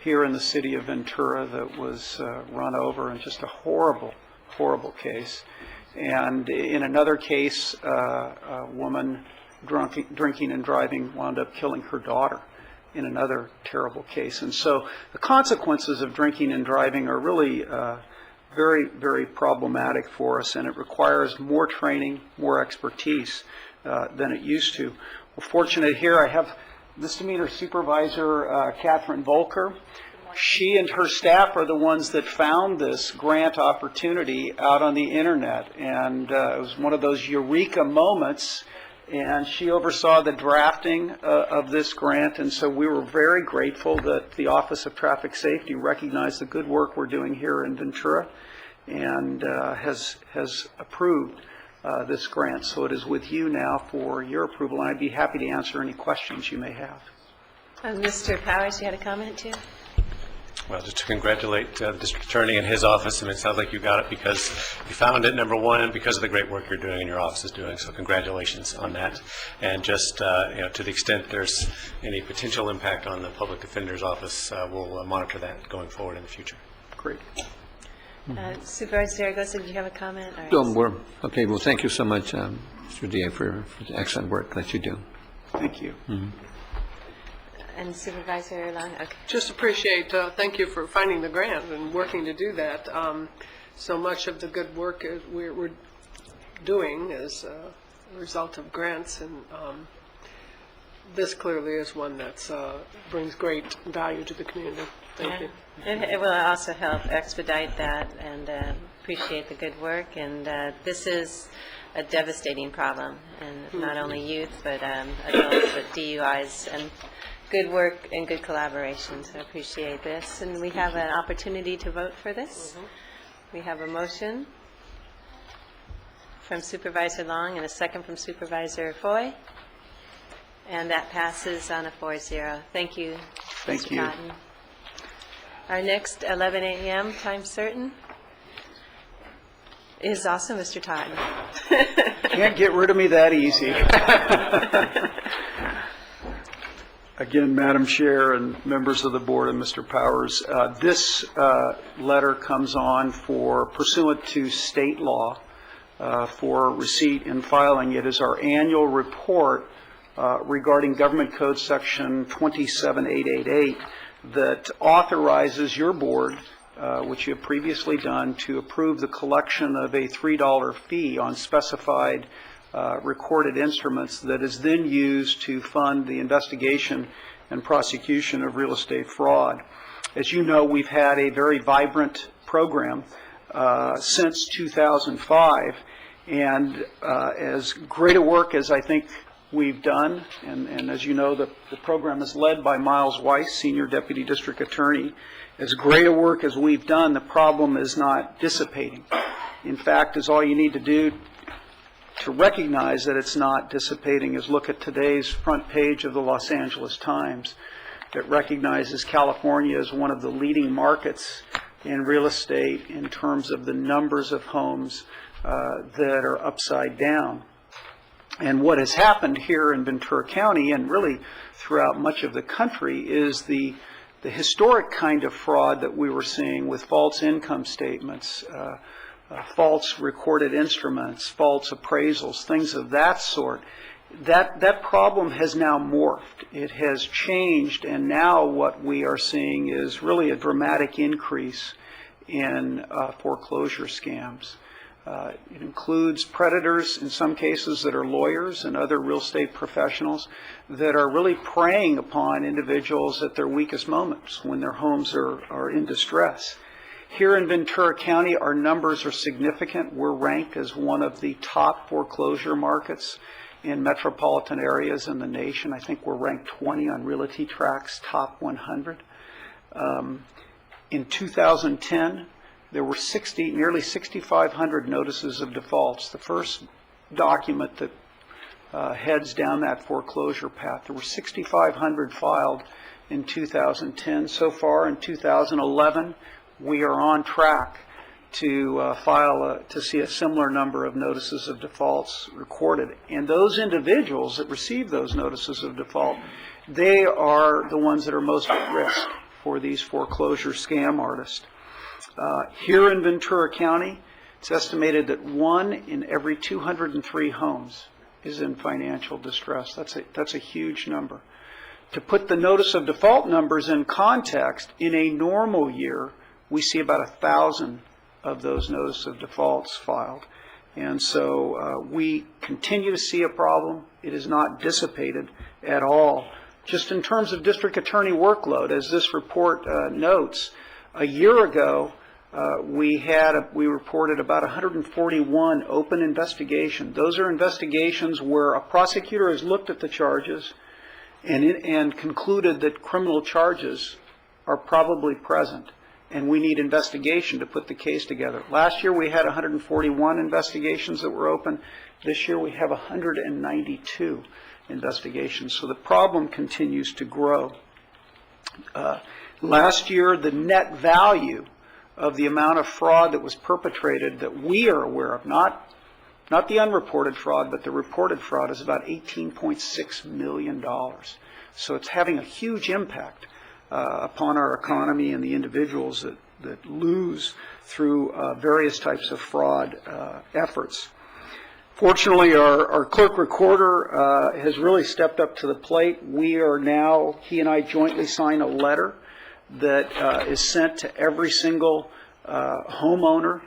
here in the city of Ventura that was run over, and just a horrible, horrible case. And in another case, a woman drinking and driving wound up killing her daughter. in another terrible case. And so the consequences of drinking and driving are really very, very problematic for us, and it requires more training, more expertise than it used to. We're fortunate here. I have Misdemeanor Supervisor Catherine Volker. She and her staff are the ones that found this grant opportunity out on the internet, and it was one of those eureka moments, and she oversaw the drafting of this grant, and so we were very grateful that the Office of Traffic Safety recognized the good work we're doing here in Ventura and has approved this grant. So it is with you now for your approval, and I'd be happy to answer any questions you may have. Mr. Powers, you had a comment too? Well, just to congratulate the district attorney and his office, and it sounds like you got it because you found it, number one, and because of the great work you're doing and your office is doing. So congratulations on that. And just to the extent there's any potential impact on the public defender's office, we'll monitor that going forward in the future. Great. Supervisor Zaragoza, did you have a comment? All right. No, okay, well, thank you so much, Mr. DA, for the excellent work that you do. Thank you. Mm-hmm. And Supervisor Long? Okay. Just appreciate, thank you for finding the grant and working to do that. So much of the good work we're doing is a result of grants, and this clearly is one that brings great value to the community. Thank you. It will also help expedite that, and appreciate the good work. And this is a devastating problem, and not only youth, but adults with DUIs, and good work and good collaboration. So I appreciate this. And we have an opportunity to vote for this. We have a motion from Supervisor Long and a second from Supervisor Foy. And that passes on a 4-0. Thank you, Thank Mr. you. Cotton. Our next 11 a.m. time certain is also Mr. Totten. Can't get rid of me that easy. Again, Madam Chair and members of the board and Mr. Powers, this letter comes on for pursuant to state law for receipt and filing. It is our annual report regarding Government Code Section 27888 that authorizes your board, which you have previously done, to approve the collection of a $3 fee on specified recorded instruments that is then used to fund the investigation and prosecution of real estate fraud. As you know, we've had a very vibrant program since 2005, and as great a work as I think we've done, and as you know, the program is led by Miles Weiss, Senior Deputy District Attorney. As great a work as we've done, the problem is not dissipating. In fact, is all you need to do to recognize that it's not dissipating is look at today's front page of the Los Angeles Times that recognizes California as one of the leading markets in real estate in terms of the numbers of homes that are upside down. And what has happened here in Ventura County and really throughout much of the country is the historic kind of fraud that we were seeing with false income statements, false recorded instruments, false appraisals, things of that sort. That problem has now morphed. It has changed, and now what we are seeing is really a dramatic increase in foreclosure scams. It includes predators, in some cases, that are lawyers and other real estate professionals that are really preying upon individuals at their weakest moments when their homes are in distress. Here in Ventura County, our numbers are significant. We're ranked as one of the top foreclosure markets in metropolitan areas in the nation. I think we're ranked 20 on Realty Trac's top 100. In 2010, there were nearly 6,500 notices of defaults, the first document that heads down that foreclosure path. There were 6,500 filed in 2010. So far in 2011, we are on track to to see a similar number of notices of defaults recorded. And those individuals that receive those notices of default, they are the ones that are most at risk for these foreclosure scam artists. Here in Ventura County, it's estimated that 1 in every 203 homes is in financial distress. That's a huge number. To put the notice of default numbers in context, in a normal year, we see about 1,000 of those notice of defaults filed. And so we continue to see a problem. It is not dissipated at all. Just in terms of district attorney workload, as this report notes, a year ago we reported about 141 open investigations. Those are investigations where a prosecutor has looked at the charges and concluded that criminal charges are probably present, and we need investigation to put the case together. Last year we had 141 investigations that were open. This year we have 192 investigations. So the problem continues to grow. Last year, the net value of the amount of fraud that was perpetrated that we are aware of, not the unreported fraud, but the reported fraud, is about $18.6 million. So it's having a huge impact upon our economy and the individuals that lose through various types of fraud efforts. Fortunately, our clerk recorder has really stepped up to the plate. We are now, he and I jointly sign a letter that is sent to every single homeowner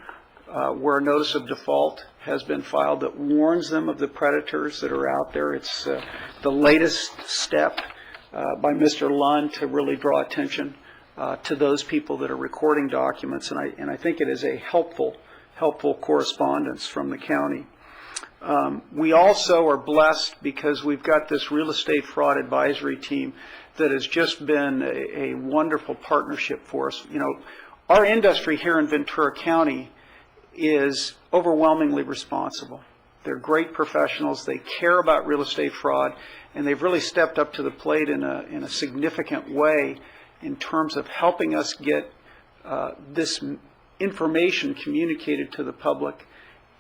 where a notice of default has been filed that warns them of the predators that are out there. It's the latest step by Mr. Lund to really draw attention to those people that are recording documents, and I think it is a helpful correspondence from the county. We also are blessed because we've got this real estate fraud advisory team that has just been a wonderful partnership for us. You know, our industry here in Ventura County is overwhelmingly responsible. They're great professionals. They care about real estate fraud, and they've really stepped up to the plate in a significant way in terms of helping us get this information communicated to the public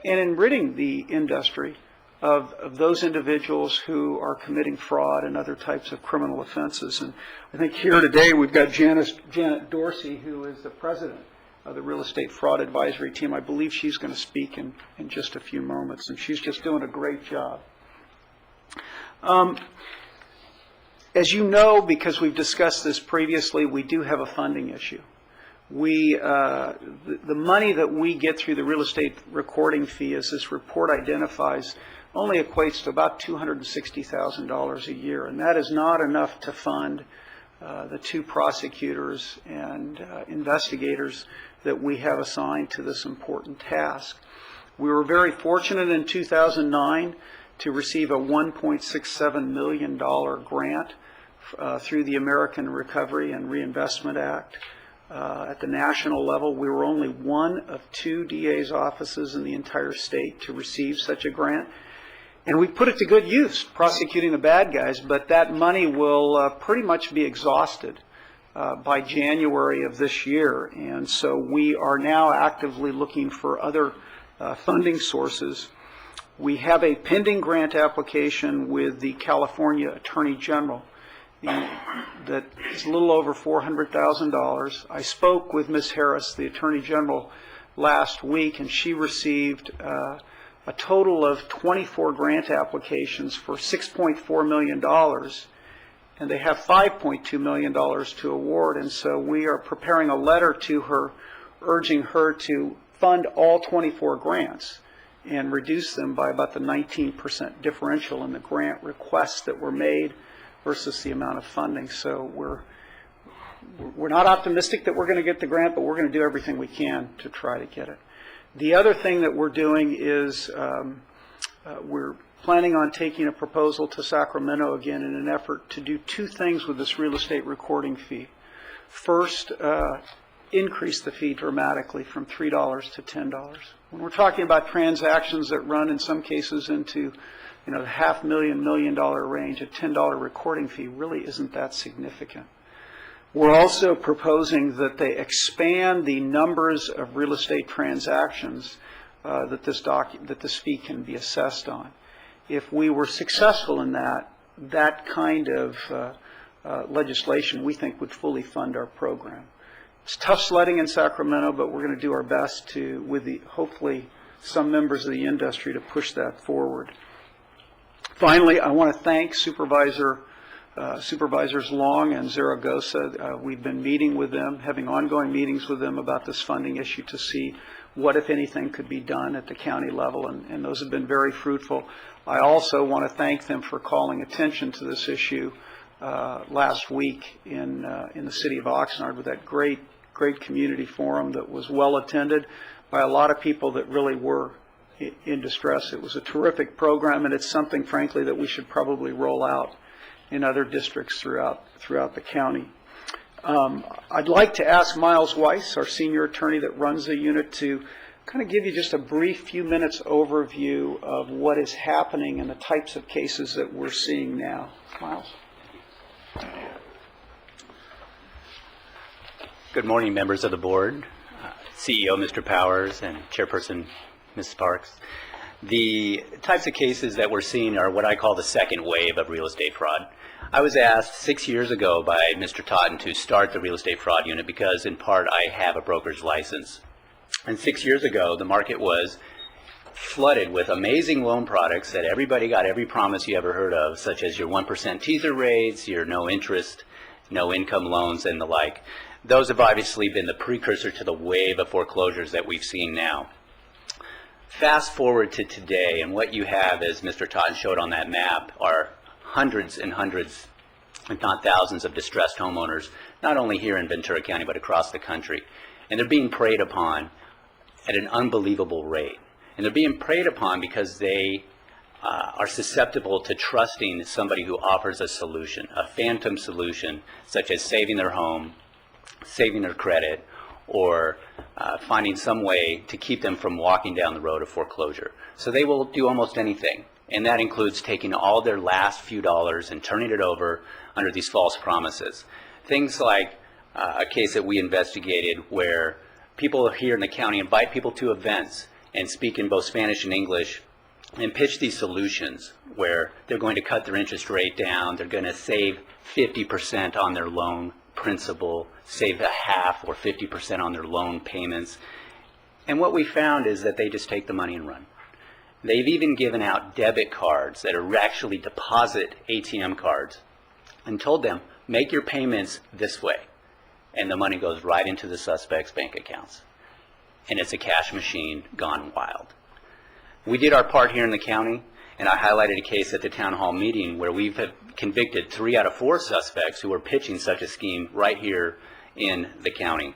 and in ridding the industry of those individuals who are committing fraud and other types of criminal offenses. And I think here today we've got Janet Dorsey, who is the president of the Real Estate Fraud Advisory Team. I believe she's going to speak in just a few moments, and she's just doing a great job. As you know, because we've discussed this previously, we do have a funding issue. The money that we get through the real estate recording fee, as this report identifies, only equates to about $260,000 a year, and that is not enough to fund the two prosecutors and investigators that we have assigned to this important task. We were very fortunate in 2009 to receive a $1.67 million grant through the American Recovery and Reinvestment Act. At the national level, we were only one of two DA's offices in the entire state to receive such a grant. And we put it to good use, prosecuting the bad guys, but that money will pretty much be exhausted by January of this year. And so we are now actively looking for other funding sources. We have a pending grant application with the California Attorney General that is a little over $400,000. I spoke with Ms. Harris, the Attorney General, last week, and she received a total of 24 grant applications for $6.4 million, and they have $5.2 million to award. And so we are preparing a letter to her urging her to fund all 24 grants and reduce them by about the 19% differential in the grant requests that were made versus the amount of funding. So we're not optimistic that we're going to get the grant, but we're going to do everything we can to try to get it. The other thing that we're doing is we're planning on taking a proposal to Sacramento again in an effort to do two things with this real estate recording fee. First, increase the fee dramatically from $3 to $10. When we're talking about transactions that run in some cases into the $500,000, $1 million range, a $10 recording fee really isn't that significant. We're also proposing that they expand the numbers of real estate transactions that this fee can be assessed on. If we were successful in that kind of legislation, we think would fully fund our program. It's tough sledding in Sacramento, but we're going to do our best to, with hopefully some members of the industry, to push that forward. Finally, I want to thank Supervisor Supervisors Long and Zaragoza, we've been meeting with them, having ongoing meetings with them about this funding issue to see what, if anything, could be done at the county level, and those have been very fruitful. I also want to thank them for calling attention to this issue last week in the city of Oxnard with that great community forum that was well attended by a lot of people that really were in distress. It was a terrific program, and it's something, frankly, that we should probably roll out in other districts throughout the county. I'd like to ask Miles Weiss, our senior attorney that runs the unit, to kind of give you just a brief few minutes overview of what is happening and the types of cases that we're seeing now. Miles? Good morning, members of the board, CEO Mr. Powers and Chairperson Ms. Parks. The types of cases that we're seeing are what I call the second wave of real estate fraud. I was asked 6 years ago by Mr. Totten to start the real estate fraud unit because, in part, I have a broker's license. And 6 years ago, the market was flooded with amazing loan products that everybody got every promise you ever heard of, such as your 1% teaser rates, your no interest, no income loans, and the like. Those have obviously been the precursor to the wave of foreclosures that we've seen now. Fast forward to today, and what you have, as Mr. Totten showed on that map, are hundreds and hundreds, if not thousands, of distressed homeowners, not only here in Ventura County, but across the country. And they're being preyed upon at an unbelievable rate. And they're being preyed upon because they are susceptible to trusting somebody who offers a solution, a phantom solution, such as saving their home, saving their credit, or finding some way to keep them from walking down the road of foreclosure. So they will do almost anything. And that includes taking all their last few dollars and turning it over under these false promises. Things like a case that we investigated where people here in the county invite people to events and speak in both Spanish and English and pitch these solutions where they're going to cut their interest rate down, they're going to save 50% on their loan principal, save a half or 50% on their loan payments. And what we found is that they just take the money and run. They've even given out debit cards that are actually deposit ATM cards and told them, make your payments this way. And the money goes right into the suspect's bank accounts. And it's a cash machine gone wild. We did our part here in the county, and I highlighted a case at the town hall meeting where we've convicted 3 out of 4 suspects who were pitching such a scheme right here in the county.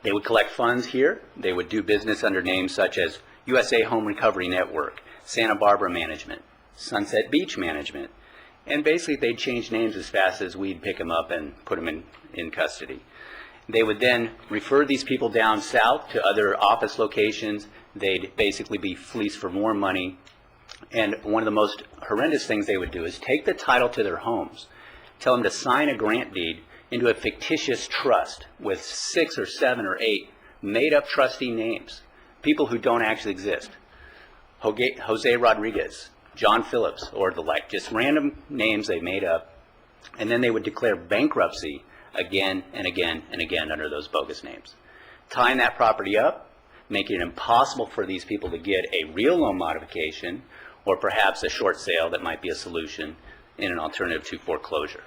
They would collect funds here. They would do business under names such as USA Home Recovery Network, Santa Barbara Management, Sunset Beach Management, and basically they'd change names as fast as we'd pick them up and put them in custody. They would then refer these people down south to other office locations. They'd basically be fleeced for more money. And one of the most horrendous things they would do is take the title to their homes, tell them to sign a grant deed into a fictitious trust with 6 or 7 or 8 made-up trustee names, people who don't actually exist. Jose Rodriguez, John Phillips, or the like, just random names they made up. And then they would declare bankruptcy again and again and again under those bogus names, tying that property up, making it impossible for these people to get a real loan modification or perhaps a short sale that might be a solution in an alternative to foreclosure.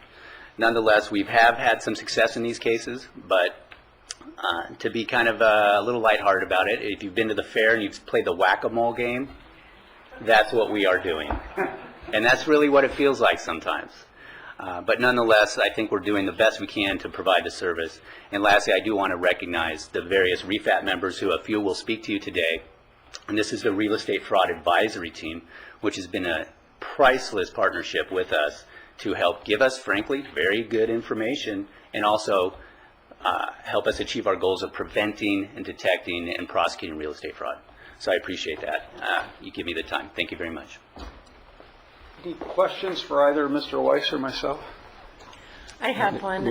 Nonetheless, we have had some success in these cases, but to be kind of a little lighthearted about it, if you've been to the fair and you've played the whack-a-mole game, that's what we are doing. And that's really what it feels like sometimes. But nonetheless, I think we're doing the best we can to provide the service. And lastly, I do want to recognize the various REFAT members who a few will speak to you today. And this is the Real Estate Fraud Advisory Team, which has been a priceless partnership with us to help give us, frankly, very good information and also help us achieve our goals of preventing and detecting and prosecuting real estate fraud. So I appreciate that. You give me the time. Thank you very much. Any questions for either Mr. Weiss or myself? I have one.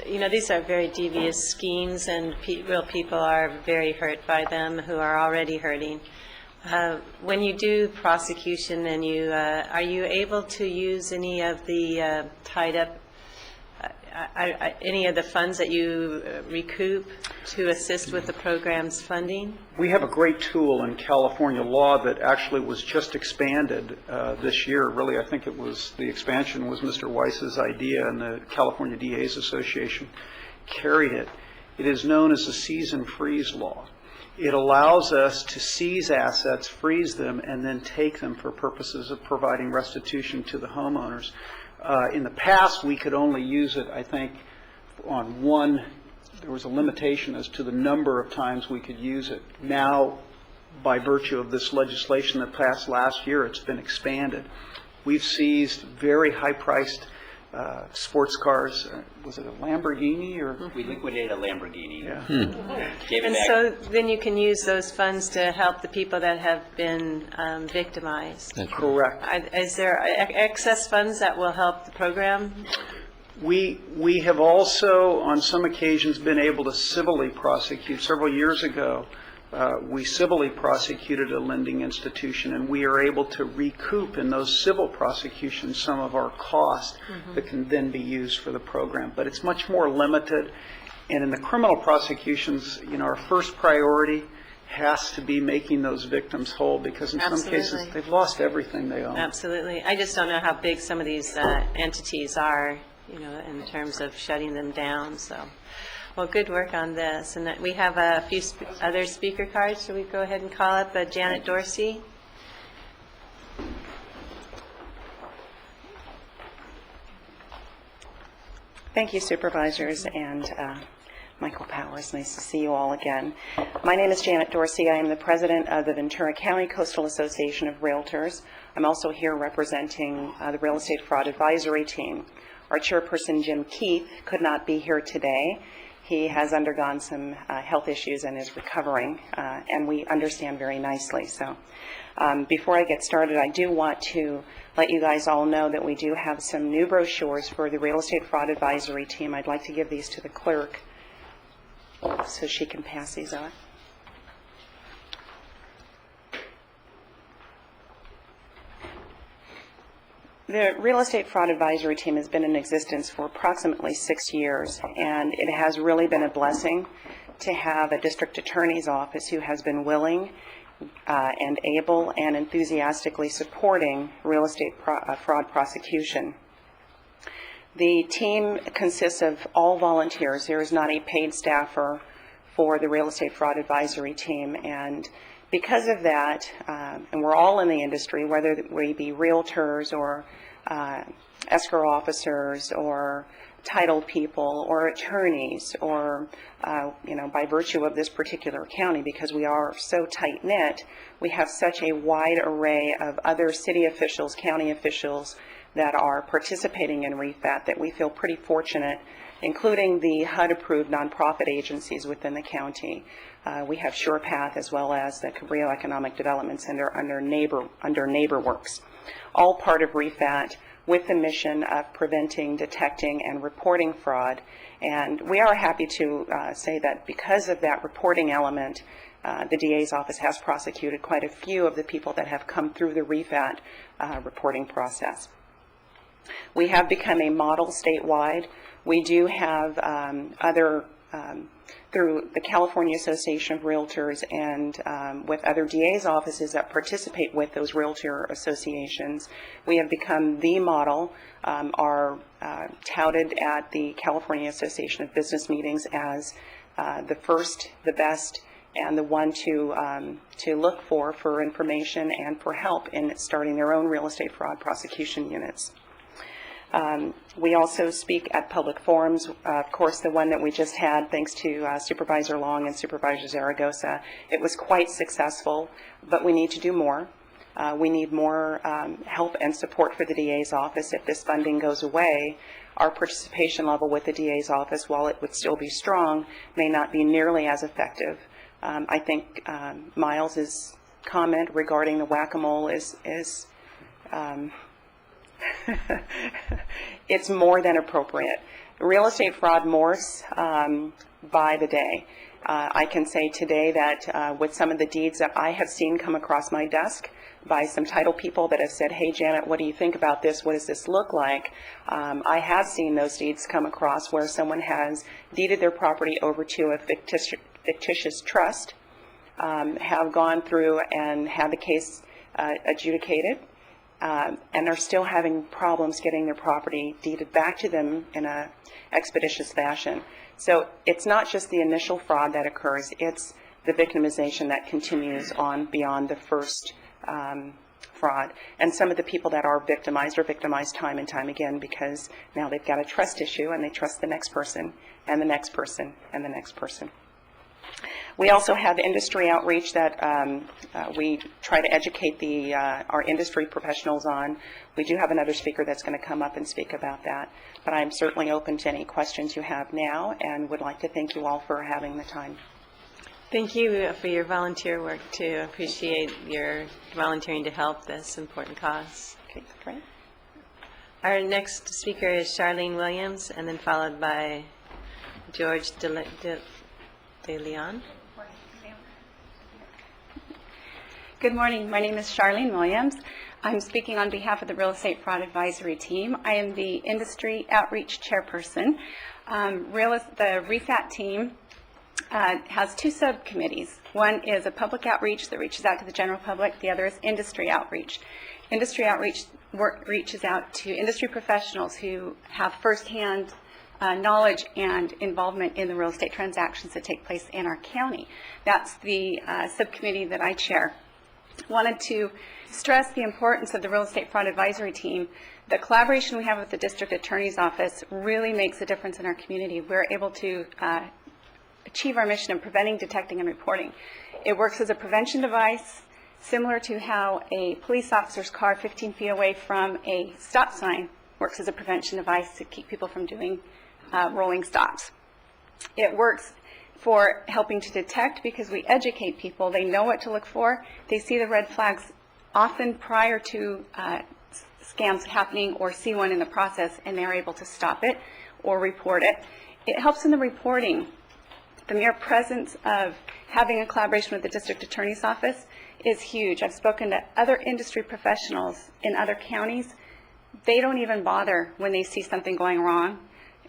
These are very devious schemes, and real people are very hurt by them who are already hurting. When you do prosecution, and are you able to use any of the tied up any of the funds that you recoup to assist with the program's funding? We have a great tool in California law that actually was just expanded this year. Really, I think it was, the expansion was Mr. Weiss's idea, and the California DAs Association carried it. It is known as the seize and freeze law. It allows us to seize assets, freeze them, and then take them for purposes of providing restitution to the homeowners. In the past, we could only use it, I think, on one. There was a limitation as to the number of times we could use it. Now, by virtue of this legislation that passed last year, it's been expanded. We've seized very high-priced sports cars. Was it a Lamborghini or? We liquidated a Lamborghini. Yeah. Gave it And back. so then you can use those funds to help the people that have been victimized. That's correct. Is there excess funds that will help the program? We have also, on some occasions, been able to civilly prosecute. Several years ago, we civilly prosecuted a lending institution, and we are able to recoup in those civil prosecutions some of our costs that can then be used for the program. But it's much more limited. And in the criminal prosecutions, our first priority has to be making those victims whole, because in some cases they've lost everything they own. Absolutely. I just don't know how big some of these entities are, in terms of shutting them down. So, well, good work on this. And we have a few other speaker cards. Should we go ahead and call up Janet Dorsey? Thank you, supervisors, and Michael Powers. Nice to see you all again. My name is Janet Dorsey. I am the president of the Ventura County Coastal Association of Realtors. I'm also here representing the Real Estate Fraud Advisory Team. Our chairperson, Jim Keith, could not be here today. He has undergone some health issues and is recovering, and we understand very nicely. So before I get started, I do want to let you guys all know that we do have some new brochures for the Real Estate Fraud Advisory Team. I'd like to give these to the clerk so she can pass these on. The Real Estate Fraud Advisory Team has been in existence for approximately 6 years, and it has really been a blessing to have a district attorney's office who has been willing and able and enthusiastically supporting real estate fraud prosecution. The team consists of all volunteers. There is not a paid staffer for the Real Estate Fraud Advisory Team, and because of that, and we're all in the industry, whether we be realtors or escrow officers or title people or attorneys or, by virtue of this particular county, because we are so tight-knit, we have such a wide array of other city officials, county officials that are participating in REFAT that we feel pretty fortunate, including the HUD-approved nonprofit agencies within the county. We have SurePath as well as the Cabrillo Economic Development Center under NeighborWorks, all part of REFAT with the mission of preventing, detecting, and reporting fraud. And we are happy to say that because of that reporting element, the DA's office has prosecuted quite a few of the people that have come through the REFAT reporting process. We have become a model statewide. We do have other through the California Association of Realtors and with other DA's offices that participate with those realtor associations, we have become the model, are touted at the California Association of Business meetings as the first, the best, and the one to look for information and for help in starting their own real estate fraud prosecution units. We also speak at public forums. Of course, the one that we just had, thanks to Supervisor Long and Supervisor Zaragoza, it was quite successful, but we need to do more. We need more help and support for the DA's office. If this funding goes away, our participation level with the DA's office, while it would still be strong, may not be nearly as effective. I think Miles's comment regarding the whack-a-mole is it's more than appropriate. Real estate fraud morphs by the day. I can say today that with some of the deeds that I have seen come across my desk, by some title people that have said, hey, Janet, what do you think about this? What does this look like? I have seen those deeds come across where someone has deeded their property over to a fictitious trust, have gone through and had the case adjudicated, and are still having problems getting their property deeded back to them in a expeditious fashion. So it's not just the initial fraud that occurs, it's the victimization that continues on beyond the first fraud. And some of the people that are victimized time and time again because now they've got a trust issue and they trust the next person and the next person and the next person. We also have industry outreach that we try to educate our industry professionals on. We do have another speaker that's going to come up and speak about that. But I'm certainly open to any questions you have now and would like to thank you all for having the time. Thank you for your volunteer work, too. I appreciate your volunteering to help this important cause. Okay, great. Our next speaker is Charlene Williams, and then followed by George De Leon. Good morning. My name is Charlene Williams. I'm speaking on behalf of the Real Estate Fraud Advisory Team. I am the Industry Outreach Chairperson. The REFAT team has two subcommittees. One is a public outreach that reaches out to the general public. The other is industry outreach. Industry outreach reaches out to industry professionals who have firsthand knowledge and involvement in the real estate transactions that take place in our county. That's the subcommittee that I chair. Wanted to stress the importance of the Real Estate Fraud Advisory Team. The collaboration we have with the District Attorney's Office really makes a difference in our community. We're able to achieve our mission of preventing, detecting, and reporting. It works as a prevention device, similar to how a police officer's car 15 feet away from a stop sign works as a prevention device to keep people from doing rolling stops. It works for helping to detect because we educate people. They know what to look for. They see the red flags often prior to scams happening or see one in the process, and they're able to stop it or report it. It helps in the reporting. The mere presence of having a collaboration with the District Attorney's Office is huge. I've spoken to other industry professionals in other counties. They don't even bother when they see something going wrong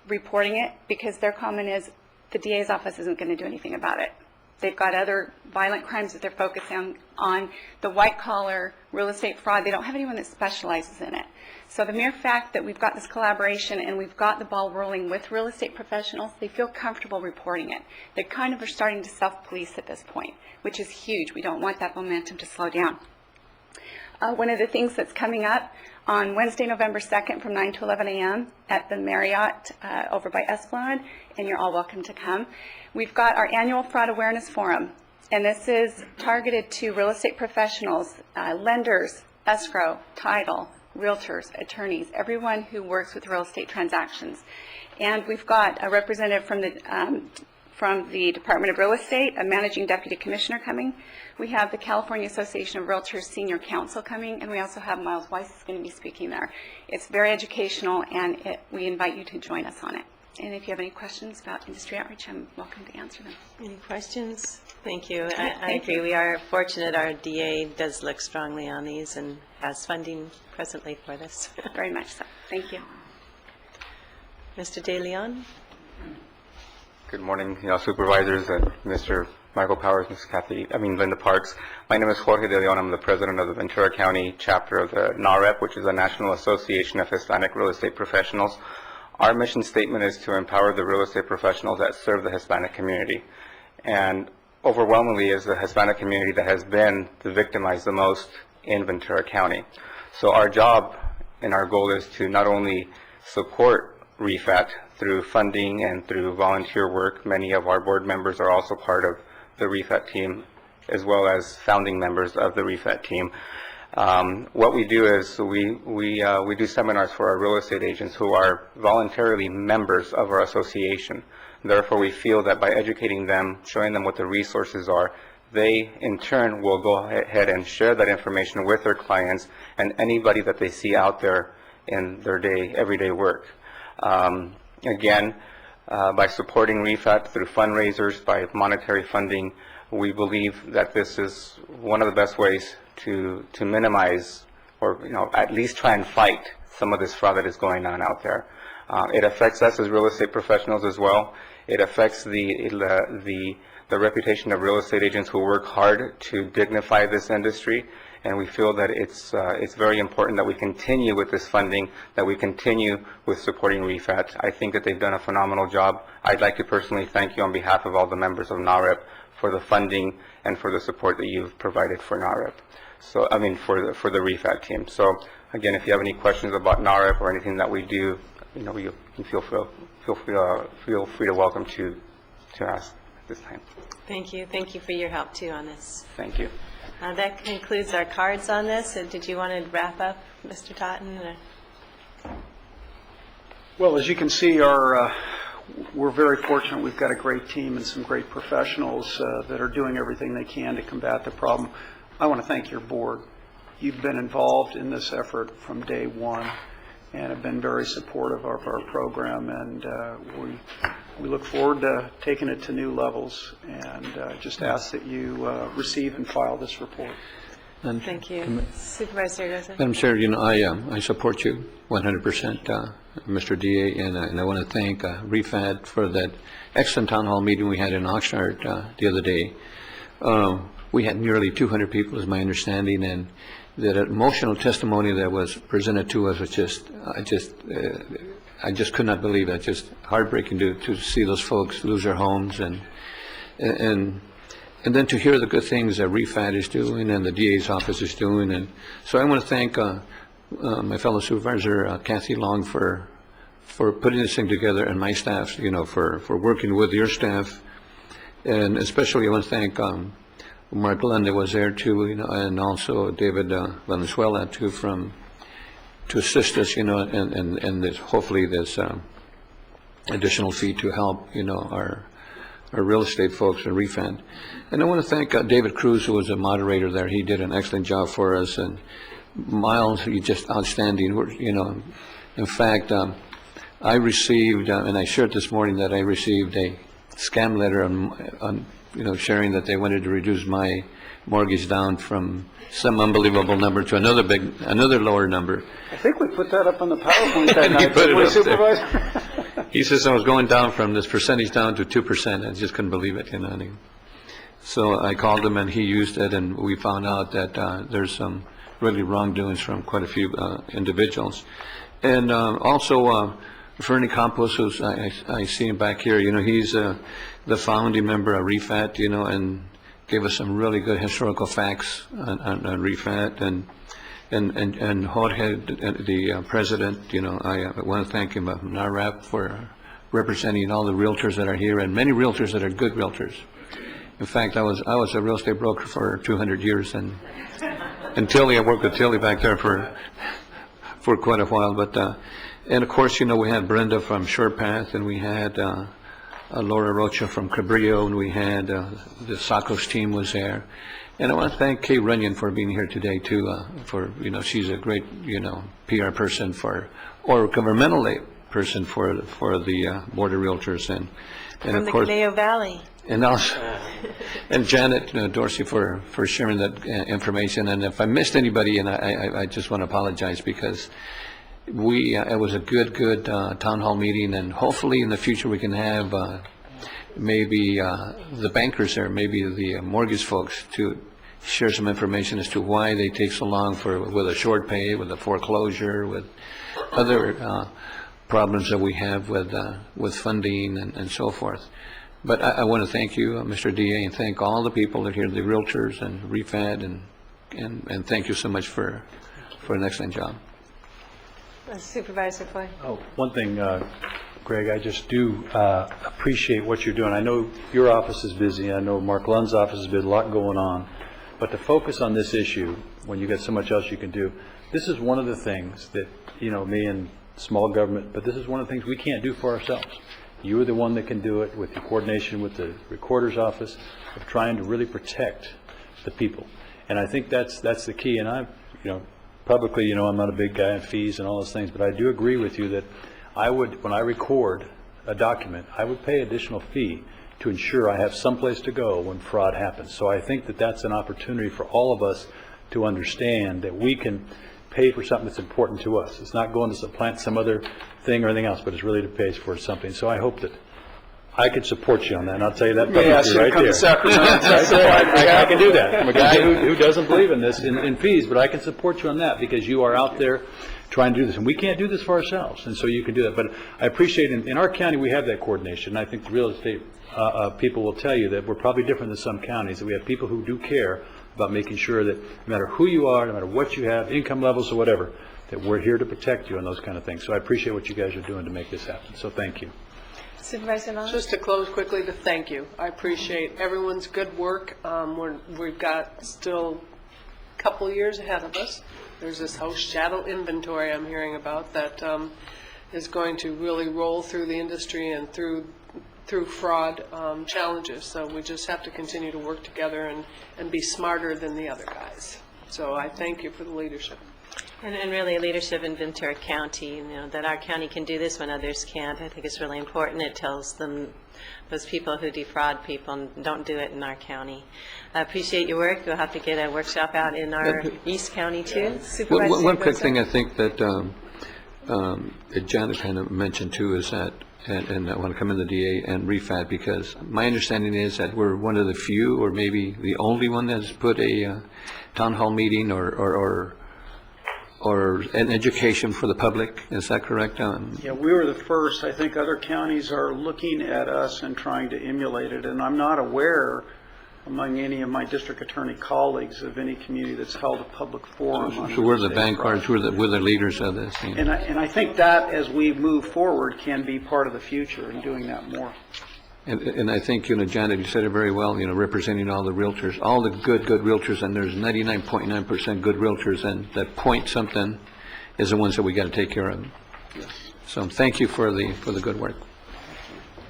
reporting it because their comment is the DA's office isn't going to do anything about it. They've got other violent crimes that they're focusing on. The white-collar real estate fraud, they don't have anyone that specializes in it. So the mere fact that we've got this collaboration and we've got the ball rolling with real estate professionals, they feel comfortable reporting it. They kind of are starting to self-police at this point, which is huge. We don't want that momentum to slow down. One of the things that's coming up on Wednesday, November 2nd from 9 to 11 a.m. at the Marriott over by Esplanade, and you're all welcome to come. We've got our annual Fraud Awareness Forum, and this is targeted to real estate professionals, lenders, escrow, title, realtors, attorneys, everyone who works with real estate transactions. And we've got a representative from the Department of Real Estate, a managing deputy commissioner coming. We have the California Association of Realtors Senior Counsel coming, and we also have Miles Weiss is going to be speaking there. It's very educational, and we invite you to join us on it. And if you have any questions about industry outreach, I'm welcome to answer them. Any questions? Thank you. I agree. We are fortunate our DA does look strongly on these and has funding presently for this. Very much so. Thank you. Mr. De Leon? Good morning, supervisors and Mr. Michael Powers, Linda Parks. My name is Jorge De Leon. I'm the president of the Ventura County chapter of the NAREP, which is the National Association of Hispanic Real Estate Professionals. Our mission statement is to empower the real estate professionals that serve the Hispanic community. And overwhelmingly is the Hispanic community that has been victimized the most in Ventura County. So our job and our goal is to not only support REFAT through funding and through volunteer work. Many of our board members are also part of the REFAT team, as well as founding members of the REFAT team. What we do is we do seminars for our real estate agents who are voluntarily members of our association. Therefore, we feel that by educating them, showing them what the resources are, they in turn will go ahead and share that information with their clients and anybody that they see out there in their everyday work. Again, by supporting REFAT through fundraisers, by monetary funding, we believe that this is one of the best ways to minimize or, at least try and fight some of this fraud that is going on out there. It affects us as real estate professionals as well. It affects the reputation of real estate agents who work hard to dignify this industry. And we feel that it's very important that we continue with this funding, that we continue with supporting REFAT. I think that they've done a phenomenal job. I'd like to personally thank you on behalf of all the members of NAREP for the funding and for the support that you've provided for NAREP. So, for the REFAT team. So, again, if you have any questions about NAREP or anything that we do, you can feel free to welcome to ask at this time. Thank you. Thank you for your help, too, on this. Thank you. That concludes our cards on this. And did you want to wrap up, Mr. Totten? Well, as you can see, we're very fortunate. We've got a great team and some great professionals that are doing everything they can to combat the problem. I want to thank your board. You've been involved in this effort from day one and have been very supportive of our program, and we look forward to taking it to new levels, and just ask that you receive and file this report. Thank you. Supervisor Garza. Madam Chair, I support you 100%, Mr. DA, and I want to thank REFAT for that excellent town hall meeting we had in Oxnard the other day. We had nearly 200 people, is my understanding, and that emotional testimony that was presented to us was I just could not believe it. Just heartbreaking to see those folks lose their homes, and then to hear the good things that REFAT is doing and the DA's office is doing. And so I want to thank my fellow supervisor Kathy Long for putting this thing together, and my staff, for working with your staff, and especially I want to thank Mark Lund was there too, and also David Valenzuela too, to assist us, and this, hopefully this additional fee to help, our real estate folks in REFAT. And I want to thank David Cruz, who was a moderator there. He did an excellent job for us, and Miles, you're just outstanding. In fact, I received, and I shared this morning that I received a scam letter on sharing that they wanted to reduce my mortgage down from some unbelievable number to another lower number. I think we put that up on the PowerPoint that night. Put it up Supervisor? He says I was going down from this percentage down to 2%. I just couldn't believe it, So I called him, and he used it, and we found out that there's some really wrongdoings from quite a few individuals. And also Fernie Campos, who's I see him back here. He's the founding member of REFAT, and gave us some really good historical facts on REFAT, and Jorge, the president. I want to thank him, NAREP, for representing all the realtors that are here, and many realtors that are good realtors. In fact, I was a real estate broker for 200 years, and Tilly, I worked with Tilly back there for quite a while. But and of course, we had Brenda from SurePath, and we had Laura Rocha from Cabrillo, and we had the Sacos team was there. And I want to thank Kay Runyon for being here today too. For she's a great PR person or governmental person for the Board of Realtors, and From of the course Conejo Valley. and also and Janet Dorsey for sharing that information. And if I missed anybody, and I just want to apologize, because it was a good town hall meeting, and hopefully in the future we can have maybe the bankers there, maybe the mortgage folks, to share some information as to why they take so long with a short pay, with a foreclosure, with other problems that we have with funding and so forth. But I want to thank you, Mr. DA, and thank all the people that are here, the realtors and REFAT, and thank you so much for an excellent job. Supervisor Foy. Oh, one thing, Greg, I just do appreciate what you're doing. I know your office is busy. I know Mark Lund's office has been a lot going on. But to focus on this issue, when you got so much else you can do, this is one of the things that, me and small government, but this is one of the things we can't do for ourselves. You are the one that can do it with the coordination with the recorder's office of trying to really protect the people. And I think that's the key. And I, publicly, I'm not a big guy on fees and all those things, but I do agree with you that I would, when I record a document, I would pay additional fee to ensure I have someplace to go when fraud happens. So I think that that's an opportunity for all of us to understand that we can pay for something that's important to us. It's not going to supplant some other thing or anything else, but it's really to pay for something. So I hope that I could support you on that, and I'll tell you that publicly right there. I can do that. I'm a guy who doesn't believe in this, in fees, but I can support you on that because you are out there trying to do this. And we can't do this for ourselves, and so you can do that. But I appreciate in our county we have that coordination. And I think the real estate people will tell you that we're probably different than some counties, that we have people who do care about making sure that no matter who you are, no matter what you have, income levels or whatever, that we're here to protect you and those kind of things. So I appreciate what you guys are doing to make this happen. So thank you. Supervisor Long? Just to close quickly, to thank you. I appreciate everyone's good work. We've got still a couple years ahead of us. There's this house chattel inventory I'm hearing about that is going to really roll through the industry and through fraud challenges. So we just have to continue to work together and be smarter than the other guys. So I thank you for the leadership. And really leadership in Ventura County, that our county can do this when others can't. I think it's really important. It tells them, those people who defraud people, don't do it in our county. I appreciate your work. We'll have to get a workshop out in our East County too. Supervisor One quick thing I think that Janet kind of mentioned too is that, and I want to come in the DA and REFAT, because my understanding is that we're one of the few, or maybe the only one that's put a town hall meeting or an education for the public. Is that correct? Yeah, we were the first. I think other counties are looking at us and trying to emulate it, and I'm not aware among any of my district attorney colleagues of any community that's held a public forum. So we're the vanguards, we're the leaders of this. And I think that as we move forward can be part of the future in doing that more. And I think, Janet, you said it very well, representing all the realtors, all the good realtors, and there's 99.9% good realtors, and that point something is the ones that we got to take care of. Yes. So thank you for the good work.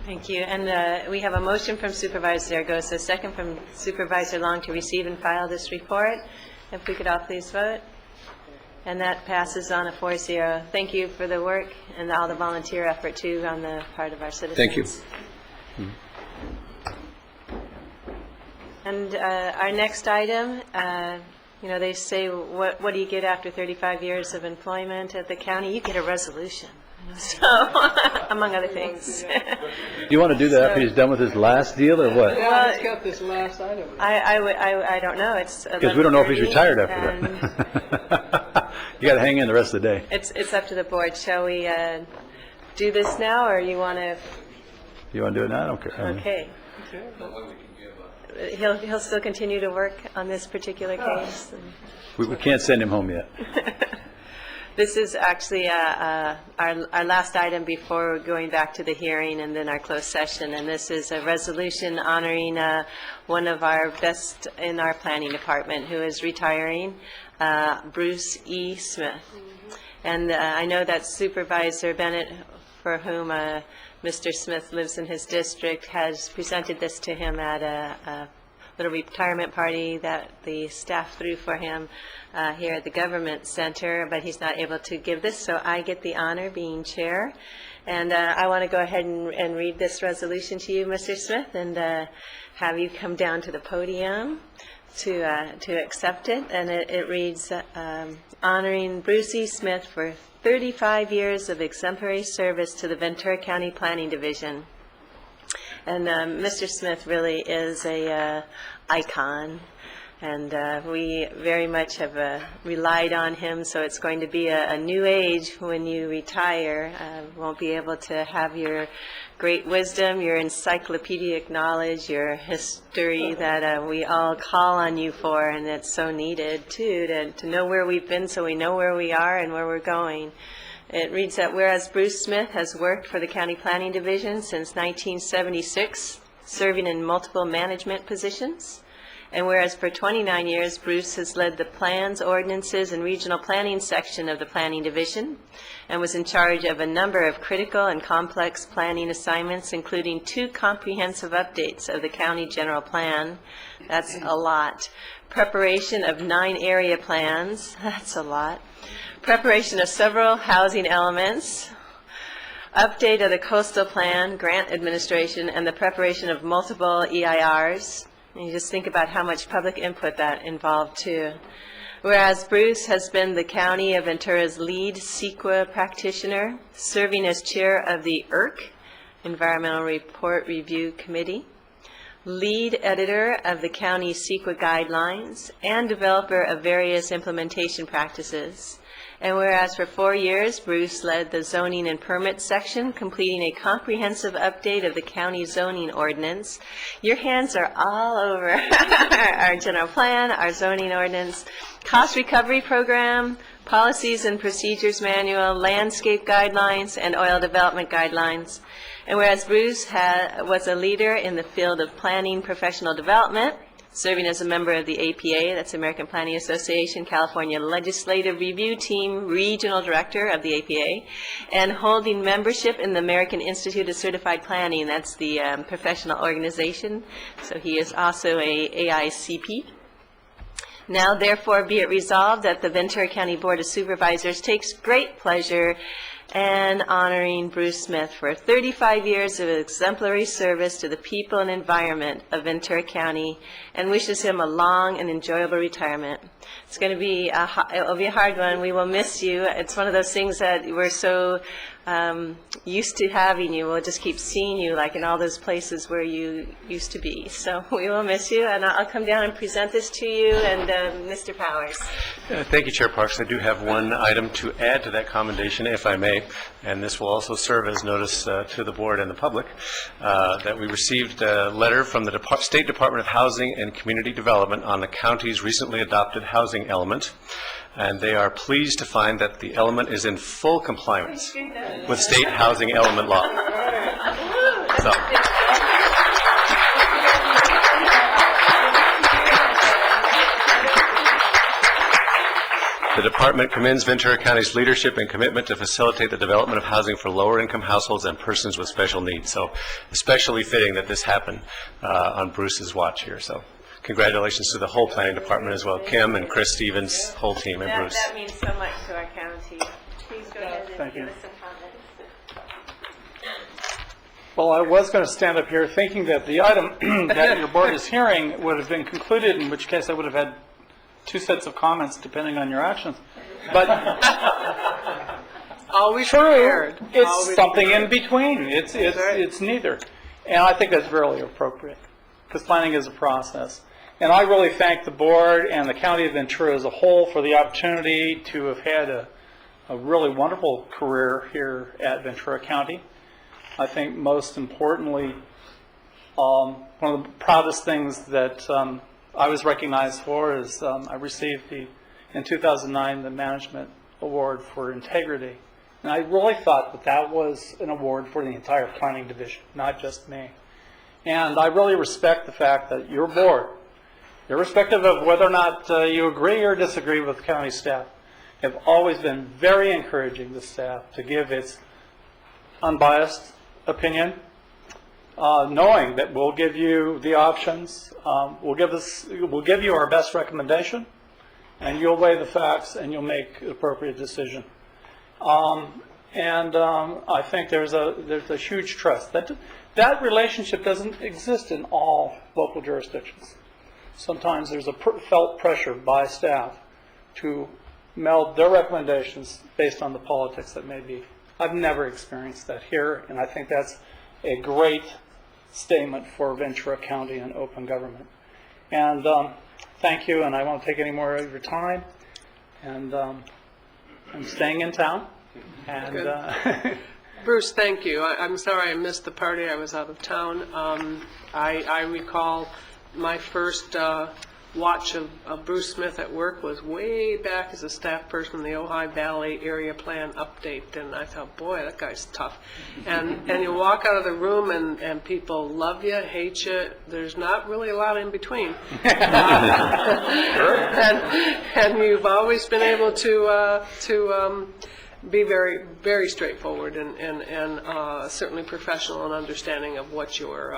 Thank you. And we have a motion from Supervisor Zaragoza, a second from Supervisor Long to receive and file this report. If we could all please vote. And that passes on a 4-0. Thank you for the work and all the volunteer effort, too, on the part of our citizens. Thank you. And our next item, they say, what do you get after 35 years of employment at the county? You get a resolution. So, among other things. Do you want to do that after he's done with his last deal, or what? Yeah, he's got this last item. I don't know. It's because we don't know if he's retired after that. You got to hang in the rest of the day. It's up to the board. Shall we do this now, or you want to? You want to do it now? I don't care. Okay. He'll still continue to work on this particular case. We can't send him home yet. This is actually our last item before going back to the hearing and then our closed session. And this is a resolution honoring one of our best in our planning department who is retiring, Bruce E. Smith. And I know that Supervisor Bennett, for whom Mr. Smith lives in his district, has presented this to him at a little retirement party that the staff threw for him here at the Government Center, but he's not able to give this, so I get the honor being chair. And I want to go ahead and read this resolution to you, Mr. Smith, and have you come down to the podium to accept it. And it reads, honoring Bruce E. Smith for 35 years of exemplary service to the Ventura County Planning Division. And Mr. Smith really is a icon, and we very much have relied on him, so it's going to be a new age when you retire. Won't be able to have your great wisdom, your encyclopedic knowledge, your history that we all call on you for, and it's so needed, too, to know where we've been so we know where we are and where we're going. It reads that whereas Bruce Smith has worked for the County Planning Division since 1976, serving in multiple management positions, and whereas for 29 years Bruce has led the Plans, Ordinances, and Regional Planning section of the Planning Division and was in charge of a number of critical and complex planning assignments, including 2 comprehensive updates of the County General Plan. That's a lot. Preparation of 9 area plans. That's a lot. Preparation of several housing elements, update of the coastal plan, grant administration, and the preparation of multiple EIRs, And you just think about how much public input that involved too. Whereas Bruce has been the County of Ventura's lead CEQA practitioner, serving as chair of the ERC, Environmental Report Review Committee, lead editor of the county CEQA guidelines, and developer of various implementation practices. And whereas for 4 years, Bruce led the zoning and permit section, completing a comprehensive update of the county zoning ordinance. Your hands are all over our general plan, our zoning ordinance, cost recovery program, policies and procedures manual, landscape guidelines, and oil development guidelines. And whereas Bruce was a leader in the field of planning professional development, serving as a member of the APA, that's American Planning Association, California Legislative Review Team, Regional Director of the APA, and holding membership in the American Institute of Certified Planning, that's the professional organization. So he is also a AICP. Now, therefore, be it resolved that the Ventura County Board of Supervisors takes great pleasure and honoring Bruce Smith for 35 years of exemplary service to the people and environment of Ventura County, and wishes him a long and enjoyable retirement. It's going to be it'll be a hard one. We will miss you. It's one of those things that we're so used to having you. We'll just keep seeing you like in all those places where you used to be. So we will miss you, and I'll come down and present this to you, and Mr. Powers. Thank you, Chair Parks. I do have one item to add to that commendation, if I may, and this will also serve as notice to the board and the public that we received a letter from the State Department of Housing and Community Development on the county's recently adopted housing element, and they are pleased to find that the element is in full compliance with state housing element law. So. The department commends Ventura County's leadership and commitment to facilitate the development of housing for lower-income households and persons with special needs. So especially fitting that this happened on Bruce's watch here. So congratulations to the whole planning department as well, Kim and Chris Stevens, whole team, and Bruce. That means so much to our county. Please go ahead and give us some comments. Well, I was going to stand up here thinking that the item that your board is hearing would have been concluded, in which case I would have had 2 sets of comments depending on your actions. But Always true, prepared. it's Always something prepared. in between. It's neither. And I think that's really appropriate, because planning is a process. And I really thank the board and the County of Ventura as a whole for the opportunity to have had a really wonderful career here at Ventura County. I think most importantly, one of the proudest things that I was recognized for is I received in 2009 the Management Award for Integrity. And I really thought that that was an award for the entire planning division, not just me. And I really respect the fact that your board, irrespective of whether or not you agree or disagree with county staff, have always been very encouraging to staff to give its unbiased opinion, knowing that we'll give you the options, we'll give you our best recommendation, and you'll weigh the facts and you'll make an appropriate decision. I think there's a huge trust. That relationship doesn't exist in all local jurisdictions. Sometimes there's a felt pressure by staff to meld their recommendations based on the politics that may be. I've never experienced that here, and I think that's a great statement for Ventura County and open government. And thank you, and I won't take any more of your time. And I'm staying in town. And Bruce, thank you. I'm sorry I missed the party. I was out of town. I recall my first watch of Bruce Smith at work was way back as a staff person in the Ojai Valley Area Plan Update, and I thought, boy, that guy's tough. And you walk out of the room and people love you, hate you. There's not really a lot in between. And you've always been able to be very, very straightforward and certainly professional and understanding of what your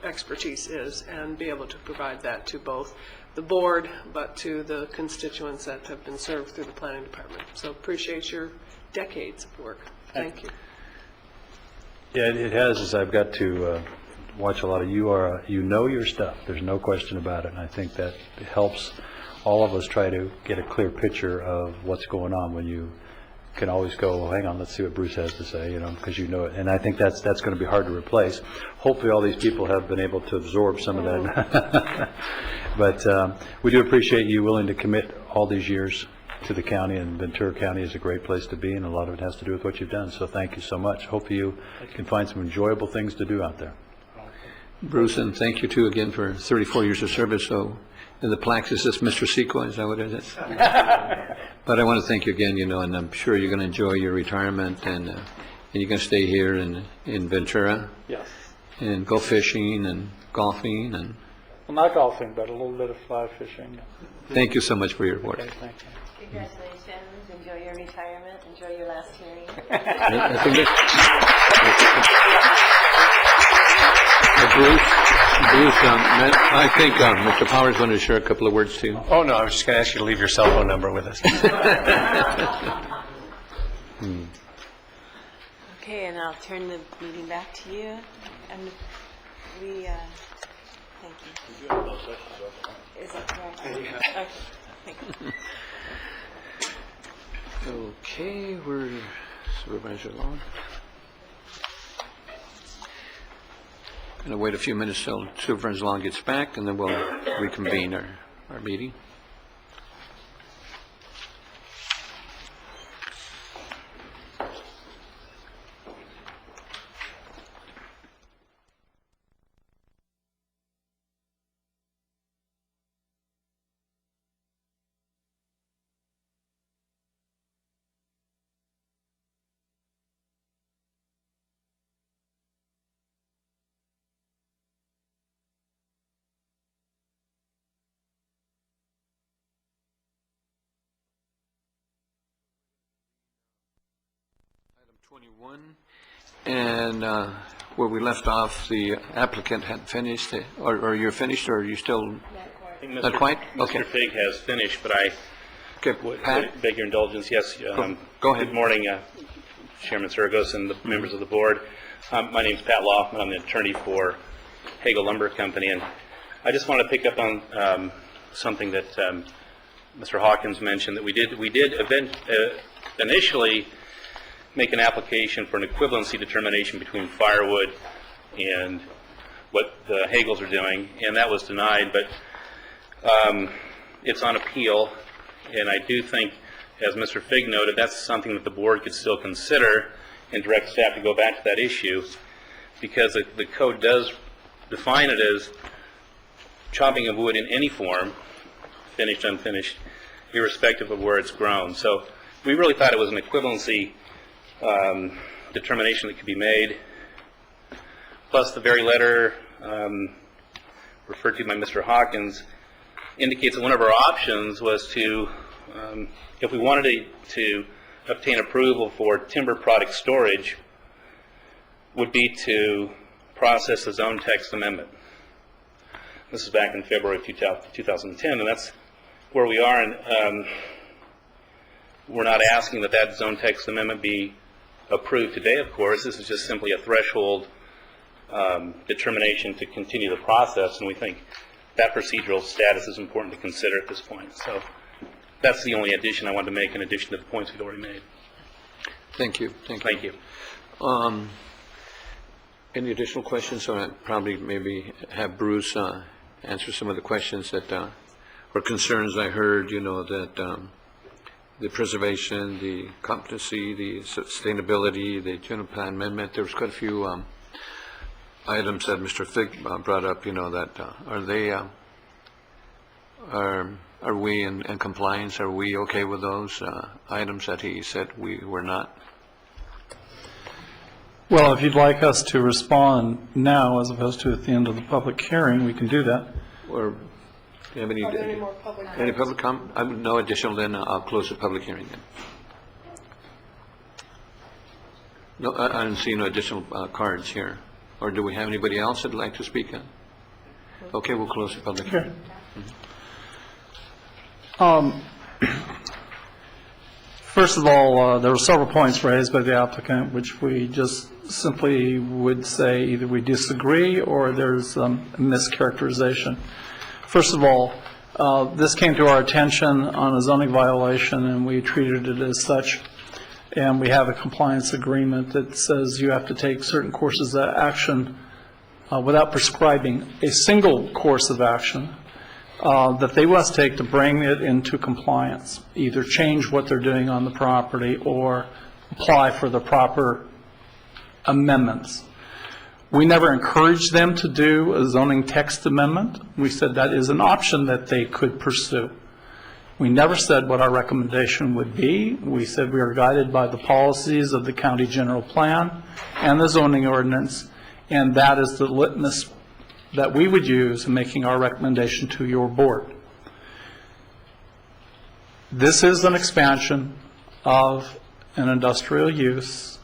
expertise is, and be able to provide that to both the board but to the constituents that have been served through the planning department. So appreciate your decades of work. Thank you. Yeah, it has, as I've got to watch a lot of, you know your stuff. There's no question about it. And I think that helps all of us try to get a clear picture of what's going on when you can always go, well, hang on, let's see what Bruce has to say, because you know it. And I think that's going to be hard to replace. Hopefully all these people have been able to absorb some of that. But we do appreciate you willing to commit all these years to the county, and Ventura County is a great place to be, and a lot of it has to do with what you've done. So thank you so much. Hopefully you can find some enjoyable things to do out there. Bruce, and thank you too again for 34 years of service. So in the plaques, it says Mr. Sequoia, is that what it is? But I want to thank you again, and I'm sure you're going to enjoy your retirement, and you're going to stay here in Ventura. Yes. And go fishing and golfing and. Well, not golfing, but a little bit of fly fishing. Thank you so much for your work. Okay, thank you. Congratulations. Enjoy your retirement. Enjoy your last hearing. I think Bruce, I think Mr. Powers wanted to share a couple of words too. Oh, no, I was just going to ask you to leave your cell phone number with us. Okay, and I'll turn the meeting back to you. And we, thank you. Is that correct? Okay, thank you. Okay, we're Supervisor Long. Going to wait a few minutes till Supervisor Long gets back, and then we'll reconvene our meeting. Item 21, and where we left off, the applicant had finished, or you're finished, or are you still not quite? Okay. Mr. Fig has finished, but I Pat? beg your indulgence. Yes. Go ahead. Good morning, Chairman Zeragos and the members of the board. My name is Pat Laufman. I'm the attorney for Hagel Lumber Company, and I just want to pick up on something that Mr. Hawkins mentioned, that we did initially make an application for an equivalency determination between firewood and what the Hagels are doing, and that was denied, but it's on appeal, and I do think, as Mr. Fig noted, that's something that the board could still consider and direct staff to go back to that issue, because the code does define it as chopping of wood in any form, finished, unfinished, irrespective of where it's grown. So we really thought it was an equivalency determination that could be made. Plus, the very letter referred to by Mr. Hawkins indicates that one of our options was to, if we wanted to obtain approval for timber product storage, would be to process the zone text amendment. This is back in February of 2010, and that's where we are. And we're not asking that that zone text amendment be approved today, of course. This is just simply a threshold determination to continue the process, and we think that procedural status is important to consider at this point. So that's the only addition I wanted to make in addition to the points we've already made. Thank you. Thank you. Any additional questions? Or probably maybe have Bruce answer some of the questions that or concerns I heard, that the preservation, the competency, the sustainability, the general plan amendment. There was quite a few items that Mr. Fig brought up, that are we in compliance? Are we okay with those items that he said we were not? Well, if you'd like us to respond now as opposed to at the end of the public hearing, we can do that. Or do you have any more public any public comment? No additional, then I'll close the public hearing then. No, I don't see no additional cards here. Or do we have anybody else that'd like to speak? Okay, we'll close the public hearing. First of all, there were several points raised by the applicant, which we just simply would say either we disagree or there's a mischaracterization. First of all, this came to our attention on a zoning violation, and we treated it as such. And we have a compliance agreement that says you have to take certain courses of action without prescribing a single course of action that they must take to bring it into compliance, either change what they're doing on the property or apply for the proper amendments. We never encouraged them to do a zoning text amendment. We said that is an option that they could pursue. We never said what our recommendation would be. We said we are guided by the policies of the county general plan and the zoning ordinance, and that is the litmus that we would use in making our recommendation to your board. This is an expansion of an industrial use.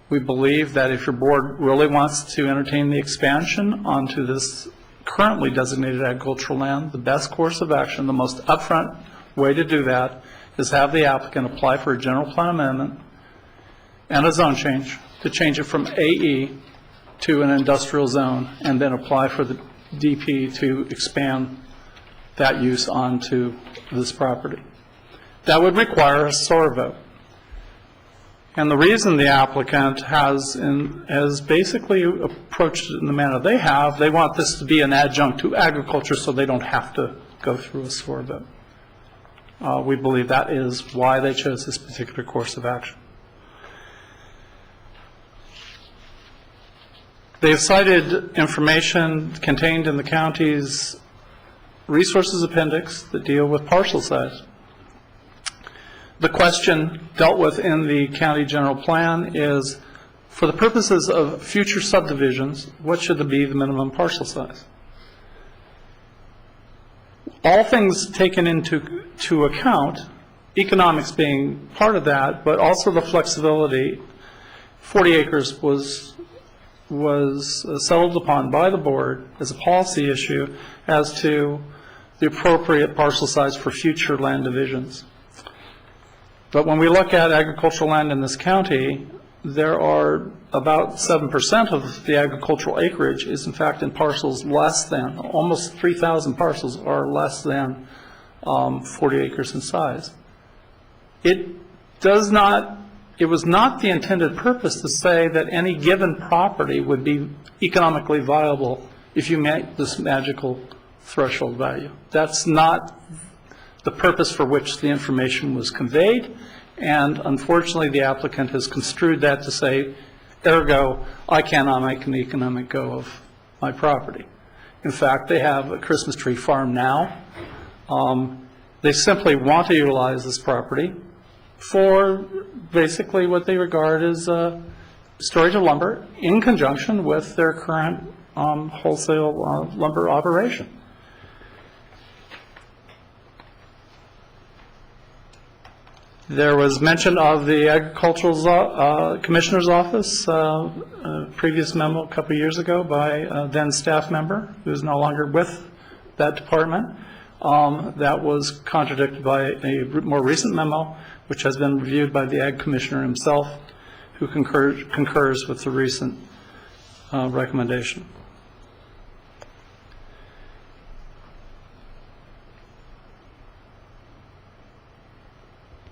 We believe that if your board really wants to entertain the expansion onto this currently designated agricultural land, the best course of action, the most upfront way to do that is have the applicant apply for a general plan amendment and a zone change to change it from AE to an industrial zone, and then apply for the DP to expand that use onto this property. That would require a SOAR vote. And the reason the applicant has basically approached it in the manner they have, they want this to be an adjunct to agriculture so they don't have to go through a SOAR vote. We believe that is why they chose this particular course of action. They have cited information contained in the county's resources appendix that deal with parcel size. The question dealt with in the county general plan is, for the purposes of future subdivisions, what should be the minimum parcel size? All things taken into account, economics being part of that, but also the flexibility, 40 acres was settled upon by the board as a policy issue as to the appropriate parcel size for future land divisions. But when we look at agricultural land in this county, there are about 7% of the agricultural acreage is in fact in parcels less than, almost 3,000 parcels are less than 40 acres in size. It was not the intended purpose to say that any given property would be economically viable if you met this magical threshold value. That's not the purpose for which the information was conveyed, and unfortunately the applicant has construed that to say, ergo, I cannot make an economic go of my property. In fact, they have a Christmas tree farm now. They simply want to utilize this property for basically what they regard as storage of lumber in conjunction with their current wholesale lumber operation. There was mention of the Agricultural Commissioner's Office, a previous memo a couple of years ago by a then staff member who is no longer with that department. That was contradicted by a more recent memo, which has been reviewed by the Ag Commissioner himself, who concurs with the recent recommendation.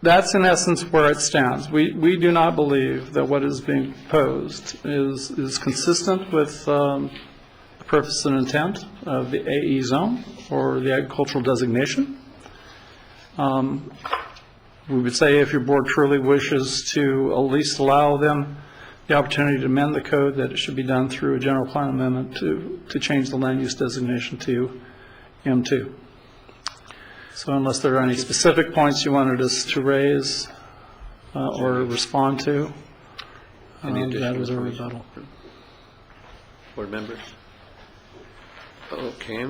That's in essence where it stands. We do not believe that what is being proposed is consistent with the purpose and intent of the AE zone or the agricultural designation. We would say if your board truly wishes to at least allow them the opportunity to amend the code, that it should be done through a general plan amendment to change the land use designation to M2. So unless there are any specific points you wanted us to raise or respond to, that was a rebuttal. Board members? Okay,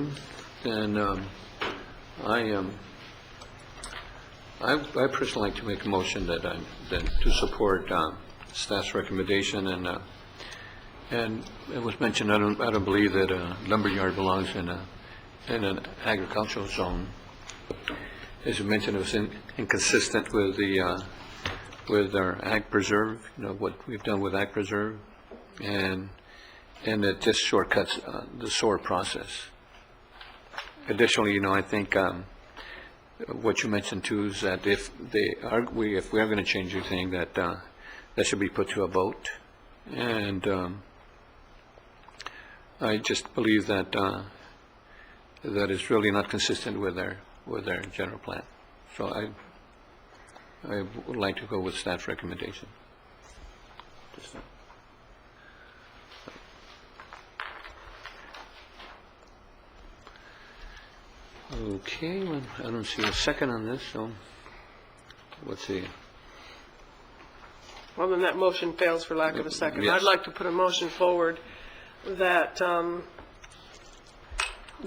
then I personally like to make a motion that to support staff's recommendation, and it was mentioned. I don't believe that a lumberyard belongs in an agricultural zone. as you mentioned, it was inconsistent with the, with our ag preserve, what we've done with ag preserve, and it just shortcuts the SOAR process. Additionally, I think what you mentioned too is that if we are going to change anything, that that should be put to a vote, and I just believe that that is really not consistent with their general plan. So I would like to go with staff's recommendation. Okay, well, I don't see a second on this, so let's see. Well, then that motion fails for lack of a second. Yes. I'd like to put a motion forward that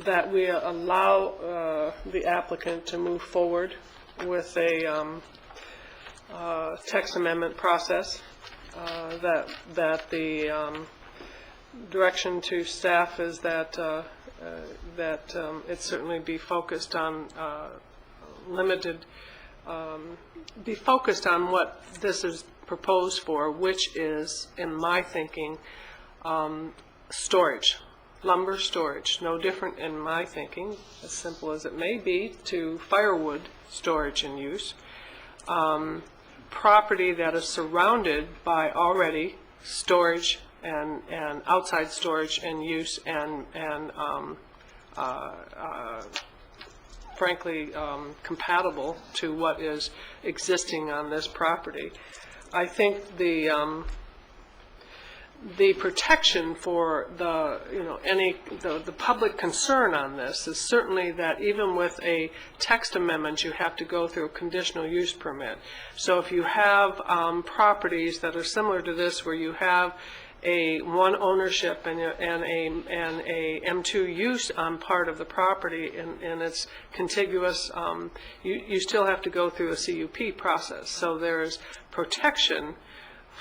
that we allow the applicant to move forward with a text amendment process, that the direction to staff is that it certainly be focused on be focused on what this is proposed for, which is, in my thinking, storage. Lumber storage, no different in my thinking, as simple as it may be, to firewood storage and use. Property that is surrounded by already storage and outside storage and use and frankly compatible to what is existing on this property. I think the protection for the public concern on this is certainly that even with a text amendment, you have to go through a conditional use permit. So if you have properties that are similar to this, where you have one ownership and a M2 use on part of the property and it's contiguous, you still have to go through a CUP process. So there's protection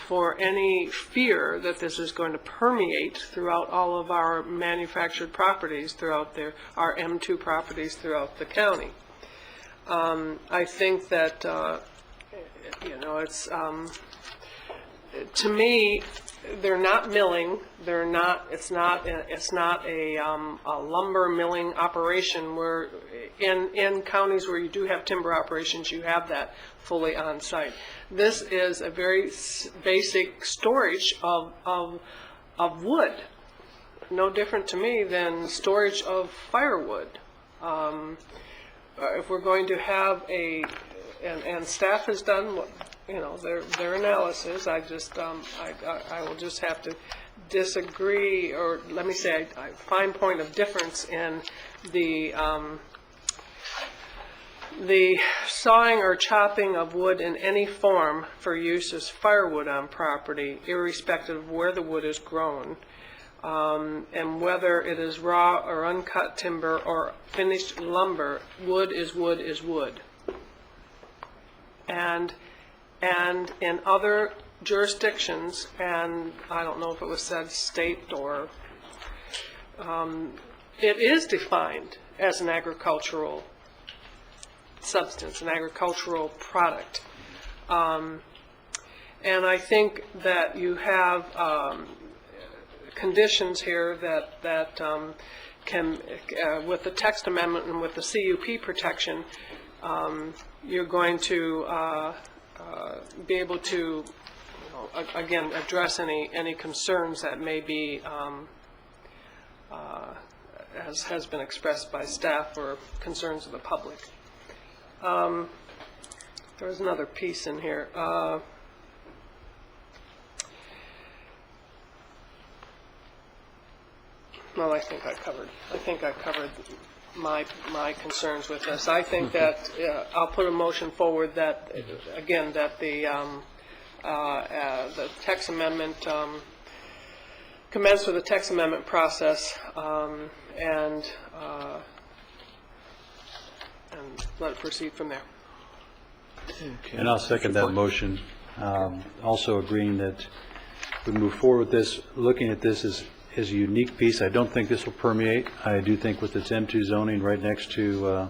for any fear that this is going to permeate throughout all of our manufactured properties, throughout our M2 properties throughout the county. I think that, it's, to me, they're not milling. It's not a lumber milling operation. Where in counties where you do have timber operations, you have that fully on site. This is a very basic storage of wood. No different to me than storage of firewood. If we're going to have and staff has done what, their analysis. I will just have to disagree, or let me say, I find point of difference in the sawing or chopping of wood in any form for use as firewood on property, irrespective of where the wood is grown, and whether it is raw or uncut timber or finished lumber. Wood is wood is wood. And in other jurisdictions, and I don't know if it was said state or, it is defined as an agricultural substance, an agricultural product. And I think that you have conditions here that can, with the text amendment and with the CUP protection, you're going to be able to, again, address any concerns that may be, as has been expressed by staff, or concerns of the public. There's another piece in here. Well, I think I covered my concerns with this. I think that I'll put a motion forward that, again, that the text amendment, commence with the text amendment process, and let it proceed from there. Okay. And I'll second that motion. Also agreeing that we move forward with this, looking at this as a unique piece. I don't think this will permeate. I do think with its M2 zoning right next to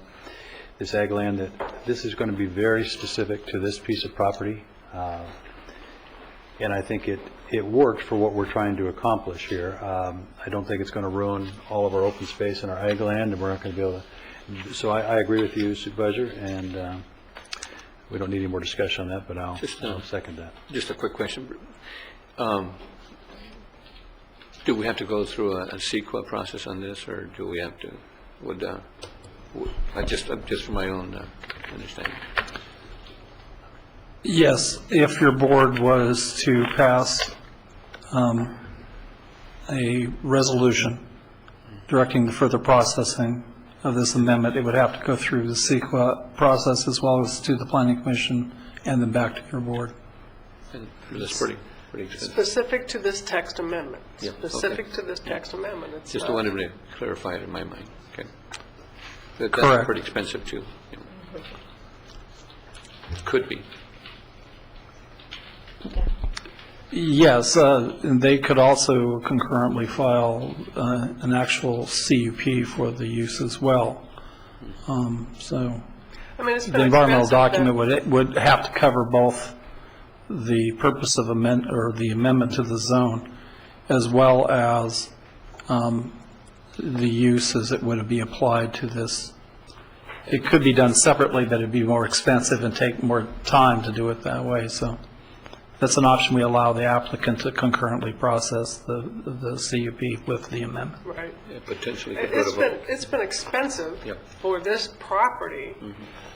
this ag land, that this is going to be very specific to this piece of property. And I think it worked for what we're trying to accomplish here. I don't think it's going to ruin all of our open space and our ag land, and we're not going to be able to. So I agree with you, Supervisor, and we don't need any more discussion on that, but I'll second that. Just a quick question. Do we have to go through a CEQA process on this, or do we have to, just for my own understanding? Yes, if your board was to pass a resolution directing the further processing of this amendment, it would have to go through the CEQA process as well as to the Planning Commission and then back to your board. And that's pretty expensive. Specific to this text amendment. Yeah, Specific okay. to this text amendment. It's Just not- wanted to clarify it in my mind. Okay. That's Correct. pretty expensive too. Yeah. Could be. Yes, and they could also concurrently file an actual CUP for the use as well. So I mean, it's the been environmental expensive document would have to cover both the purpose of the amendment to the zone, as well as the use as it would be applied to this. It could be done separately, but it'd be more expensive and take more time to do it that way. So that's an option. We allow the applicant to concurrently process the CUP with the amendment. Right. Yeah, potentially could go to vote. It's been expensive Yep. for this property.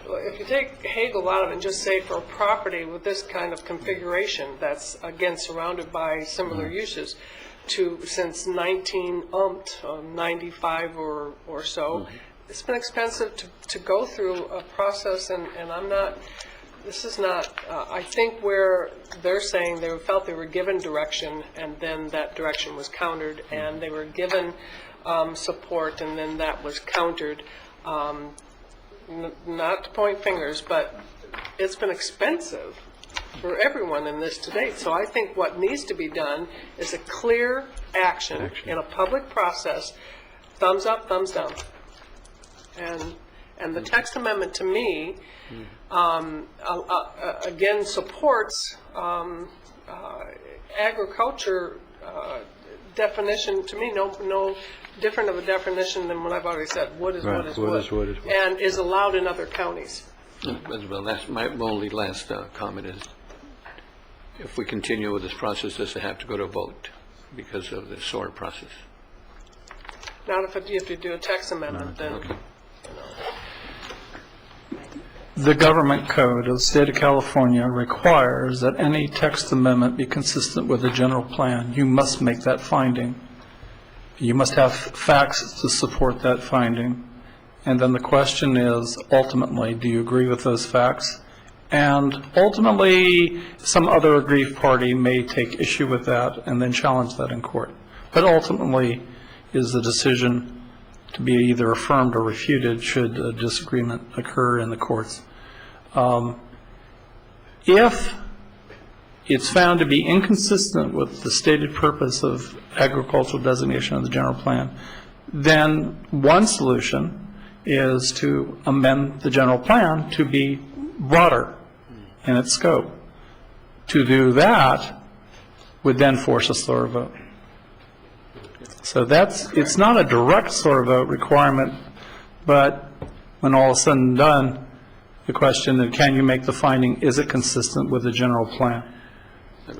If you take Hagel out of it and just say for a property with this kind of configuration that's, again, surrounded by similar uses, since 95 or so, it's been expensive to go through a process, and I'm not, this is not, I think where they're saying they felt they were given direction, and then that direction was countered, and they were given support, and then that was countered. Not to point fingers, but it's been expensive for everyone in this to date. So I think what needs to be done is a clear action in a public process, thumbs up, thumbs down. And the text amendment, to me, again, supports agriculture definition, to me, no different of a definition than what I've already said. Wood is Right. wood is Wood wood. is wood is wood. And is allowed in other counties. Well, that's my only last comment is, if we continue with this process, does it have to go to a vote because of the SOAR process? Not if you have to do a text amendment, then, The government code of the state of California requires that any text amendment be consistent with the general plan. You must make that finding. You must have facts to support that finding. And then the question is, ultimately, do you agree with those facts? And ultimately, some other aggrieved party may take issue with that and then challenge that in court. But ultimately, is the decision to be either affirmed or refuted should a disagreement occur in the courts. If it's found to be inconsistent with the stated purpose of agricultural designation of the general plan, then one solution is to amend the general plan to be broader in its scope. To do that would then force a slower vote. So it's not a direct slower vote requirement, but when all is said and done, the question is, can you make the finding, is it consistent with the general plan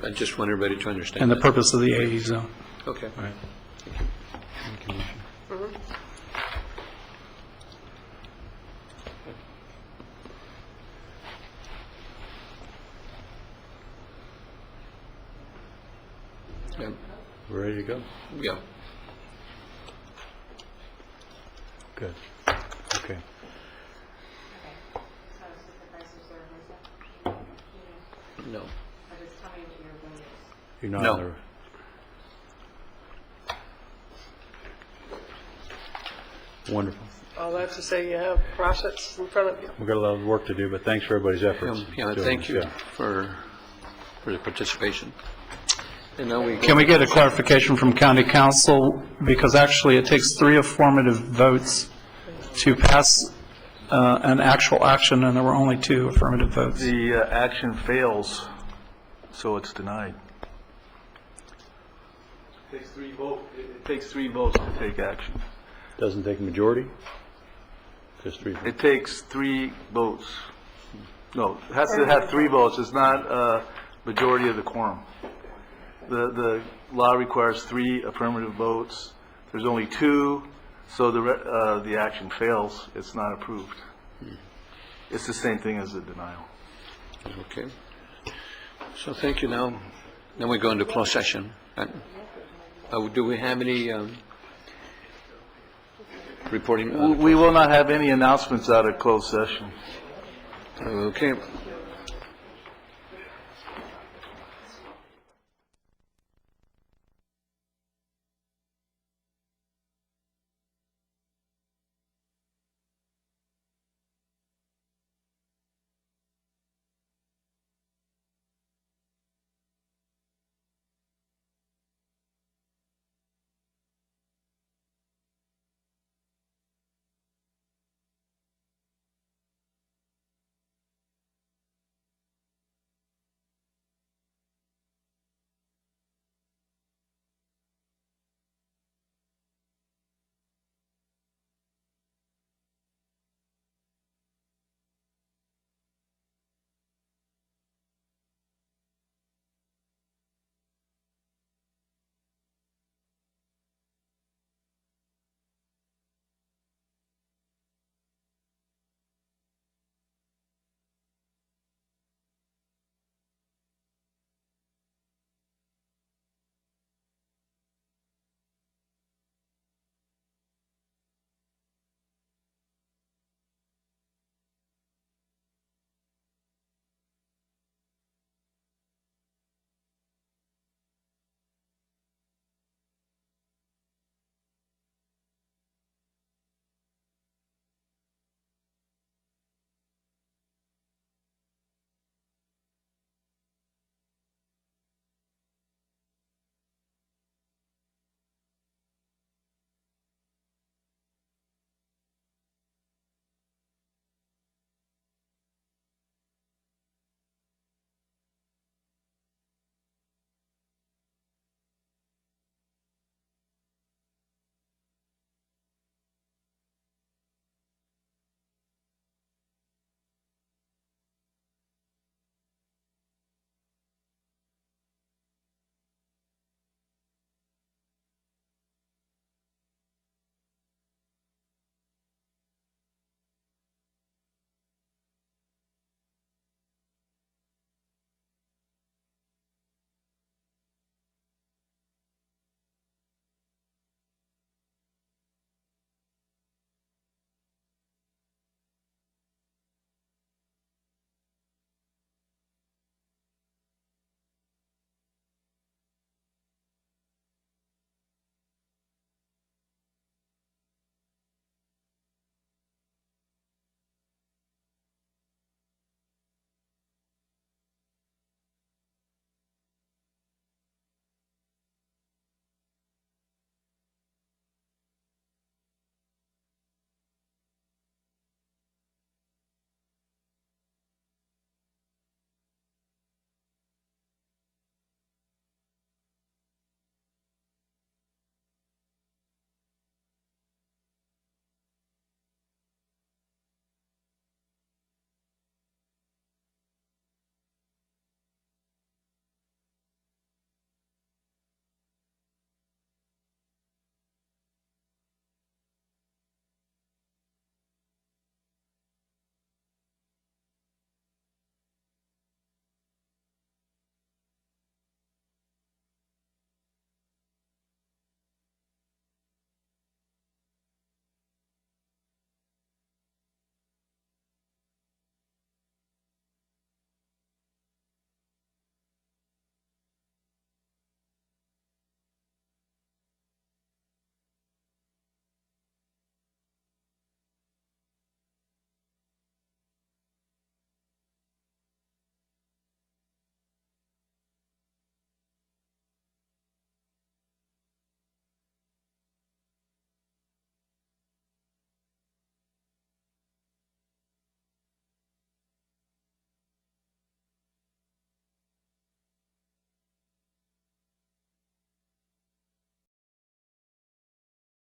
I just want everybody to understand and the that. purpose of the AE zone? Okay. All right. Thank you. Yeah. We're ready to go? Yeah. Good. Okay. No. You're not No. on the... Wonderful. all that to say you have process in front of you. We've got a lot of work to do, but thanks for everybody's efforts. Yeah, doing thank this, you yeah. for the participation. And now we Can we get a clarification from county council? Because actually it takes 3 affirmative votes to pass an actual action, and there were only 2 affirmative votes. The action fails, so it's denied. It takes 3 votes to take action. Doesn't take a majority? Just 3 votes. It takes 3 votes. No, it has to have 3 votes. It's not a majority of the quorum. The law requires 3 affirmative votes. There's only 2, so the action fails. It's not approved. It's the same thing as a denial. Okay. So thank you now. Then we go into closed session. Do we have any reporting? We will not have any announcements out of closed session. Okay.